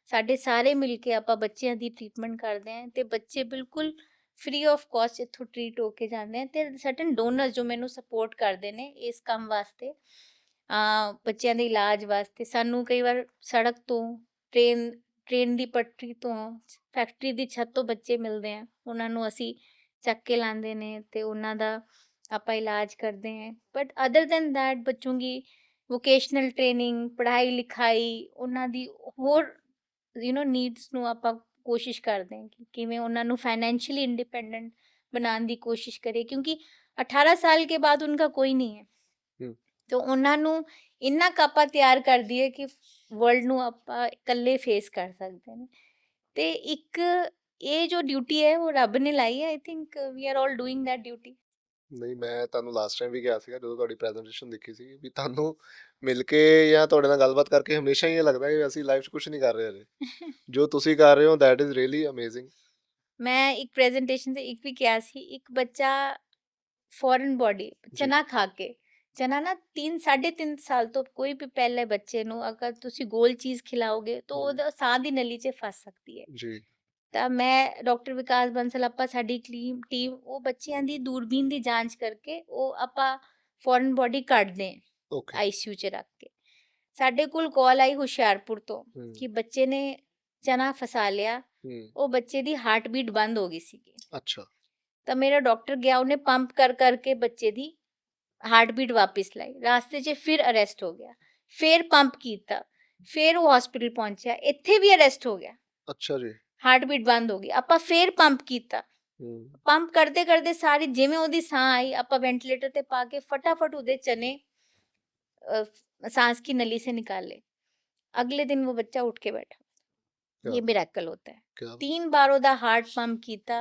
ਸਾਡੇ ਸਾਰੇ ਮਿਲ ਕੇ ਆਪਾਂ ਬੱਚਿਆਂ ਦੀ ਟ੍ਰੀਟਮੈਂਟ ਕਰਦੇ ਹਾਂ, ਤੇ ਬੱਚੇ ਬਿਲਕੁਲ ਫ੍ਰੀ ਆਫ ਕਾਸਟ ਇੱਥੋਂ ਟ੍ਰੀਟ ਹੋ ਕੇ ਜਾਂਦੇ ਆ। ਤੇ ਸਰਟਨ ਡੋਨਰ ਜੋ ਮੈਨੂੰ ਸਪੋਰਟ ਕਰਦੇ ਨੇ ਇਸ ਕੰਮ ਵਾਸਤੇ, ਬੱਚਿਆਂ ਦੇ ਇਲਾਜ ਵਾਸਤੇ। ਸਾਨੂੰ ਕਈ ਵਾਰ ਸੜਕ ਤੋਂ, ਟ੍ਰੇਨ ਟ੍ਰੇਨ ਦੀ ਪਟਰੀ ਤੋਂ, ਫੈਕਟਰੀ ਦੀ ਛੱਤ ਤੋਂ ਬੱਚੇ ਮਿਲਦੇ ਆ, ਉਹਨਾਂ ਨੂੰ ਅਸੀਂ ਚੱਕ ਕੇ ਲਾਉਂਦੇ ਨੇ ਤੇ ਉਹਨਾਂ ਦਾ ਆਪਾਂ ਇਲਾਜ ਕਰਦੇ हैं। बट अदर देन दैट बच्चों की ਵੋਕੇਸ਼ਨਲ ਟ੍ਰੇਨਿੰਗ, ਪੜ੍ਹਾਈ ਲਿਖਾਈ, ਉਹਨਾਂ ਦੀ ਹੋਰ ਨੀਡਸ ਨੂੰ ਆਪਾਂ ਕੋਸ਼ਿਸ਼ ਕਰਦੇ ਹਾਂ ਕਿ ਕਿਵੇਂ ਉਹਨਾਂ ਨੂੰ ਫਾइनेंशियली इंडिपेंडेंट बनाने ਦੀ ਕੋਸ਼ਿਸ਼ ਕਰੇ, ਕਿਉਂਕਿ 18 ਸਾਲ के बाद उनका कोई नहीं है। ਹੂੰ, तो ਉਹਨਾਂ ਨੂੰ ਇੰਨਾ ਕੁ ਆਪਾਂ ਤਿਆਰ ਕਰ ਦਈਏ ਕਿ ਵਰਲਡ ਨੂੰ ਆਪਾਂ ਇਕੱਲੇ ਫੇਸ ਕਰ ਸਕਦੇ ਨੇ। ਤੇ ਇੱਕ ਇਹ ਜੋ ਡਿਊਟੀ ਹੈ ਉਹ ਰੱਬ ਨੇ ਲਾਈ ਹੈ। I think we are all doing that duty. ਨਹੀਂ ਮੈਂ ਤੁਹਾਨੂੰ ਲਾਸਟ ਟਾਈਮ ਵੀ ਕਿਹਾ ਸੀਗਾ ਜਦੋਂ ਤੁਹਾਡੀ ਪ੍ਰੈਜੈਂਟੇਸ਼ਨ ਦੇਖੀ ਸੀ ਵੀ ਤੁਹਾਨੂੰ ਮਿਲ ਕੇ ਜਾਂ ਤੁਹਾਡੇ ਨਾਲ ਗੱਲਬਾਤ ਕਰਕੇ ਹਮੇਸ਼ਾ ਹੀ ਇਹ ਲੱਗਦਾ ਕਿ ਅਸੀਂ ਲਾਈਫ 'ਚ ਕੁਝ ਨਹੀਂ ਕਰ ਰਹੇ ਹਜੇ। ਜੋ ਤੁਸੀਂ ਕਰ ਰਹੇ ਹੋ ਦੈਟ ਇਜ਼ ਰੀਅਲੀ ਅਮੇਜ਼ਿੰਗ। ਮੈਂ ਇੱਕ ਪ੍ਰੈਜੈਂਟੇਸ਼ਨ 'ਤੇ ਇੱਕ ਵੀ ਕਿਹਾ ਸੀ, ਇੱਕ ਬੱਚਾ ਫੋਰਨ ਬੋਡੀ ਜੀ, ਚਨਾ ਖਾ ਕੇ, ਚਨਾ ਨਾ 3 ਸਾਢੇ 3 ਸਾਲ ਤੋਂ ਕੋਈ ਵੀ ਪਹਿਲੇ ਬੱਚੇ ਨੂੰ ਅਗਰ ਤੁਸੀਂ ਗੋਲ ਚੀਜ਼ ਖਿਲਾਓਗੇ ਤਾਂ ਹੂੰ, ਉਹਦਾ ਸਾਹ ਦੀ ਨਲੀ 'ਚ ਫਸ ਸਕਦੀ ਹੈ। ਜੀ, ਤਾਂ ਮੈਂ ਡਾਕਟਰ ਵਿਕਾਸ ਬੰਸਲ, ਆਪਾਂ ਸਾਡੀ ਟੀਮ ਉਹ ਬੱਚਿਆਂ ਦੀ ਦੂਰਬੀਨ ਦੀ ਜਾਂਚ ਕਰਕੇ ਉਹ ਆਪਾਂ ਫੋਰਨ ਬੋਡੀ ਕੱਢਦੇ ਹਾਂ ਓਕੇ, ਆਈਸੀਯੂ 'ਚ ਰੱਖ ਕੇ। ਸਾਡੇ ਕੋਲ ਕਾਲ ਆਈ ਹੁਸ਼ਿਆਰਪੁਰ ਤੋਂ ਹੂੰ, ਕਿ ਬੱਚੇ ਨੇ ਚਨਾ ਫਸਾ ਲਿਆ, ਹੂੰ, ਉਹ ਬੱਚੇ ਦੀ ਹਾਰਟ ਬੀਟ ਬੰਦ ਹੋ ਗਈ ਸੀਗੀ। ਅੱਛਾ, ਤਾਂ ਮੇਰਾ ਡਾਕਟਰ ਗਿਆ, ਉਹਨੇ ਪੰਪ ਕਰ ਕਰਕੇ ਬੱਚੇ ਦੀ ਹਾਰਟ ਬੀਟ ਵਾਪਿਸ ਲਾਈ। ਰਾਸਤੇ 'ਚ ਫਿਰ ਅਰੈਸਟ ਹੋ ਗਿਆ, ਫਿਰ ਪੰਪ ਕੀਤਾ, ਫਿਰ ਉਹ ਹਸਪੀਟਲ ਪਹੁੰਚਿਆ, ਇੱਥੇ ਵੀ ਅਰੈਸਟ ਹੋ ਗਿਆ, ਅੱਛਾ ਜੀ, ਹਾਰਟ ਬੀਟ ਬੰਦ ਹੋ ਗਈ। ਆਪਾਂ ਫਿਰ ਪੰਪ ਕੀਤਾ, ਹੂੰ, ਪੰਪ ਕਰਦੇ ਕਰਦੇ ਸਾਰੀ ਜਿਵੇਂ ਉਹਦੀ ਸਾਹ ਆਈ, ਆਪਾਂ ਵੈਂਟੀਲੇਟਰ ਤੇ ਪਾ ਕੇ फटाफट ਉਹਦੇ चने सांस की नली से निकाले। अगले दिन वो बच्चा उठ के बैठा। क्या ये बात, मिरेकल होता है। क्या बात, 3 बार ਉਹਦਾ ਹਾਰਟ ਪੰਪ ਕੀਤਾ,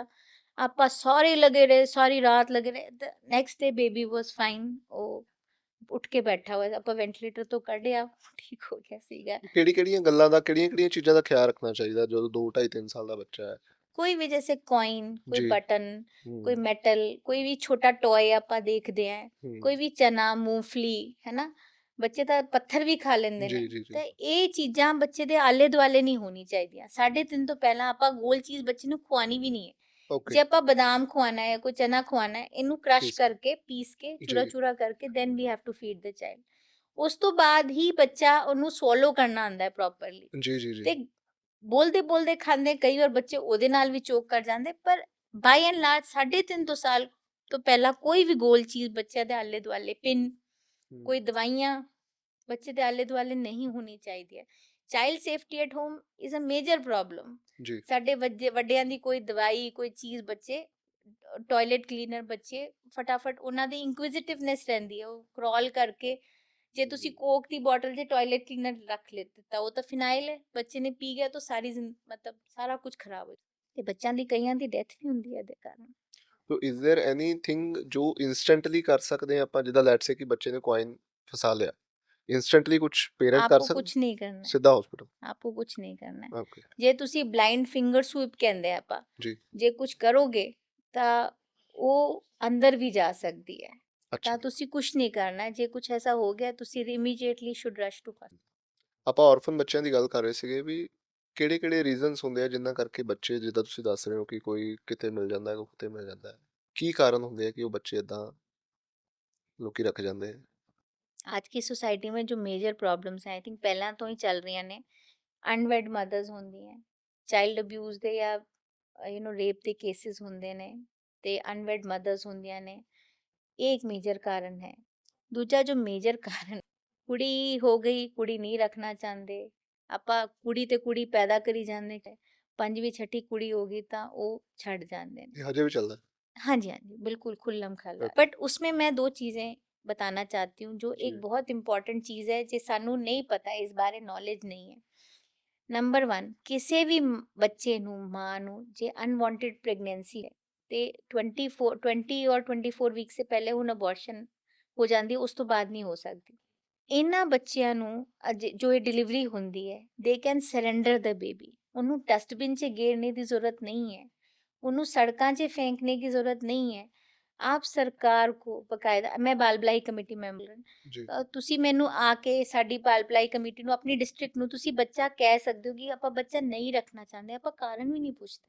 ਆਪਾਂ ਸਾਰੇ ਲੱਗੇ ਰਹੇ, ਸਾਰੀ ਰਾਤ ਲੱਗੇ ਰਹੇ। ਨੈਕਸਟ ਡੇ ਬੇਬੀ ਵਾਸ ਫਾਈਨ, ਉਹ ਉੱਠ ਕੇ ਬੈਠਾ ਹੋਇਆ, ਆਪਾਂ ਵੈਂਟੀਲੇਟਰ ਤੋਂ ਕੱਢਿਆ, ਠੀਕ ਹੋ ਗਿਆ ਸੀਗਾ। ਕਿਹੜੀ-ਕਿਹੜੀਆਂ ਗੱਲਾਂ ਦਾ ਕਿਹੜੀਆਂ-ਕਿਹੜੀਆਂ ਚੀਜ਼ਾਂ ਦਾ ਖਿਆਲ ਰੱਖਣਾ ਚਾਹੀਦਾ ਜਦੋਂ 2 2.5 3 ਸਾਲ ਦਾ ਬੱਚਾ ਹੈ? ਕੋਈ ਵੀ जैसे कॉइन, कोई ਜੀ, बटन, कोई ਹੂੰ, मेटल, कोई भी छोटा टॉय ਆਪਾਂ ਦੇਖਦੇ ਆਂ, ਹੂੰ, ਕੋਈ ਵੀ ਚਨਾ, ਮੂੰਗਫਲੀ, ਹੈ ਨਾ। ਬੱਚੇ ਤਾਂ ਪੱਥਰ ਵੀ ਖਾ ਲੈਂਦੇ ਜੀ, ਨੇ। ਜੀ, ਜੀ, ਤਾਂ ਇਹ ਚੀਜ਼ਾਂ ਬੱਚੇ ਦੇ ਆਲੇ ਦੁਆਲੇ ਨਹੀਂ ਹੋਣੀ ਚਾਹੀਦੀਆਂ। 3:30 ਤੋਂ ਪਹਿਲਾਂ ਆਪਾਂ ਗੋਲ ਚੀਜ਼ ਬੱਚੇ ਨੂੰ ਖਵਾਉਣੀ ਵੀ ਨਹੀਂ ਹੈ। ਓਕੇ, ਜੇ ਆਪਾਂ ਬਦਾਮ ਖਵਾਉਣਾ ਹੈ, ਕੋਈ ਚਨਾ ਖਵਾਉਣਾ ਹੈ, ਇਹਨੂੰ ਕ੍ਰਸ਼ ਪੀਸ ਕੇ, ਕਰਕੇ, ਪੀਸ ਕੇ, ਜੀ, ਚੂਰਾ-ਚੂਰਾ ਕਰਕੇ, then we have to feed the child. ਉਸ ਤੋਂ ਬਾਅਦ ਹੀ ਬੱਚਾ ਉਹਨੂੰ ਸਵੋਲੋ ਕਰਨਾ ਆਉਂਦਾ ਹੈ ਪ੍ਰੋਪਰਲੀ। ਜੀ, ਜੀ, ਜੀ, ਤੇ ਬੋਲਦੇ ਬੋਲਦੇ ਖਾਂਦੇ ਕਈ ਵਾਰ ਬੱਚੇ ਉਹਦੇ ਨਾਲ ਵੀ ਚੋਕ ਕਰ ਜਾਂਦੇ, ਪਰ ਬਾਈ ਐਂਡ ਲਾਰਜ 3.5 ਤੋਂ ਸਾਲ ਤੋਂ ਪਹਿਲਾਂ ਕੋਈ ਵੀ ਗੋਲ ਚੀਜ਼ ਬੱਚਿਆਂ ਦੇ ਆਲੇ ਦੁਆਲੇ, ਪਿੰਨ, ਹੂੰ, ਕੋਈ ਦਵਾਈਆਂ ਬੱਚੇ ਦੇ ਆਲੇ ਦੁਆਲੇ ਨਹੀਂ ਹੋਣੀ ਚਾਹੀਦੀ ਹੈ। Child safety at home is a major problem. ਜੀ, ਸਾਡੇ ਵੱਡਿਆਂ ਦੀ ਕੋਈ ਦਵਾਈ, ਕੋਈ ਚੀਜ਼ ਬੱਚੇ, ਟਾਇਲਟ ਕਲੀਨਰ, ਬੱਚੇ ਫਟਾਫਟ ਉਹਨਾਂ ਦੀ ਇਨਕੁਇਜ਼ਿਟਿਵਨੈਸ ਰਹਿੰਦੀ ਹੈ, ਉਹ ਕ੍ਰੋਲ ਕਰਕੇ, ਜੇ ਤੁਸੀਂ ਕੋਕ ਦੀ ਬੋਟਲ 'ਚ ਟਾਇਲਟ ਕਲੀਨਰ ਰੱਖ ਦਿੱਤਾ, ਉਹ ਤਾਂ ਫਿਨਾਈਲ ਹੈ, ਬੱਚੇ ਨੇ ਪੀ ਗਿਆ ਤਾਂ ਸਾਰੀ ਮਤਲਬ ਸਾਰਾ ਕੁਝ ਖਰਾਬ ਹੋ ਜਾਂਦਾ, ਤੇ ਬੱਚਿਆਂ ਦੀ ਕਈਆਂ ਦੀ ਡੈਥ ਵੀ ਹੁੰਦੀ ਹੈ ਇਹਦੇ ਕਾਰਨ। ਸੋ ਇਜ਼ देयर ਐਨੀਥਿੰਗ ਜੋ ਇਨਸਟੈਂਟਲੀ ਕਰ ਸਕਦੇ ਹਾਂ ਆਪਾਂ, ਜਿੱਦਾਂ ਲੈਟਸ ਸੇ ਕਿ ਬੱਚੇ ਨੇ ਕੋਇਨ ਫਸਾ ਲਿਆ, ਇੰਸਟੈਂਟਲੀ ਕੁਝ ਪੇਰੈਂਟ ਕਰ आपको ਸਕਦੇ? कुछ नहीं करना है, ਸਿੱਧਾ ਹਸਪੀਟਲ? आपको कुछ नहीं करना है। ਓਕੇ, ਜੇ ਤੁਸੀਂ ਬਲਾਈਂਡ ਫਿੰਗਰ ਸਵੀਪ ਕਹਿੰਦੇ ਆ ਆਪਾਂ, ਜੀ, ਜੇ ਕੁਝ ਕਰੋਗੇ ਤਾਂ ਉਹ ਅੰਦਰ ਵੀ ਜਾ ਸਕਦੀ ਹੈ। ਅੱਛਾ ਤਾਂ ਜੀ। ਤੁਸੀਂ ਕੁਝ ਨਹੀਂ ਕਰਨਾ ਹੈ। ਜੇ ਕੁਝ ਐਸਾ ਹੋ ਗਿਆ, ਤੁਸੀਂ immediately should rush to hospital. ਆਪਾਂ ਔਰਫਨ ਬੱਚਿਆਂ ਦੀ ਗੱਲ ਕਰ ਰਹੇ ਸੀਗੇ ਵੀ ਕਿਹੜੇ-ਕਿਹੜੇ ਰੀਜ਼ਨਸ ਹੁੰਦੇ ਆ ਜਿਨ੍ਹਾਂ ਕਰਕੇ ਬੱਚੇ ਜਿੱਦਾਂ ਤੁਸੀਂ ਦੱਸ ਰਹੇ ਹੋ ਕਿ ਕੋਈ ਕਿਤੇ ਮਿਲ ਜਾਂਦਾ ਹੈ, ਕੋਈ ਕਿਤੇ ਮਿਲ ਜਾਂਦਾ ਹੈ। ਕੀ ਕਾਰਨ ਹੁੰਦੇ ਆ ਕਿ ਉਹ ਬੱਚੇ ਏਦਾਂ ਲੋਕੀ ਰੱਖ ਜਾਂਦੇ ਆ? आज की सोसाइटी में जो मेजर प्रॉब्लम्स हैं, आई थिंक ਪਹਿਲਾਂ ਤੋਂ ਹੀ ਚੱਲ ਰਹੀਆਂ ਨੇ। ਅਨਵੈਡ ਮਦਰਸ ਹੁੰਦੀਆਂ, ਚਾਈਲਡ ਅਬਿਊਜ਼ ਦੇ ਜਾਂ ਰੇਪ ਦੇ ਕੇਸਿਸ ਹੁੰਦੇ ਨੇ, ਤੇ ਅਨਵੈਡ ਮਦਰਸ ਹੁੰਦੀਆਂ ਨੇ। ਇਹ ਇੱਕ ਮੇਜਰ ਕਾਰਨ ਹੈ। ਦੂਜਾ ਜੋ ਮੇਜਰ ਕਾਰਨ, ਕੁੜੀ ਹੋ ਗਈ, ਕੁੜੀ ਨਹੀਂ ਰੱਖਣਾ ਚਾਹੁੰਦੇ, ਆਪਾਂ ਕੁੜੀ ਤੇ ਕੁੜੀ ਪੈਦਾ ਕਰੀ ਜਾਂਦੇ ਨੇ, ਪੰਜਵੀਂ ਛਠੀ ਕੁੜੀ ਹੋ ਗਈ ਤਾਂ ਉਹ ਛੱਡ ਜਾਂਦੇ ਨੇ। ਇਹ ਹਜੇ ਵੀ ਚੱਲਦਾ ਹੈ। हाँ जी, हाँ जी, बिल्कुल खुल्लम खल्ला। Okay, बट उसमें मैं 2 चीज़ें बताना चाहती हूँ, जो जी एक बहुत इंपॉर्टेंट चीज़ है, जे सानू नहीं पता, इस बारे नॉलेज नहीं है। ਨੰਬਰ 1, ਕਿਸੇ ਵੀ ਬੱਚੇ ਨੂੰ, ਮਾਂ ਨੂੰ ਜੇ ਅਨਵਾਂਟਡ ਪ੍ਰੈਗਨੈਂਸੀ ਹੈ ਤੇ 20 ਔਰ 24 ਵੀਕ ਸੇ ਪਹਿਲੇ ਹੁਣ ਅਬੋਰਸ਼ਨ ਹੋ ਜਾਂਦੀ ਹੈ, ਉਸ ਤੋਂ ਬਾਅਦ ਨਹੀਂ ਹੋ ਸਕਦੀ। ਇਹਨਾਂ ਬੱਚਿਆਂ ਨੂੰ ਜੋ ਇਹ ਡਿਲੀਵਰੀ ਹੁੰਦੀ ਹੈ, they can surrender the baby. ਉਹਨੂੰ ਡਸਟਬਿਨ 'ਚ ਗੇਰਨੇ ਦੀ ਜ਼ਰੂਰਤ ਨਹੀਂ ਹੈ, ਉਹਨੂੰ ਸੜਕਾਂ 'ਚ ਫੇंकने की ज़रूरत नहीं है। ਆਪ ਸਰਕਾਰ ਕੋ ਬਕਾਇਦਾ, ਮੈਂ ਬਾਲ ਭਲਾਈ ਕਮੇਟੀ ਮੈਂਬਰ, ਜੀ। ਤੁਸੀਂ ਮੈਨੂੰ ਆ ਕੇ ਸਾਡੀ ਬਾਲ ਭਲਾਈ ਕਮੇਟੀ ਨੂੰ, ਆਪਣੀ ਡਿਸਟ੍ਰਿਕਟ ਨੂੰ ਤੁਸੀਂ ਬੱਚਾ ਕਹਿ ਸਕਦੇ ਹੋ ਕਿ ਆਪਾਂ ਬੱਚਾ ਨਹੀਂ ਰੱਖਣਾ ਚਾਹੁੰਦੇ, ਆਪਾਂ ਕਾਰਨ ਵੀ ਨਹੀਂ ਪੁੱਛਦੇ।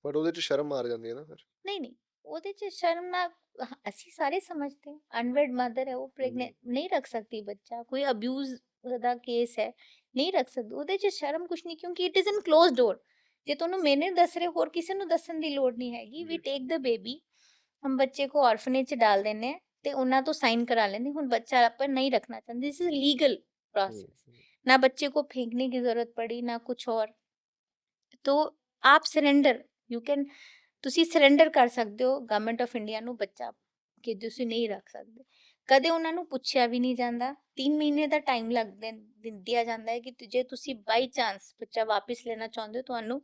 ਬਟ ਉਹਦੇ 'ਚ ਸ਼ਰਮ ਮਾਰ ਜਾਂਦੀ ਹੈ ਨਾ ਫਿਰ। ਨਹੀਂ ਨਹੀਂ, ਉਹਦੇ 'ਚ ਸ਼ਰਮ ਨਾ, ਅਸੀਂ ਸਾਰੇ ਸਮਝਦੇ ਹਾਂ ਅਨਵੈਡ ਮਦਰ ਹੈ, ਉਹ ਪ੍ਰੈਗਨੈਂਟ ਨਹੀਂ ਰੱਖ ਸਕਦੀ ਬੱਚਾ, ਕੋਈ ਅਬਿਊਜ਼ ਦਾ ਕੇਸ ਹੈ, ਨਹੀਂ ਰੱਖ ਸਕਦੀ, ਉਹਦੇ 'ਚ ਸ਼ਰਮ ਕੁਛ ਨਹੀਂ, ਕਿਉਂਕਿ ਇਟ ਇਜ਼ ਇਨ ਕਲੋਜ਼ ਡੋਰ। ਜੇ ਤੁਹਾਨੂੰ ਮੈਨੇ ਦੱਸ ਰਹੇ, ਹੋਰ ਕਿਸੇ ਨੂੰ ਦੱਸਣ ਦੀ ਲੋੜ ਨਹੀਂ ਹੈਗੀ। ਵੀ ਟੇਕ ਦ ਬੇਬੀ, ਹਮ ਬੱਚੇ को ऑर्फनेज ਚ डाल ਦਿੰਦੇ ਹਾਂ ਤੇ ਉਹਨਾਂ ਤੋਂ ਸਾਈਨ ਕਰਾ ਲੈਂਦੇ, ਹੁਣ ਬੱਚਾ ਆਪਾਂ नहीं रखना चाहते, दिस इज लीगल प्रोसेस। ना बच्चे को फेंकने की जरूरत पड़ी, ना कुछ और। तो आप सरेंडर, यू कैन, ਤੁਸੀਂ ਸਰੈਂਡਰ ਕਰ ਸਕਦੇ ਹੋ ਗਵਰਨਮੈਂਟ ਆਫ ਇੰਡੀਆ ਨੂੰ ਬੱਚਾ, ਕਿ ਤੁਸੀਂ ਨਹੀਂ ਰੱਖ ਸਕਦੇ। ਕਦੇ ਉਹਨਾਂ ਨੂੰ ਪੁੱਛਿਆ ਵੀ ਨਹੀਂ ਜਾਂਦਾ। 3 ਮਹੀਨੇ ਦਾ ਟਾਈਮ ਦਿਆ ਜਾਂਦਾ ਹੈ ਕਿ ਜੇ ਤੁਸੀਂ ਬਾਈ ਚਾਂਸ ਬੱਚਾ ਵਾਪਿਸ ਲੈਣਾ ਚਾਹੁੰਦੇ ਹੋ, ਤੁਹਾਨੂੰ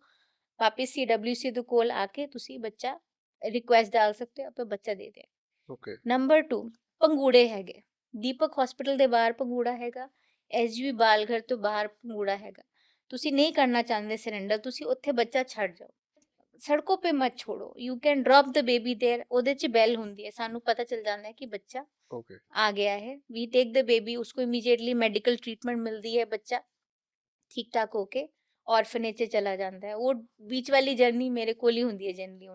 ਵਾਪਿਸ CWC ਦੇ ਕੋਲ ਆ ਕੇ ਤੁਸੀਂ ਬੱਚਾ ਰਿਕੁਐਸਟ ਡਾਲ ਸਕਦੇ ਹੋ, ਆਪਾਂ ਬੱਚਾ ਦੇ ਦੇ। ਓਕੇ। ਨੰਬਰ 2, ਪੰਗੂੜੇ ਹੈਗੇ। ਦੀਪਕ ਹਸਪੀਟਲ ਦੇ ਬਾਹਰ ਪੰਗੂੜਾ ਹੈਗਾ, SGV ਬਾਲਘਰ ਤੋਂ ਬਾਹਰ ਪੰਗੂੜਾ ਹੈਗਾ। ਤੁਸੀਂ ਨਹੀਂ ਕਰਨਾ ਚਾਹੁੰਦੇ ਸਰੈਂਡਰ, ਤੁਸੀਂ ਉੱਥੇ ਬੱਚਾ ਛੱਡ ਜਾਓ। ਸੜਕੋਂ पे मत छोड़ो, you can drop the baby there. ਉਹਦੇ 'ਚ ਬੈਲ ਹੁੰਦੀ ਹੈ, ਸਾਨੂੰ ਪਤਾ ਚੱਲ ਜਾਂਦਾ ਹੈ ਕਿ ਬੱਚਾ ਓਕੇ। ਆ ਗਿਆ ਹੈ। ਵੀ ਟੇਕ ਦ ਬੇਬੀ, ਉਸको ਇਮੀਡੀਏਟਲੀ ਮੈਡੀਕਲ ਟ੍ਰੀਟਮੈਂਟ ਮਿਲਦੀ ਹੈ, ਬੱਚਾ ਠੀਕ ਠਾਕ ਹੋ ਕੇ ਔਰਫਨੇਜ 'ਚ ਚਲਾ ਜਾਂਦਾ ਹੈ। ਉਹ बीच ਵਾਲੀ ਜਰਨੀ ਮੇਰੇ ਕੋਲ ਹੀ ਹੁੰਦੀ ਹੈ ਜਨਰਲੀ।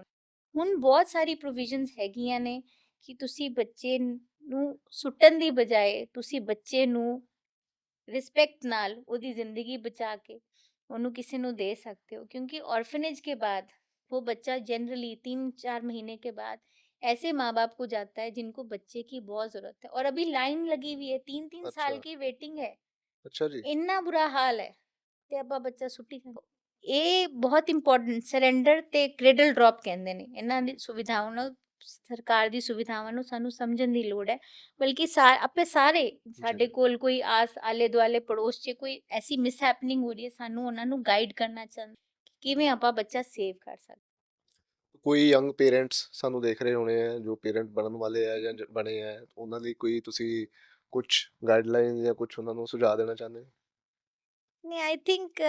ਹੁਣ ਬਹੁਤ ਸਾਰੀ ਪ੍ਰੋਵੀਜ਼ਨਸ ਹੈਗੀਆਂ ਨੇ ਕਿ ਤੁਸੀਂ ਬੱਚੇ ਨੂੰ ਸੁੱਟਣ ਦੀ ਬਜਾਏ ਤੁਸੀਂ ਬੱਚੇ ਨੂੰ ਰਿਸਪੈਕਟ ਨਾਲ ਉਹਦੀ ਜ਼ਿੰਦਗੀ ਬਚਾ ਕੇ ਉਹਨੂੰ ਕਿਸੇ ਨੂੰ दे सकते हो, क्योंकि ऑर्फनेज के बाद वो बच्चा जनरली 3-4 महीने के बाद ऐसे माँ बाप को जाता है जिनको बच्चे की बहुत ज़रूरत है, और अभी लाइन लगी हुई है, 3-3 साल ਅੱਛਾ। की वेटिंग है। ਅੱਛਾ ਜੀ। ਇੰਨਾ ਬੁਰਾ ਹਾਲ ਹੈ ਤੇ ਆਪਾਂ ਬੱਚਾ ਸੁੱਟੀ ਜਾਂਦੇ। ਇਹ ਬਹੁਤ ਇੰਪੋਰਟੈਂਟ, ਸਰੈਂਡਰ ਤੇ ਕ੍ਰੇਡਲ ਡ੍ਰੌਪ ਕਹਿੰਦੇ ਨੇ। ਇਹਨਾਂ ਦੀ ਸੁਵਿਧਾਵਾਂ ਨੂੰ, ਸਰਕਾਰ ਦੀ ਸੁਵਿਧਾਵਾਂ ਨੂੰ ਸਾਨੂੰ ਸਮਝਣ ਦੀ ਲੋੜ ਹੈ। ਬਲਕਿ ਆਪੇ ਸਾਰੇ, ਸਾਡੇ ਜੀ। ਕੋਲ ਕੋਈ ਆਲੇ ਦੁਆਲੇ ਪੜੋਸ 'ਚ ਕੋਈ ਐਸੀ ਮਿਸਹੈਪਨਿੰਗ ਹੋ ਰਹੀ ਹੈ, ਸਾਨੂੰ ਉਹਨਾਂ ਨੂੰ ਗਾਈਡ ਕਰਨਾ ਚਾਹੁੰਦੇ ਕਿ ਕਿਵੇਂ ਆਪਾਂ ਬੱਚਾ ਸੇਵ ਕਰ ਸਕਦੇ। ਕੋਈ ਯੰਗ ਪੇਰੈਂਟਸ ਸਾਨੂੰ ਦੇਖ ਰਹੇ ਹੋਣੇ ਆ, ਜੋ ਪੇਰੈਂਟ ਬਣਨ ਵਾਲੇ ਆ ਜਾਂ ਬਣੇ ਆ, ਉਹਨਾਂ ਲਈ ਕੋਈ ਤੁਸੀਂ ਕੁਝ ਗਾਈਡਲਾਈਨ ਜਾਂ ਕੁਝ ਉਹਨਾਂ ਨੂੰ ਸੁਝਾਅ ਦੇਣਾ ਚਾਹੁੰਦੇ ਹੋ? ਨਹੀਂ, ਆਈ ਥਿੰਕ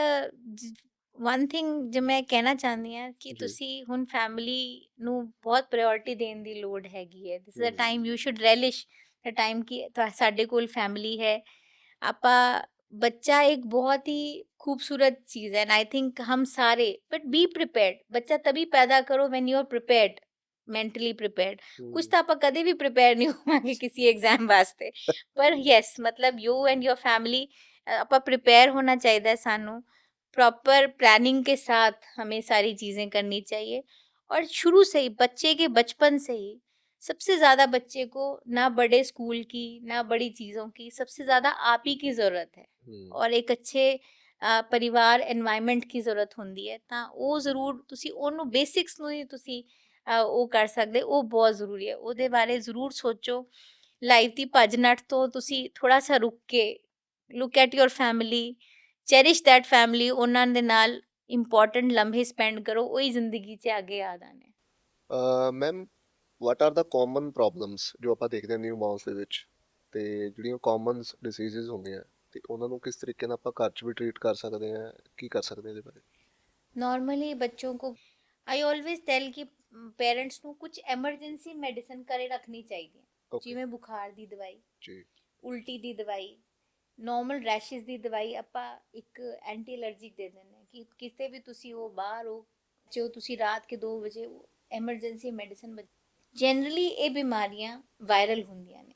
ਵਨ ਥਿੰਗ ਜੋ ਮੈਂ ਕਹਿਣਾ ਚਾਹੁੰਦੀ ਹਾਂ ਕਿ ਜੀ। ਤੁਸੀਂ ਹੁਣ ਫੈਮਿਲੀ ਨੂੰ ਬਹੁਤ ਪ੍ਰਾਇੋਰਟੀ ਦੇਣ ਦੀ ਲੋੜ ਹੈਗੀ ਹੈ। This is a hmm, time you should relish the time ਕਿ ਸਾਡੇ ਕੋਲ ਫੈਮਿਲੀ ਹੈ। ਆਪਾਂ, ਬੱਚਾ ਇੱਕ ਬਹੁਤ ਹੀ खूबसूरत चीज़ है, एंड आई थिंक हम सारे, बट बी प्रिपेयर्ड। बच्चा तभी पैदा करो when you are prepared, mentally prepared. कुछ हम्म, तो आप कभी भी प्रिपेयर नहीं होवांगे किसी एग्जाम वास्ते, पर यस, मतलब यू एंड योर फैमिली आप प्रिपेयर होना चाहिए। सानू प्रॉपर प्लानिंग के साथ हमें सारी चीज़ें करनी चाहिए, और शुरू से ही, बच्चे के बचपन से ही, सबसे ज़्यादा बच्चे को ना बड़े स्कूल की, ना बड़ी चीज़ों की, सबसे ज़्यादा आप ही की ज़रूरत है, ਹਮ, और एक अच्छे ਪਰਿਵਾਰ এনवायरमेंट की ज़रूरत ਹੁੰਦੀ ਹੈ। ਤਾਂ ਉਹ ਜ਼ਰੂਰ ਤੁਸੀਂ ਉਹਨੂੰ ਬੇਸਿਕਸ ਨੂੰ ਹੀ ਤੁਸੀਂ ਉਹ ਕਰ ਸਕਦੇ, ਉਹ ਬਹੁਤ ਜ਼ਰੂਰੀ ਹੈ। ਉਹਦੇ ਬਾਰੇ ਜ਼ਰੂਰ ਸੋਚੋ। ਲਾਈਫ ਦੀ ਭੱਜ ਨੱਠ ਤੋਂ ਤੁਸੀਂ ਥੋੜਾ ਸਾ ਰੁਕ ਕੇ, look at your family, cherish that family, ਉਹਨਾਂ ਦੇ ਨਾਲ ਇੰਪੋਰਟੈਂਟ ਲਮਹੇ ਸਪੈਂਡ ਕਰੋ, ਉਹੀ ਜ਼ਿੰਦਗੀ 'ਚ ਅੱਗੇ ਯਾਦ ਆਣੇ। Ma'am, what are the common problems ਜੋ ਆਪਾਂ ਦੇਖਦੇ ਹਾਂ ਨਿਊ ਬਾਰਨਸ ਦੇ ਵਿੱਚ, ਤੇ ਜਿਹੜੀਆਂ ਕਾਮਨ ਡਿਸੀਜ਼ਸ ਹੁੰਦੀਆਂ, ਤੇ ਉਹਨਾਂ ਨੂੰ ਕਿਸ ਤਰੀਕੇ ਨਾਲ ਆਪਾਂ ਘਰ 'ਚ ਵੀ ਟਰੀਟ ਕਰ ਸਕਦੇ ਹਾਂ, ਕੀ ਕਰ ਸਕਦੇ ਹਾਂ ਇਹਦੇ ਬਾਰੇ? नॉर्मली बच्चों को आई ऑलवेज टेल कि पेरेंट्स ਨੂੰ ਕੁਝ ਐਮਰਜੈਂਸੀ ਮੈਡੀਸਨ ਘਰੇ ਰੱਖਣੀ ਚਾਹੀਦੀ ਹੈ, ਓਕੇ। ਜਿਵੇਂ ਬੁਖਾਰ ਦੀ ਦਵਾਈ, ਜੀ। ਉਲਟੀ ਦੀ ਦਵਾਈ, ਨੋਰਮਲ ਰੈਸ਼ਿਸ ਦੀ ਦਵਾਈ। ਆਪਾਂ ਇੱਕ ਐਂਟੀ ਅਲਰਜਿਕ ਦੇ ਦਿੰਦੇ ਹਾਂ ਕਿ ਕਿਤੇ ਵੀ ਤੁਸੀਂ ਹੋ, ਬਾਹਰ ਹੋ, ਜੋ ਤੁਸੀਂ ਰਾਤ ਕੇ 2 ਵਜੇ ਐਮਰਜੈਂਸੀ ਮੈਡੀਸਨ। ਜਨਰਲੀ ਇਹ ਬਿਮਾਰੀਆਂ ਵਾਇਰਲ ਹੁੰਦੀਆਂ ਨੇ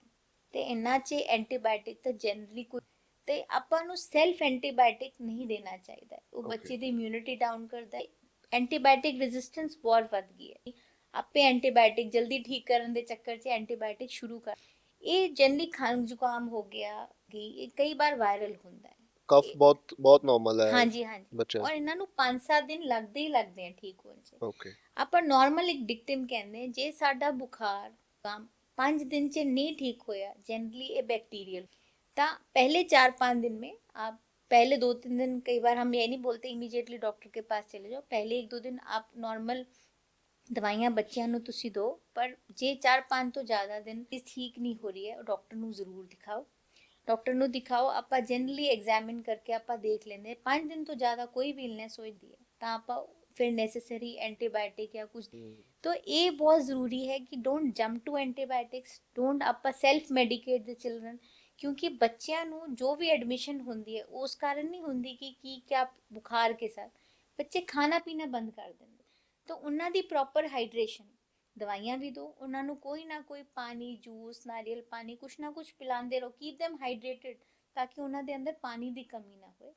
ਤੇ ਇਹਨਾਂ 'ਚ ਐਂਟੀਬਾਇਓਟਿਕ ਤਾਂ ਜਨਰਲੀ ਕੋਈ, ਤੇ ਆਪਾਂ ਨੂੰ ਸੈਲਫ ਐਂਟੀਬਾਇਓਟਿਕ ਨਹੀਂ ਦੇਣਾ ਚਾਹੀਦਾ। ਉਹ ਓਕੇ। ਬੱਚੇ ਦੀ ਇਮਿਊਨਿਟੀ ਡਾਊਨ ਕਰਦਾ ਹੈ। ਐਂਟੀਬਾਇਓਟਿਕ ਰੈਜ਼ਿਸਟੈਂਸ ਬਹੁਤ ਵੱਧ ਗਈ ਹੈ। ਆਪੇ ਐਂਟੀਬਾਇਓਟਿਕ ਜਲਦੀ ਠੀਕ ਕਰਨ ਦੇ ਚੱਕਰ 'ਚ ਐਂਟੀਬਾਇਓਟਿਕ ਸ਼ੁਰੂ ਕਰ, ਇਹ ਜਨਰਲੀ ਖਾਂਸੀ ਜ਼ੁਕਾਮ ਹੋ ਗਿਆ ਕਿ ਇਹ ਕਈ ਵਾਰ ਵਾਇਰਲ ਹੁੰਦਾ ਹੈ। ਕਫ ਬਹੁਤ ਬਹੁਤ ਨਾਰਮਲ ਹੈ ਹਾਂਜੀ ਹਾਂਜੀ, ਬੱਚਿਆਂ ਔਰ 'ਚ। ਇਹਨਾਂ ਨੂੰ 5-7 ਦਿਨ ਲੱਗਦੇ ਹੀ ਲੱਗਦੇ ਆ ਠੀਕ ਹੋਣ 'ਚ। ਓਕੇ। ਆਪਾਂ ਨਾਰਮਲ ਇੱਕ ਡਿਕਟਿਮ ਕਹਿੰਦੇ ਹਾਂ, ਜੇ ਸਾਡਾ ਬੁਖਾਰ ਕੰਮ 5 दिन से नहीं ठीक होया, जनरली ये बैक्टीरियल, तो पहले 4-5 दिन में आप, पहले 2-3 दिन, कई बार हम ये नहीं बोलते इमीडिएटली डॉक्टर के पास चले जाओ, पहले 1-2 दिन आप नॉर्मल ਦਵਾਈਆਂ ਬੱਚਿਆਂ ਨੂੰ ਤੁਸੀਂ ਦਿਓ, ਪਰ ਜੇ 4-5 ਤੋਂ ਜ਼ਿਆਦਾ ਦਿਨ ਠੀਕ ਨਹੀਂ ਹੋ ਰਹੀ ਹੈ, ਡਾਕਟਰ ਨੂੰ ਜ਼ਰੂਰ ਦਿਖਾਓ। ਡਾਕਟਰ ਨੂੰ ਦਿਖਾਓ, ਆਪਾਂ ਜਨਰਲੀ ਐਗਜ਼ਾਮਿਨ ਕਰਕੇ ਆਪਾਂ ਦੇਖ ਲੈਂਦੇ 5 ਦਿਨ ਤੋਂ ਜ਼ਿਆਦਾ ਕੋਈ ਵੀ ਇਲਨੈਸ ਹੋਈ ਹੈ ਤਾਂ ਆਪਾਂ ਫਿਰ ਨੈਸੈਸਰੀ ਐਂਟੀਬਾਇਓਟਿਕ ਜਾਂ ਕੁਝ। तो ये बहुत ज़रूरी है कि don't jump to antibiotics, don't ਆਪਾਂ ਸੈਲਫ ਮੈਡੀਕੇਟ ਦ ਚਿਲड्रन, ਕਿਉਂਕਿ ਬੱਚਿਆਂ ਨੂੰ ਜੋ ਵੀ ਐਡਮਿਸ਼ਨ ਹੁੰਦੀ ਹੈ ਉਸ ਕਾਰਨ ਨਹੀਂ ਹੁੰਦੀ ਕਿ ਕੀ ਕਿਆ ਬੁਖਾਰ ਕੇ ਸਾਥ ਬੱਚੇ ਖਾਣਾ ਪੀਣਾ ਬੰਦ ਕਰ ਦਿੰਦੇ, ਤਾਂ ਉਹਨਾਂ ਦੀ ਪ੍ਰੋਪਰ ਹਾਈਡਰੇਸ਼ਨ, ਦਵਾਈਆਂ ਵੀ ਦਿਓ ਉਹਨਾਂ ਨੂੰ, ਕੋਈ ਨਾ ਕੋਈ ਪਾਣੀ, ਜੂਸ, ਨਾਰੀਅਲ ਪਾਣੀ, ਕੁਛ ਨਾ ਕੁਛ ਪਿਲਾਉਂਦੇ ਰਹੋ, ਕੀਪ them ਹਾਈਡਰੇਟਡ, ਤਾਂ ਕਿ ਉਹਨਾਂ ਦੇ ਅੰਦਰ ਪਾਣੀ ਦੀ ਕਮੀ ਨਾ ਹੋਏ।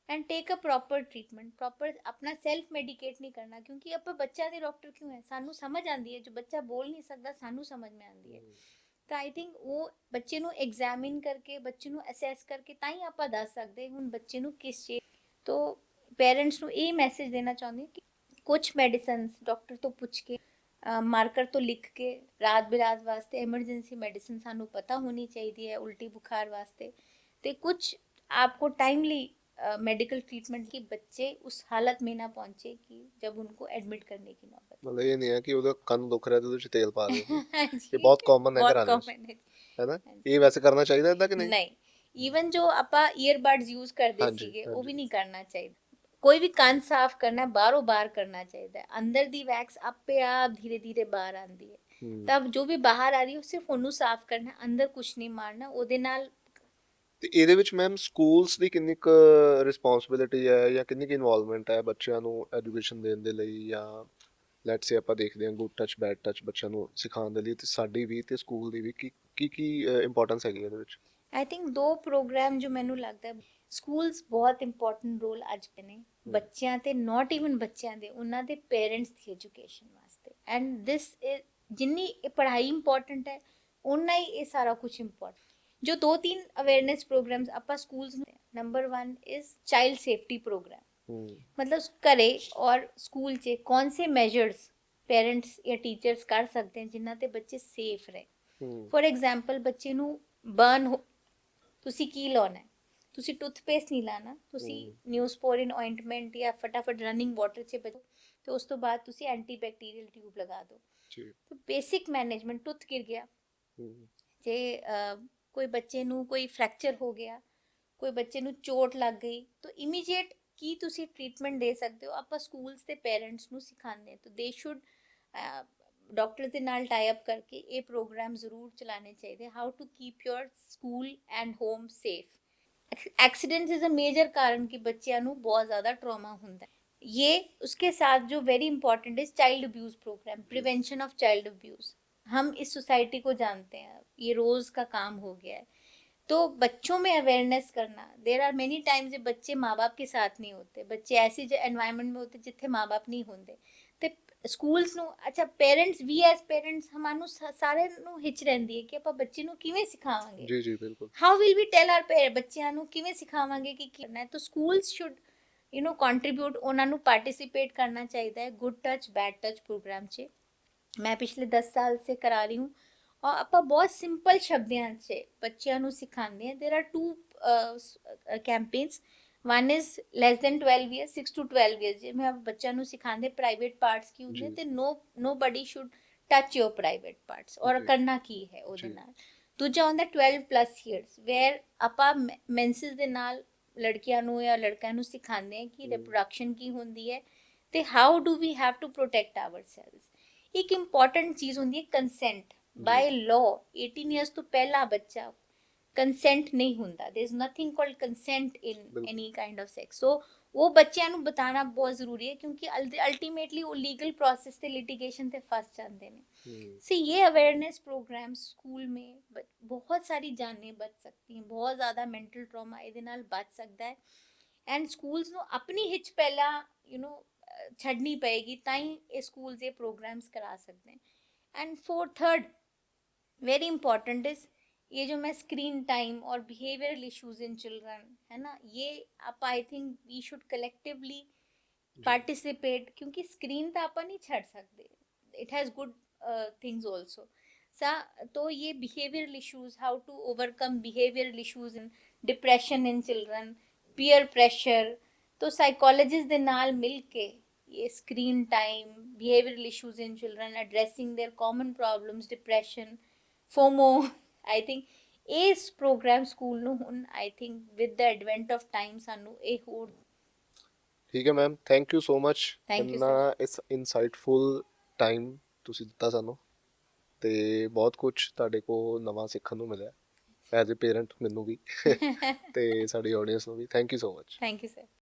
And take a proper treatment, proper ਆਪਣਾ ਸੈਲਫ ਮੈਡੀਕੇਟ ਨਹੀਂ ਕਰਨਾ, ਕਿਉਂਕਿ ਆਪਾਂ ਬੱਚਿਆਂ ਦੇ ਡਾਕਟਰ ਕਿਉਂ ਹੈ, ਸਾਨੂੰ ਸਮਝ ਆਉਂਦੀ ਹੈ, ਜੋ ਬੱਚਾ ਬੋਲ ਨਹੀਂ ਸਕਦਾ ਸਾਨੂੰ ਸਮਝ में ਆਉਂਦੀ ਹੈ। ਤਾਂ ਆਈ ਥਿੰਕ ਉਹ ਬੱਚੇ ਨੂੰ ਐਗਜ਼ਾਮਿਨ ਕਰਕੇ, ਬੱਚੇ ਨੂੰ ਅਸੈਸ ਕਰਕੇ ਤਾਂ ਹੀ ਆਪਾਂ ਦੱਸ ਸਕਦੇ ਹੁਣ ਬੱਚੇ ਨੂੰ ਕਿਸ ਚੀਜ਼ ਤੋਂ। ਪੇਰੈਂਟਸ ਨੂੰ ਇਹ ਮੈਸੇਜ ਦੇਣਾ ਚਾਹੁੰਦੀ ਕਿ ਕੁਛ ਮੈਡੀਸਨਸ ਡਾਕਟਰ ਤੋਂ ਪੁੱਛ ਕੇ, ਮਾਰਕਰ ਤੋਂ ਲਿਖ ਕੇ, ਰਾਤ ਬਿਰਾਤ ਵਾਸਤੇ ਐਮਰਜੈਂਸੀ ਮੈਡੀसिन ਸਾਨੂੰ ਪਤਾ ਹੋਣੀ ਚਾਹੀਦੀ ਹੈ ਉਲਟੀ बुखार वास्ते, तो कुछ आपको टाइमली मेडिकल ट्रीटमेंट की बच्चे उस हालत में ना पहुंचे कि जब उनको एडमिट करने की नौबत। ਮਤਲਬ ਇਹ ਨਹੀਂ ਹੈ ਕਿ ਉਹਦਾ ਕੰਨ ਦੁਖ ਰਿਹਾ ਤੇ ਉਹਦੇ 'ਚ ਤੇਲ ਪਾ ਦਿਓ। हाँ ਇਹ जी, ਬਹੁਤ ਕਾਮਨ ਹੈ बहुत ਘਰਾਂ ਦੇ ਵਿੱਚ, कॉमन है। ਹੈ ਨਾ? हाँ ਇਹ जी। ਵੈਸੇ ਕਰਨਾ ਚਾਹੀਦਾ ਏਦਾਂ ਕਿ ਨਹੀਂ? ਨਹੀਂ, ਈਵਨ ਜੋ ਆਪਾਂ ਈਅਰਬਡਸ ਯੂਜ਼ ਕਰਦੇ ਹਾਂਜੀ ਸੀਗੇ ਉਹ ਹਾਂਜੀ। ਵੀ ਨਹੀਂ ਕਰਨਾ ਚਾਹੀਦਾ। ਕੋਈ ਵੀ ਕੰਨ ਸਾਫ਼ ਕਰਨਾ ਬਾਹਰੋਂ ਬਾਹਰ ਕਰਨਾ ਚਾਹੀਦਾ ਹੈ, ਅੰਦਰ ਦੀ ਵੈਕਸ ਆਪੇ ਆਪ ਧੀਰੇ ਧੀਰੇ ਬਾਹਰ ਆਉਂਦੀ ਹੈ, ਤਬ ਜੋ ਵੀ ਬਾਹਰ ਆ ਰਹੀ ਹੈ ਸਿਰਫ ਉਹਨੂੰ ਸਾਫ਼ ਕਰਨਾ, ਅੰਦਰ ਕੁਛ ਨਹੀਂ ਮਾਰਨਾ ਉਹਦੇ ਨਾਲ। ਤੇ ਇਹਦੇ ਵਿੱਚ ਮੈਮ ਸਕੂਲਸ ਦੀ ਕਿੰਨੀ ਕੁ ਰਿਸਪੌਂਸਿਬਿਲਿਟੀ ਹੈ ਜਾਂ ਕਿੰਨੀ ਕੁ ਇਨਵੋਲਵਮੈਂਟ ਹੈ ਬੱਚਿਆਂ ਨੂੰ ਐਜੂਕੇਸ਼ਨ ਦੇਣ ਦੇ ਲਈ, ਜਾਂ ਲੈਟਸ ਸੇ ਆਪਾਂ ਦੇਖਦੇ ਹਾਂ ਗੁੱਡ ਟੱਚ ਬੈਡ ਟੱਚ ਬੱਚਿਆਂ ਨੂੰ ਸਿਖਾਉਣ ਦੇ ਲਈ, ਤੇ ਸਾਡੀ ਵੀ ਤੇ ਸਕੂਲ ਦੀ ਵੀ ਕੀ ਇੰਪੋਰਟੈਂਸ ਹੈਗੀ ਇਹਦੇ ਵਿੱਚ? आई थिंक 2 प्रोग्राम जो मैनू लगता है ਸਕੂਲਸ ਬਹੁਤ ਇੰਪੋਰਟੈਂਟ ਰੋਲ ਅੱਜ ਪੇ ਨੇ ਬੱਚਿਆਂ ਤੇ, ਨਾਟ ਈਵਨ ਬੱਚਿਆਂ ਦੇ, ਉਹਨਾਂ ਦੇ ਪੇਰੈਂਟਸ ਦੀ ਐਜੂਕੇਸ਼ਨ ਵਾਸਤੇ। ਐਂਡ ਦਿਸ ਇਜ਼, ਜਿੰਨੀ ਇਹ ਪੜ੍ਹਾਈ ਇੰਪੋਰਟੈਂਟ ਹੈ ਉਨਾ ਹੀ ਇਹ ਸਾਰਾ ਕੁਝ ਇੰਪੋਰਟੈਂਟ। ਜੋ 2-3 ਅਵੇਅਰਨੈਸ ਪ੍ਰੋਗਰਾਮਸ ਆਪਾਂ ਸਕੂਲਸ ਨੂੰ, number 1 is child safety program, मतलब ਘਰੇ ਔਰ ਸਕੂਲ 'ਚ ਕੌन से मेजर्स पेरेंट्स या टीचर्स कर सकते हैं जिन्हां ते बच्चे सेफ रहे। फॉर एग्जाम्पल ਬੱਚੇ ਨੂੰ ਬਰਨ, ਤੁਸੀਂ ਕੀ ਲਾਉਣਾ, ਤੁਸੀਂ ਟੂਥਪੇਸਟ ਨਹੀਂ ਲਾਣਾ, ਤੁਸੀਂ ਨਿਊਸਪੋਰਿਨ ਆਇੰਟਮੈਂਟ ਜਾਂ ਫਟਾਫਟ ਰਨਿੰਗ ਵਾਟਰ 'ਚ ਬਚੋ, ਤੇ ਉਸ ਤੋਂ ਬਾਅਦ ਤੁਸੀਂ ਐਂਟੀਬੈਕਟੀਰੀਅਲ ਟਿਊਬ ਲਗਾ ਦਿਓ। तो बेसिक मैनेजमेंट, टूथ गिर गया, जे कोई बच्चे ਨੂੰ ਕੋਈ ਫ੍ਰੈਕਚਰ ਹੋ ਗਿਆ, ਕੋਈ ਬੱਚੇ ਨੂੰ ਚੋਟ ਲੱਗ ਗਈ, ਤਾਂ ਇਮੀਡੀਏਟ ਕੀ ਤੁਸੀਂ ਟ੍ਰੀਟਮੈਂਟ ਦੇ ਸਕਦੇ ਹੋ, ਆਪਾਂ ਸਕੂਲਸ ਤੇ ਪੇਰੈਂਟਸ ਨੂੰ ਸਿਖਾਉਂਦੇ ਹਾਂ। ਤਾਂ ਦੇ ਸ਼ੁੱਡ ਡਾਕਟਰ ਦੇ ਨਾਲ ਟਾਈ ਅਪ ਕਰਕੇ ਇਹ ਪ੍ਰੋਗਰਾਮ ਜ਼ਰੂਰ ਚਲਾਉਣੇ ਚਾਹੀਦੇ, how to keep your school and home safe. Accidents is a major कारण कि बच्चियां ਨੂੰ बहुत ज़्यादा ट्रॉमा ਹੁੰਦਾ है। ये उसके साथ जो very important is child abuse program, prevention of child abuse. हम इस सोसाइटी को जानते हैं, ये रोज़ का काम हो गया है, तो बच्चों में अवेयरनेस करना। देर आर मेनी टाइम्स बच्चे माँ बाप के साथ नहीं होते, बच्चे ऐसी एनवायरनमेंट में होते जिथे माँ बाप नहीं होंगे, तो ਸਕੂਲਸ ਨੂੰ, ਅੱਛਾ ਪੇਰੈਂਟਸ ਵੀ ਐਸ ਪੇਰੈਂਟਸ ਸਾਨੂੰ ਸਾਰਿਆਂ ਨੂੰ ਹਿੱਚ ਰਹਿੰਦੀ ਹੈ ਕਿ ਆਪਾਂ ਬੱਚੇ ਨੂੰ ਕਿਵੇਂ ਸਿਖਾਵਾਂਗੇ। ਜੀ ਜੀ ਬਿਲਕੁਲ। How will we tell our ਬੱਚਿਆਂ ਨੂੰ ਕਿਵੇਂ ਸਿਖਾਵਾਂਗੇ ਕਿ ਕੀ ਕਰਨਾ ਹੈ। ਤਾਂ ਸਕੂਲਸ ਸ਼ੁੱਡ ਕੰਟਰੀਬਿਊਟ, ਉਹਨਾਂ ਨੂੰ ਪਾर्टिसिपेट करना चाहिए है good touch bad touch program 'ਚ। मैं पिछले 10 साल से करा रही हूँ और ਆਪਾਂ ਬਹੁਤ ਸਿੰਪਲ ਸ਼ਬਦਾਂ 'ਚ ਬੱਚਿਆਂ ਨੂੰ ਸਿਖਾਉਂਦੇ ਹਾਂ। There are 2 campaigns, one is less than 12 years, 6 to 12 years, ਜਿਵੇਂ ਆਪ ਬੱਚਿਆਂ ਨੂੰ ਸਿਖਾਉਂਦੇ ਪ੍ਰਾਈਵੇਟ ਪਾਰਟਸ ਕੀ ਹੁੰਦੇ ਤੇ nobody should touch your private parts, ਔਰ ਕਰਨਾ ਕੀ ਹੈ ਉਹਦੇ ਨਾਲ। ਦੂਜਾ ਹੁੰਦਾ 12 plus years, where ਆਪਾਂ ਮੈਂਸਿਸ ਦੇ ਨਾਲ ਲੜਕੀਆਂ ਨੂੰ ਜਾਂ ਲੜਕਿਆਂ ਨੂੰ ਸਿਖਾਉਂਦੇ ਹਾਂ ਕਿ ਰਿਪਰੋਡਕਸ਼ਨ ਕੀ ਹੁੰਦੀ ਹੈ ਤੇ how do we have to protect our cells. ਇੱਕ ਇੰਪੋਰਟੈਂਟ ਚੀਜ਼ ਹੁੰਦੀ ਹੈ ਕੰਸੈਂਟ। ਬਾय ਲॉ 18 ਇਅਰਸ ਤੋਂ ਪਹਿਲਾਂ ਬੱਚਾ ਕੰਸੈਂਟ ਨਹੀਂ ਹੁੰਦਾ, there is nothing called consent in any kind of sex. So ਉਹ ਬੱਚਿਆਂ ਨੂੰ ਬਤਾਉਣਾ ਬਹੁਤ ਜ਼ਰੂਰੀ ਹੈ, ਕਿਉਂਕਿ ਅਲਟੀਮੇਟਲੀ ਉਹ ਲੀਗਲ ਪ੍ਰੋਸੈਸ ਤੇ ਲਿਟੀਗੇਸ਼ਨ ਤੇ फंस जाते हैं। से ये अवेयरनेस प्रोग्राम स्कूल में बहुत सारी जानें बच सकती हैं, बहुत ज़्यादा मेंटल ट्रॉमा ਇਹਦੇ ਨਾਲ बच सकता है। एंड स्कूल्स ਨੂੰ ਆਪਣੀ ਹਿੱਚ ਪਹਿਲਾਂ ਛੱਡਣੀ ਪਏਗੀ ਤਾਂ ਹੀ ਇਹ ਸਕੂਲਸ ਇਹ ਪ੍ਰੋਗਰਾਮਸ ਕਰਾ ਸਕਦੇ हैं। And third very important is ये जो मैं स्क्रीन टाइम और बिहेवियरल इश्यूज इन चिल्ड्रन है ना, ये आप I think we should collectively participate, ਕਿਉਂਕਿ ਸਕਰੀਨ ਤਾਂ ਆਪਾਂ ਨਹੀਂ ਛੱਡ ਸਕਦੇ, it has good things also सा। तो ये behavioural issues, how to overcome behavioural issues in depression in children, peer pressure, तो साइकोलॉजिस्ट ਦੇ ਨਾਲ ਮਿਲ ਕੇ ये screen time, behavioural issues in children, addressing their common problems, depression, FOMO, I think ਇਸ ਪ੍ਰੋਗਰਾਮ ਸਕੂਲ ਨੂੰ ਹੁਣ I think with the advent of time ਸਾਨੂੰ ਇਹ ਹੋਰ। ਠੀਕ ਹੈ ma'am, thank you so much, thank you ਇੰਨਾ ਸਰ। ਇਸ ਇਨਸਾਈਟਫੁਲ ਟਾਈਮ ਤੁਸੀਂ ਦਿੱਤਾ ਸਾਨੂੰ, ਤੇ ਬਹੁਤ ਕੁਝ ਤੁਹਾਡੇ ਕੋਲ ਨਵਾਂ ਸਿੱਖਣ ਨੂੰ ਮਿਲਿਆ ਐਜ਼ ਅ ਪੇਰੈਂਟ ਮੈਨੂੰ ਵੀ ਤੇ ਸਾਡੀ ਆਡੀਅנס ਨੂੰ ਵੀ। Thank you so much. Thank you sir.